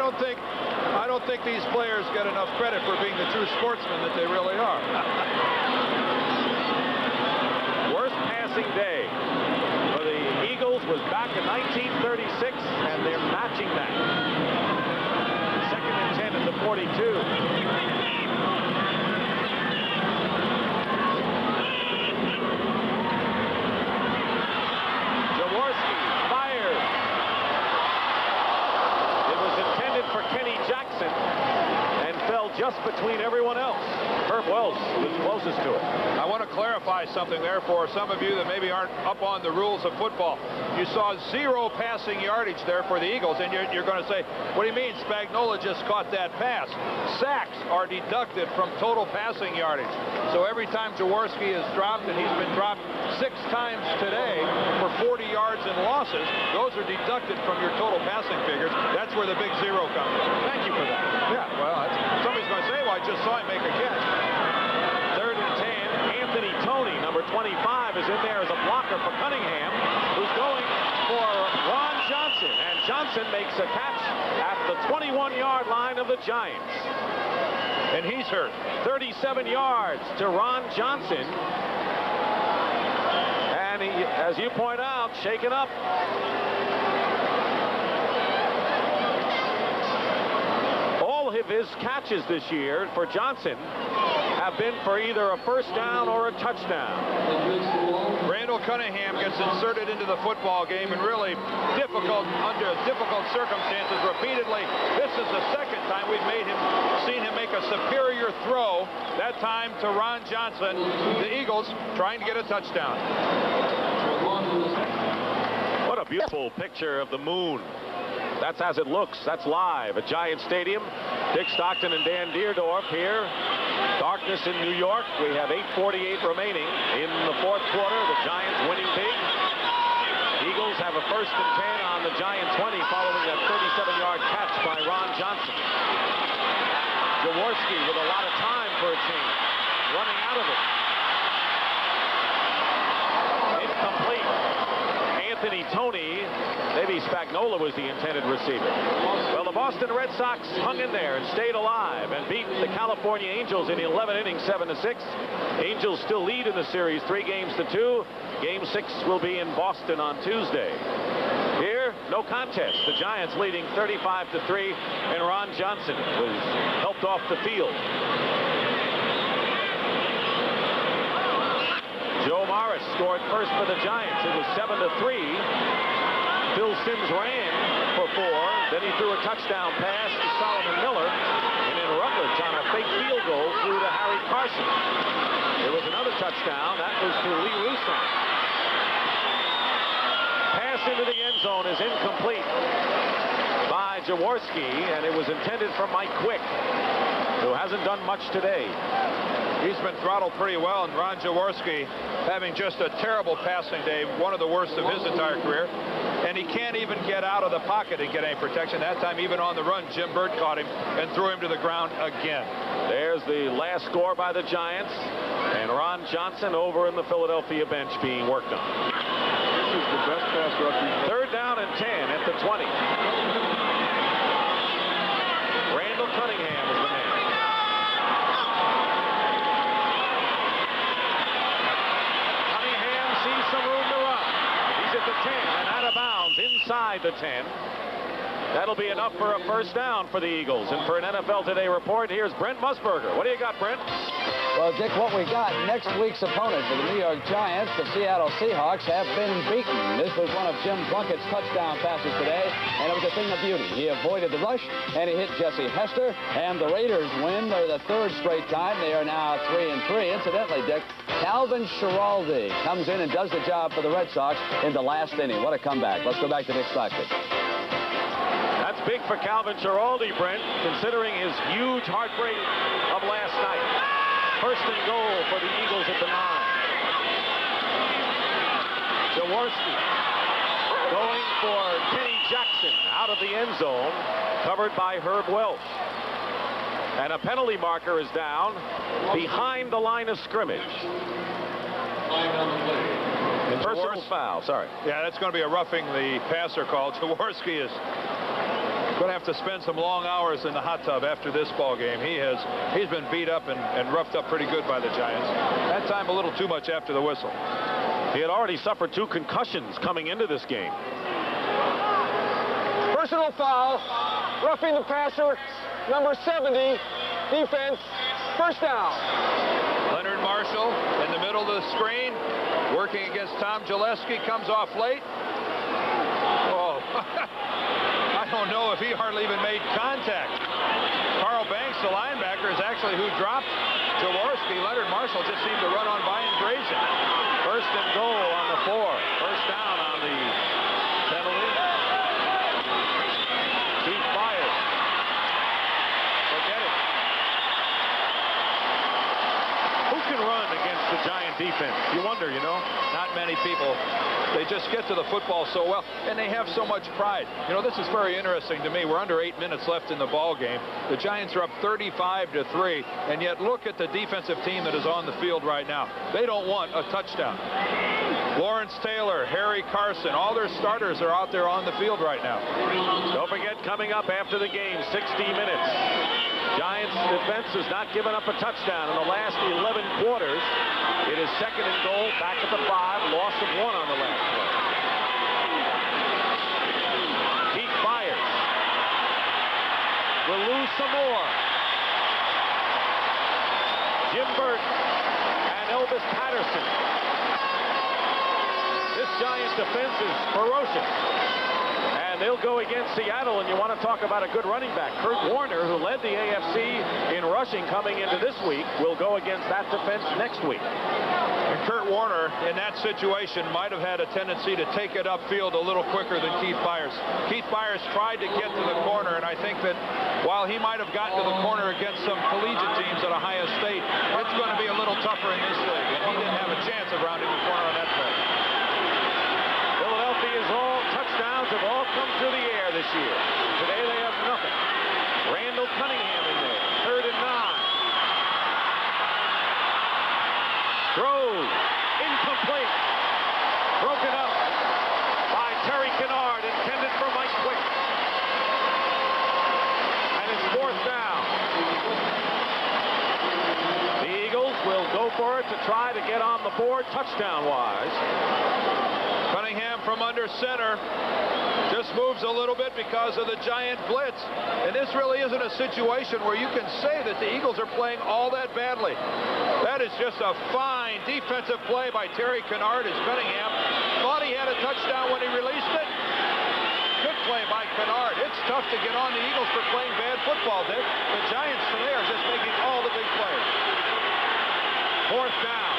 Speaker 2: don't think these players get enough credit for being the true sportsmen that they really are.
Speaker 1: Worst passing day for the Eagles was back in 1936, and they're matching that. Second and 10 at the 42. Jaworski fires. It was intended for Kenny Jackson and fell just between everyone else. Herb Wells was closest to it.
Speaker 2: I want to clarify something there for some of you that maybe aren't up on the rules of football. You saw 0 passing yardage there for the Eagles, and you're going to say, what do you mean Spagnola just caught that pass? Sacks are deducted from total passing yardage. So every time Jaworski is dropped, and he's been dropped 6 times today for 40 yards and losses, those are deducted from your total passing figures. That's where the big 0 comes in.
Speaker 1: Thank you for that.
Speaker 2: Yeah, well, somebody's going to say, well, I just saw him make a catch.
Speaker 1: Third and 10, Anthony Toney, number 25, is in there as a blocker for Cunningham, who's going for Ron Johnson. And Johnson makes a catch at the 21-yard line of the Giants.
Speaker 2: And he's hurt.
Speaker 1: 37 yards to Ron Johnson. And he, as you point out, shaken up. All of his catches this year for Johnson have been for either a first down or a touchdown.
Speaker 2: Randall Cunningham gets inserted into the football game and really under difficult circumstances repeatedly. This is the second time we've seen him make a superior throw, that time to Ron Johnson. The Eagles trying to get a touchdown.
Speaker 1: What a beautiful picture of the moon. That's as it looks. That's live at Giant Stadium. Dick Stockton and Dan Deerdorf here. Darkness in New York. We have 8:48 remaining in the fourth quarter. The Giants winning big. Eagles have a first and 10 on the Giant 20 following that 37-yard catch by Ron Johnson. Jaworski with a lot of time for a change. Running out of it. Incomplete. Anthony Toney. Maybe Spagnola was the intended receiver. Well, the Boston Red Sox hung in there and stayed alive and beat the California Angels in 11 innings, 7-6. Angels still lead in the series 3-2. Game 6 will be in Boston on Tuesday. Here, no contest. The Giants leading 35-3, and Ron Johnson was helped off the field. Joe Morris scored first for the Giants. It was 7-3. Phil Simms ran for 4. Then he threw a touchdown pass to Solomon Miller. And then Rutledge on a fake field goal threw to Harry Carson. There was another touchdown. That was to Lee Roussan. Pass into the end zone is incomplete by Jaworski, and it was intended for Mike Quick, who hasn't done much today.
Speaker 2: He's been throttled pretty well, and Ron Jaworski having just a terrible passing day, one of the worst of his entire career. And he can't even get out of the pocket and get any protection. That time, even on the run, Jim Burt caught him and threw him to the ground again.
Speaker 1: There's the last score by the Giants, and Ron Johnson over in the Philadelphia bench being worked on.
Speaker 6: This is the best pass rush.
Speaker 1: 3rd down and 10 at the 20. Randall Cunningham is the man. Cunningham sees some room to run. He's at the 10 and out of bounds inside the 10. That'll be enough for a first down for the Eagles. And for an NFL Today report, here's Brent Musburger. What do you got, Brent?
Speaker 5: Well, Dick, what we got, next week's opponent for the New York Giants, the Seattle Seahawks, have been beaten. This was one of Jim Plunkett's touchdown passes today, and it was a thing of beauty. He avoided the rush, and he hit Jesse Hester, and the Raiders win. They're the 3rd straight time. They are now 3-3. Incidentally, Dick, Calvin Schiraldi comes in and does the job for the Red Sox in the last inning. What a comeback. Let's go back to Dick Stockton.
Speaker 1: That's big for Calvin Schiraldi, Brent, considering his huge heartbreak of last night. 1st and goal for the Eagles at the 9. Jaworski going for Kenny Jackson out of the end zone, covered by Herb Welch. And a penalty marker is down behind the line of scrimmage. Personal foul, sorry.
Speaker 2: Yeah, that's going to be a roughing the passer call. Jaworski is going to have to spend some long hours in the hot tub after this ball game. He's been beat up and roughed up pretty good by the Giants. That time a little too much after the whistle.
Speaker 1: He had already suffered 2 concussions coming into this game.
Speaker 3: Personal foul, roughing the passer, number 70, defense, first down.
Speaker 2: Leonard Marshall in the middle of the screen, working against Tom Gillespie, comes off late. Oh, I don't know if he hardly even made contact. Carl Banks, the linebacker, is actually who dropped Jaworski. Leonard Marshall just seemed to run on by and graze him.
Speaker 1: 1st and goal on the 4. First down on the penalty. Keith Byers. Forget it. Who can run against the Giant defense? You wonder, you know.
Speaker 2: Not many people. They just get to the football so well, and they have so much pride. You know, this is very interesting to me. We're under 8 minutes left in the ball game. The Giants are up 35-3, and yet look at the defensive team that is on the field right now. They don't want a touchdown. Lawrence Taylor, Harry Carson, all their starters are out there on the field right now.
Speaker 1: Don't forget, coming up after the game, 60 minutes. Giants defense has not given up a touchdown in the last 11 quarters. It is 2nd and goal, back at the 5, loss of 1 on the last play. Keith Byers will lose some more. Jim Burt and Elvis Patterson. This Giant defense is ferocious. And they'll go against Seattle, and you want to talk about a good running back. Kurt Warner, who led the AFC in rushing coming into this week, will go against that defense next week.
Speaker 2: And Kurt Warner, in that situation, might have had a tendency to take it upfield a little quicker than Keith Byers. Keith Byers tried to get to the corner, and I think that while he might have gotten to the corner against some collegiate teams at Ohio State, it's going to be a little tougher in this league, and he didn't have a chance of rounding the corner on that play.
Speaker 1: Philadelphia's all touchdowns have all come through the air this year. Today they have nothing. Randall Cunningham in there. 3rd and incomplete. Broken up by Terry Kennard, intended for Mike Quick. And it's 4th down. The Eagles will go for it to try to get on the board touchdown-wise.
Speaker 2: Cunningham from under center just moves a little bit because of the giant blitz. And this really isn't a situation where you can say that the Eagles are playing all that badly. That is just a fine defensive play by Terry Kennard as Cunningham thought he had a touchdown when he released it. Good play by Kennard. It's tough to get on the Eagles for playing bad football, Dick. The Giants today are just making all the big plays.
Speaker 1: 4th down.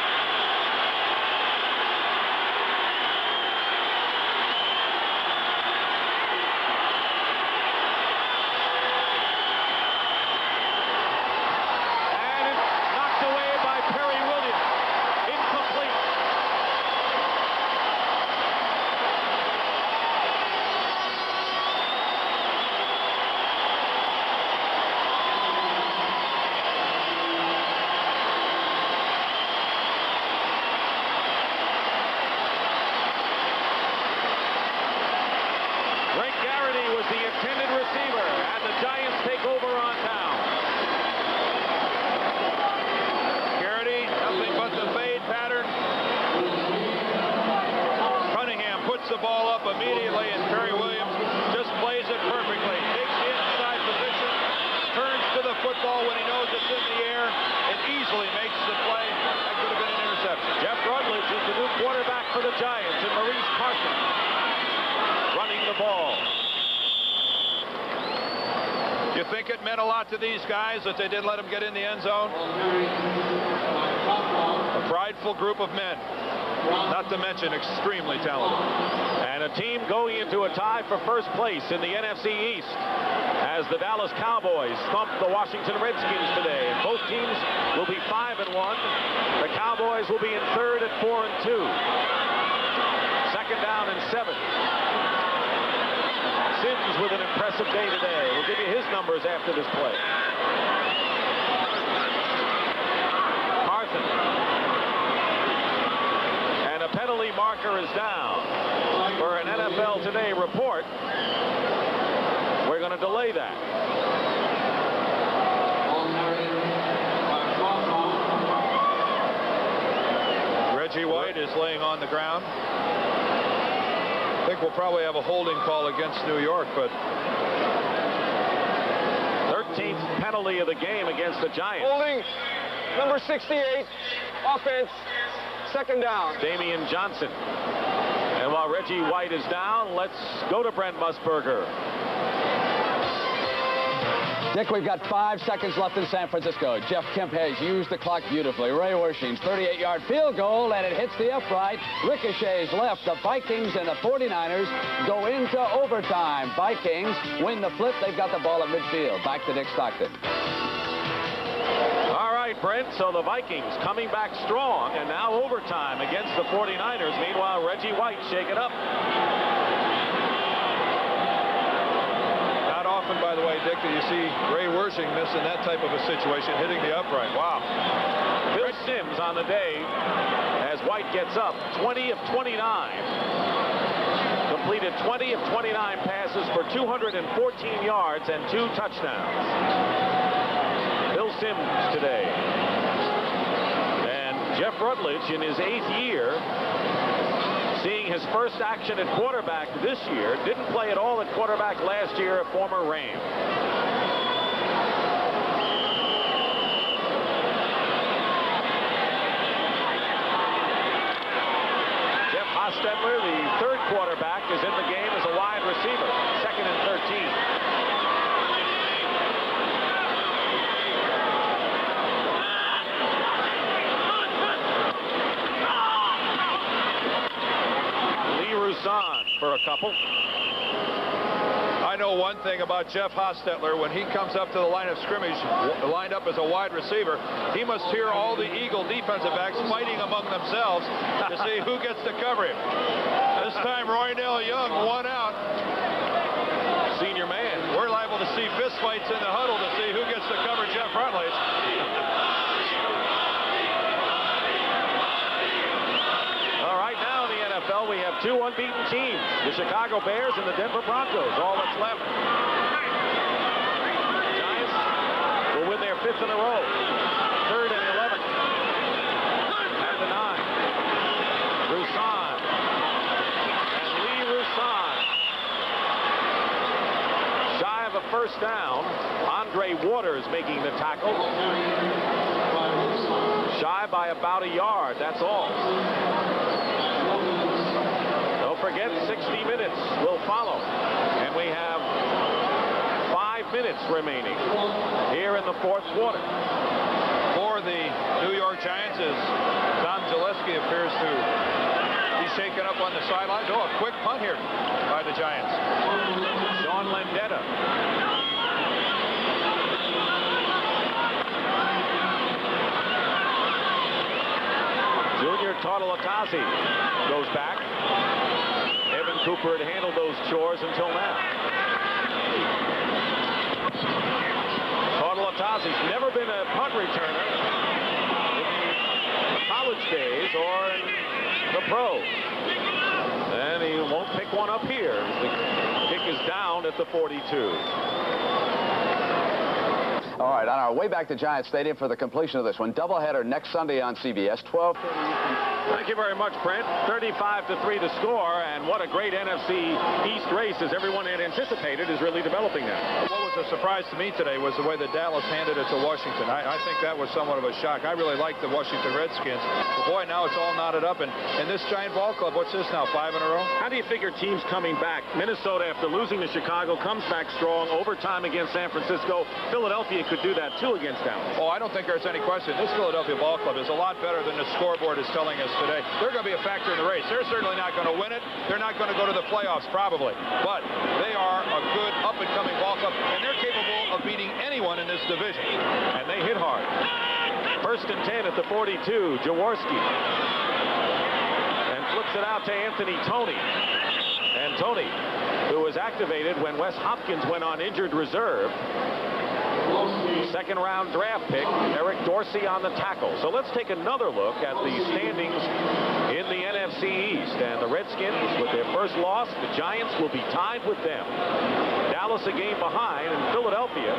Speaker 2: The ball up immediately, and Terry Williams just plays it perfectly. Takes the inside position, turns to the football when he knows it's in the air, and easily makes the play. That could have been an interception.
Speaker 1: Jeff Rutledge is the new quarterback for the Giants, and Maurice Carson running the ball.
Speaker 2: You think it meant a lot to these guys that they didn't let him get in the end zone? A prideful group of men. Not to mention extremely talented.
Speaker 1: And a team going into a tie for first place in the NFC East as the Dallas Cowboys thump the Washington Redskins today. And both teams will be 5-1. The Cowboys will be in 3rd at 4-2. 2nd down and 7. Sims with an impressive day today. We'll give you his numbers after this play. Carson. Penalty marker is down. For an NFL Today report, we're going to delay that.
Speaker 2: Reggie White is laying on the ground. I think we'll probably have a holding call against New York, but
Speaker 1: 13th penalty of the game against the Giants.
Speaker 3: Holding number 68, offense. 2nd down.
Speaker 1: Damian Johnson. And while Reggie White is down, let's go to Brent Musburger.
Speaker 5: Dick, we've got 5 seconds left in San Francisco. Jeff Kemp has used the clock beautifully. Ray Wersching's 38-yard field goal, and it hits the upright. Ricochets left. The Vikings and the 49ers go into overtime. Vikings win the flip. They've got the ball at midfield. Back to Dick Stockton.
Speaker 1: All right, Brent, so the Vikings coming back strong, and now overtime against the 49ers. Meanwhile, Reggie White shaken up.
Speaker 2: Not often, by the way, Dick, do you see Ray Wersching missing that type of a situation, hitting the upright. Wow.
Speaker 1: Bill Sims on the day as White gets up, 20 of 29. Completed 20 of 29 passes for 214 yards and 2 touchdowns. Bill Sims today. And Jeff Rutledge in his 8th year, seeing his first action at quarterback this year. Didn't play at all at quarterback last year, a former Ram. Jeff Hostetler, the 3rd quarterback, is in the game as a wide receiver. 2nd and 13. For a couple.
Speaker 2: I know one thing about Jeff Hostetler. When he comes up to the line of scrimmage, lined up as a wide receiver, he must hear all the Eagle defensive backs fighting among themselves to see who gets to cover him. This time, Roynell Young, 1 out.
Speaker 1: Senior man.
Speaker 2: We're liable to see fistfights in the huddle to see who gets to cover Jeff Rutledge.
Speaker 1: two unbeaten teams, the Chicago Bears and the Denver Broncos. All that's left. Giants will win their 5th in a row. 3rd and 11th. At the 9. Roussan. And Lee Roussan. Shy of a first down. Andre Waters making the tackle. Shy by about a yard, that's all. Don't forget, 60 minutes will follow. And we have 5 minutes remaining here in the 4th quarter.
Speaker 2: For the New York Giants, as Tom Zaleski appears to be shaken up on the sidelines. Oh, a quick punt here by the Giants.
Speaker 1: Sean Landeta. Junior Tartalatazzi goes back. Evan Cooper had handled those chores until now. Tartalatazzi's never been a punt returner in the college days or in the pros. And he won't pick one up here. The kick is down at the 42.
Speaker 5: All right, on our way back to Giant Stadium for the completion of this one. Doubleheader next Sunday on CBS, 12:30 Eastern.
Speaker 1: Thank you very much, Brent. 35-3 to score, and what a great NFC East race, as everyone had anticipated, is really developing now.
Speaker 2: What was a surprise to me today was the way that Dallas handed it to Washington. I think that was somewhat of a shock. I really like the Washington Redskins. But boy, now it's all knotted up. And this Giant ball club, what's this now, 5 in a row?
Speaker 1: How do you figure teams coming back? Minnesota, after losing to Chicago, comes back strong. Overtime against San Francisco. Philadelphia could do that, too, against Dallas.
Speaker 2: Oh, I don't think there's any question. This Philadelphia ball club is a lot better than the scoreboard is telling us today. They're going to be a factor in the race. They're certainly not going to win it. They're not going to go to the playoffs, probably. But they are a good up-and-coming ball club, and they're capable of beating anyone in this division.
Speaker 1: And they hit hard. 1st and 10 at the 42. Jaworski. And flips it out to Anthony Toney. And Toney, who was activated when Wes Hopkins went on injured reserve. 2nd-round draft pick, Eric Dorsey on the tackle. So let's take another look at the standings in the NFC East. And the Redskins, with their first loss, the Giants will be tied with them. Dallas a game behind, and Philadelphia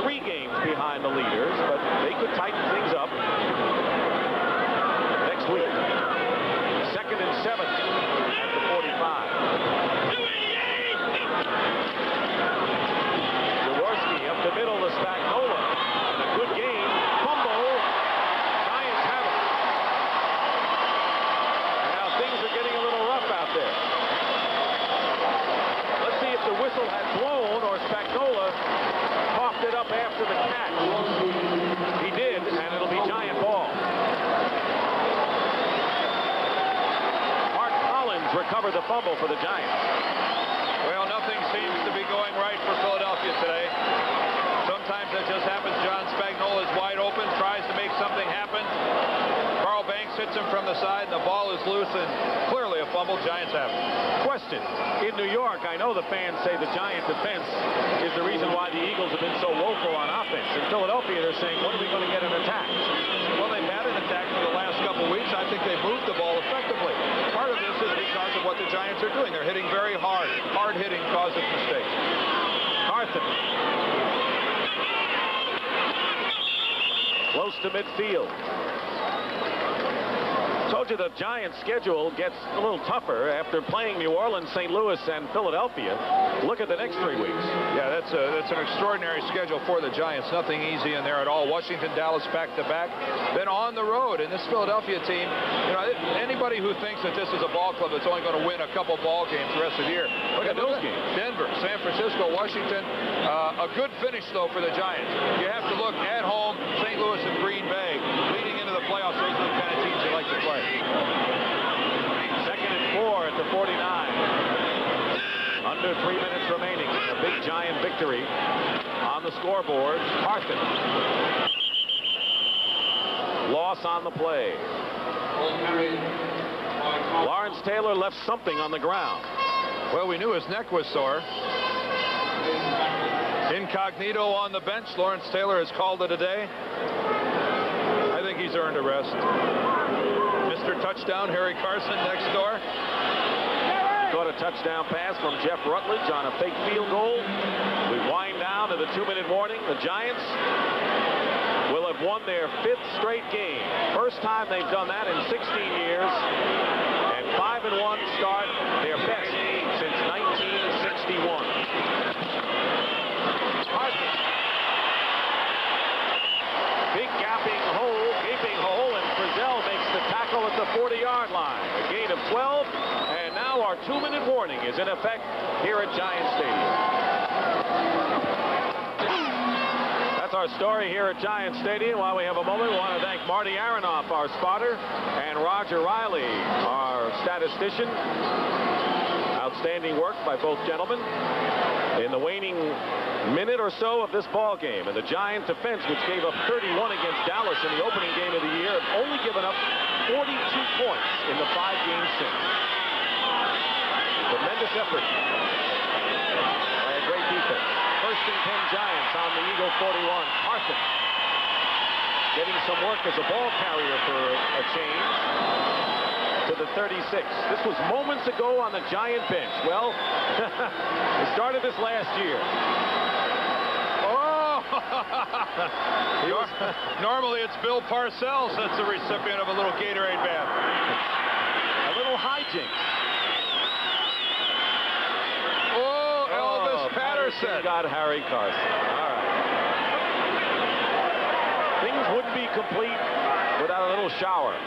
Speaker 1: 3 games behind the leaders, but they could tighten things up next week. 2nd and 7 at the 45. The middle to Spagnola. And a good game. Fumble. Giants have it. And now things are getting a little rough out there. Let's see if the whistle had blown or Spagnola coughed it up after the catch. He did, and it'll be Giant ball. Mark Collins recovered the fumble for the Giants.
Speaker 2: Well, nothing seems to be going right for Philadelphia today. Sometimes that just happens. John Spagnola is wide open, tries to make something happen. Carl Banks hits him from the side, and the ball is loose, and clearly a fumble. Giants have it.
Speaker 1: Question. In New York, I know the fans say the Giant defense is the reason why the Eagles have been so woeful on offense. In Philadelphia, they're saying, when are we going to get an attack?
Speaker 2: Well, they've had an attack for the last couple weeks. I think they've moved the ball effectively. Part of this is because of what the Giants are doing. They're hitting very hard. Hard hitting causes mistakes.
Speaker 1: Carson. Close to midfield. Told you the Giants' schedule gets a little tougher after playing New Orleans, St. Louis, and Philadelphia. Look at the next 3 weeks.
Speaker 2: Yeah, that's an extraordinary schedule for the Giants. Nothing easy in there at all. Washington, Dallas back-to-back. Then on the road. And this Philadelphia team, you know, anybody who thinks that this is a ball club that's only going to win a couple ball games the rest of the year.
Speaker 1: Look at those games.
Speaker 2: Denver, San Francisco, Washington. A good finish, though, for the Giants. You have to look at home, St. Louis and Green Bay. Leading into the playoffs, those are the kind of teams you like to play.
Speaker 1: 2nd and 4 at the 49. Under 3 minutes remaining. A big Giant victory on the scoreboard. Carson. Loss on the play. Lawrence Taylor left something on the ground.
Speaker 2: Well, we knew his neck was sore. Incognito on the bench. Lawrence Taylor has called it a day. I think he's earned a rest. Mr. Touchdown, Harry Carson next door.
Speaker 1: caught a touchdown pass from Jeff Rutledge on a fake field goal. We wind down to the 2-minute warning. The Giants will have won their 5th straight game. First time they've done that in 16 years. And 5-1 start, their best since 1961. Parsons. Big gaping hole, and Frizzell makes the tackle at the 40-yard line. A gain of 12, and now our 2-minute warning is in effect here at Giant Stadium. That's our story here at Giant Stadium. While we have a moment, we want to thank Marty Aronoff, our spotter, and Roger Riley, our statistician. Outstanding work by both gentlemen. In the waning minute or so of this ball game, and the Giant defense, which gave up 31 against Dallas in the opening game of the year, have only given up 42 points in the 5 games since. Tremendous effort by a great defense. 1st and 10 Giants on the Eagle 41. Parsons getting some work as a ball carrier for a change to the 36. This was moments ago on the Giant bench. Well, it started this last year.
Speaker 2: Oh! Normally it's Bill Parcells that's the recipient of a little Gatorade bath.
Speaker 1: A little hijinks.
Speaker 2: Oh, Elvis Patterson
Speaker 1: got Harry Carson. All right. Things wouldn't be complete without a little shower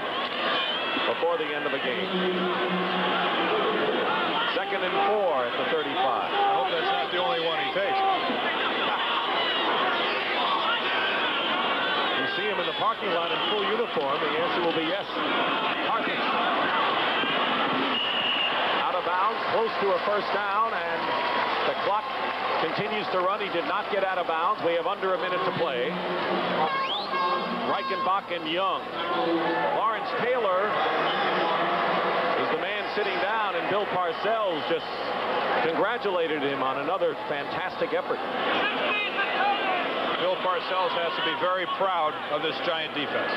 Speaker 1: before the end of the game. 2nd and 4 at the 35.
Speaker 2: I hope that's not the only one he takes.
Speaker 1: You see him in the parking lot in full uniform. The answer will be yes. Parsons. Out of bounds, close to a 1st down, and the clock continues to run. He did not get out of bounds. We have under a minute to play. Reichenbach and Young. Lawrence Taylor is the man sitting down, and Bill Parcells just congratulated him on another fantastic effort.
Speaker 2: Bill Parcells has to be very proud of this Giant defense.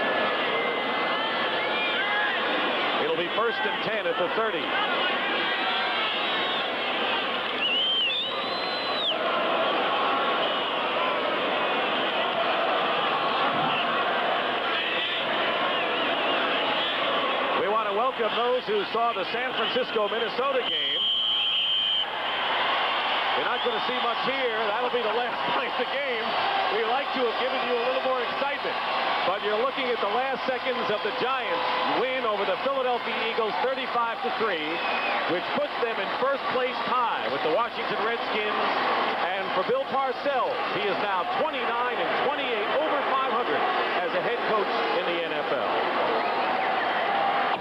Speaker 1: It'll be 1st and 10 at the 30. Welcome those who saw the San Francisco-Minnesota game. You're not going to see much here. That'll be the last play of the game. We like to have given you a little more excitement, but you're looking at the last seconds of the Giants win over the Philadelphia Eagles 35-3, which puts them in 1st place tie with the Washington Redskins. And for Bill Parcells, he is now 29-28, over 500 as a head coach in the NFL.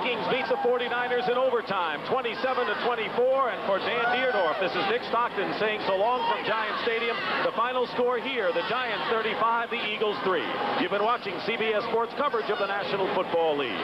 Speaker 1: Vikings beat the 49ers in overtime, 27-24. And for Dan Dierdorf, this is Nick Stockton saying so long from Giant Stadium. The final score here, the Giants 35, the Eagles 3. You've been watching CBS Sports coverage of the National Football League.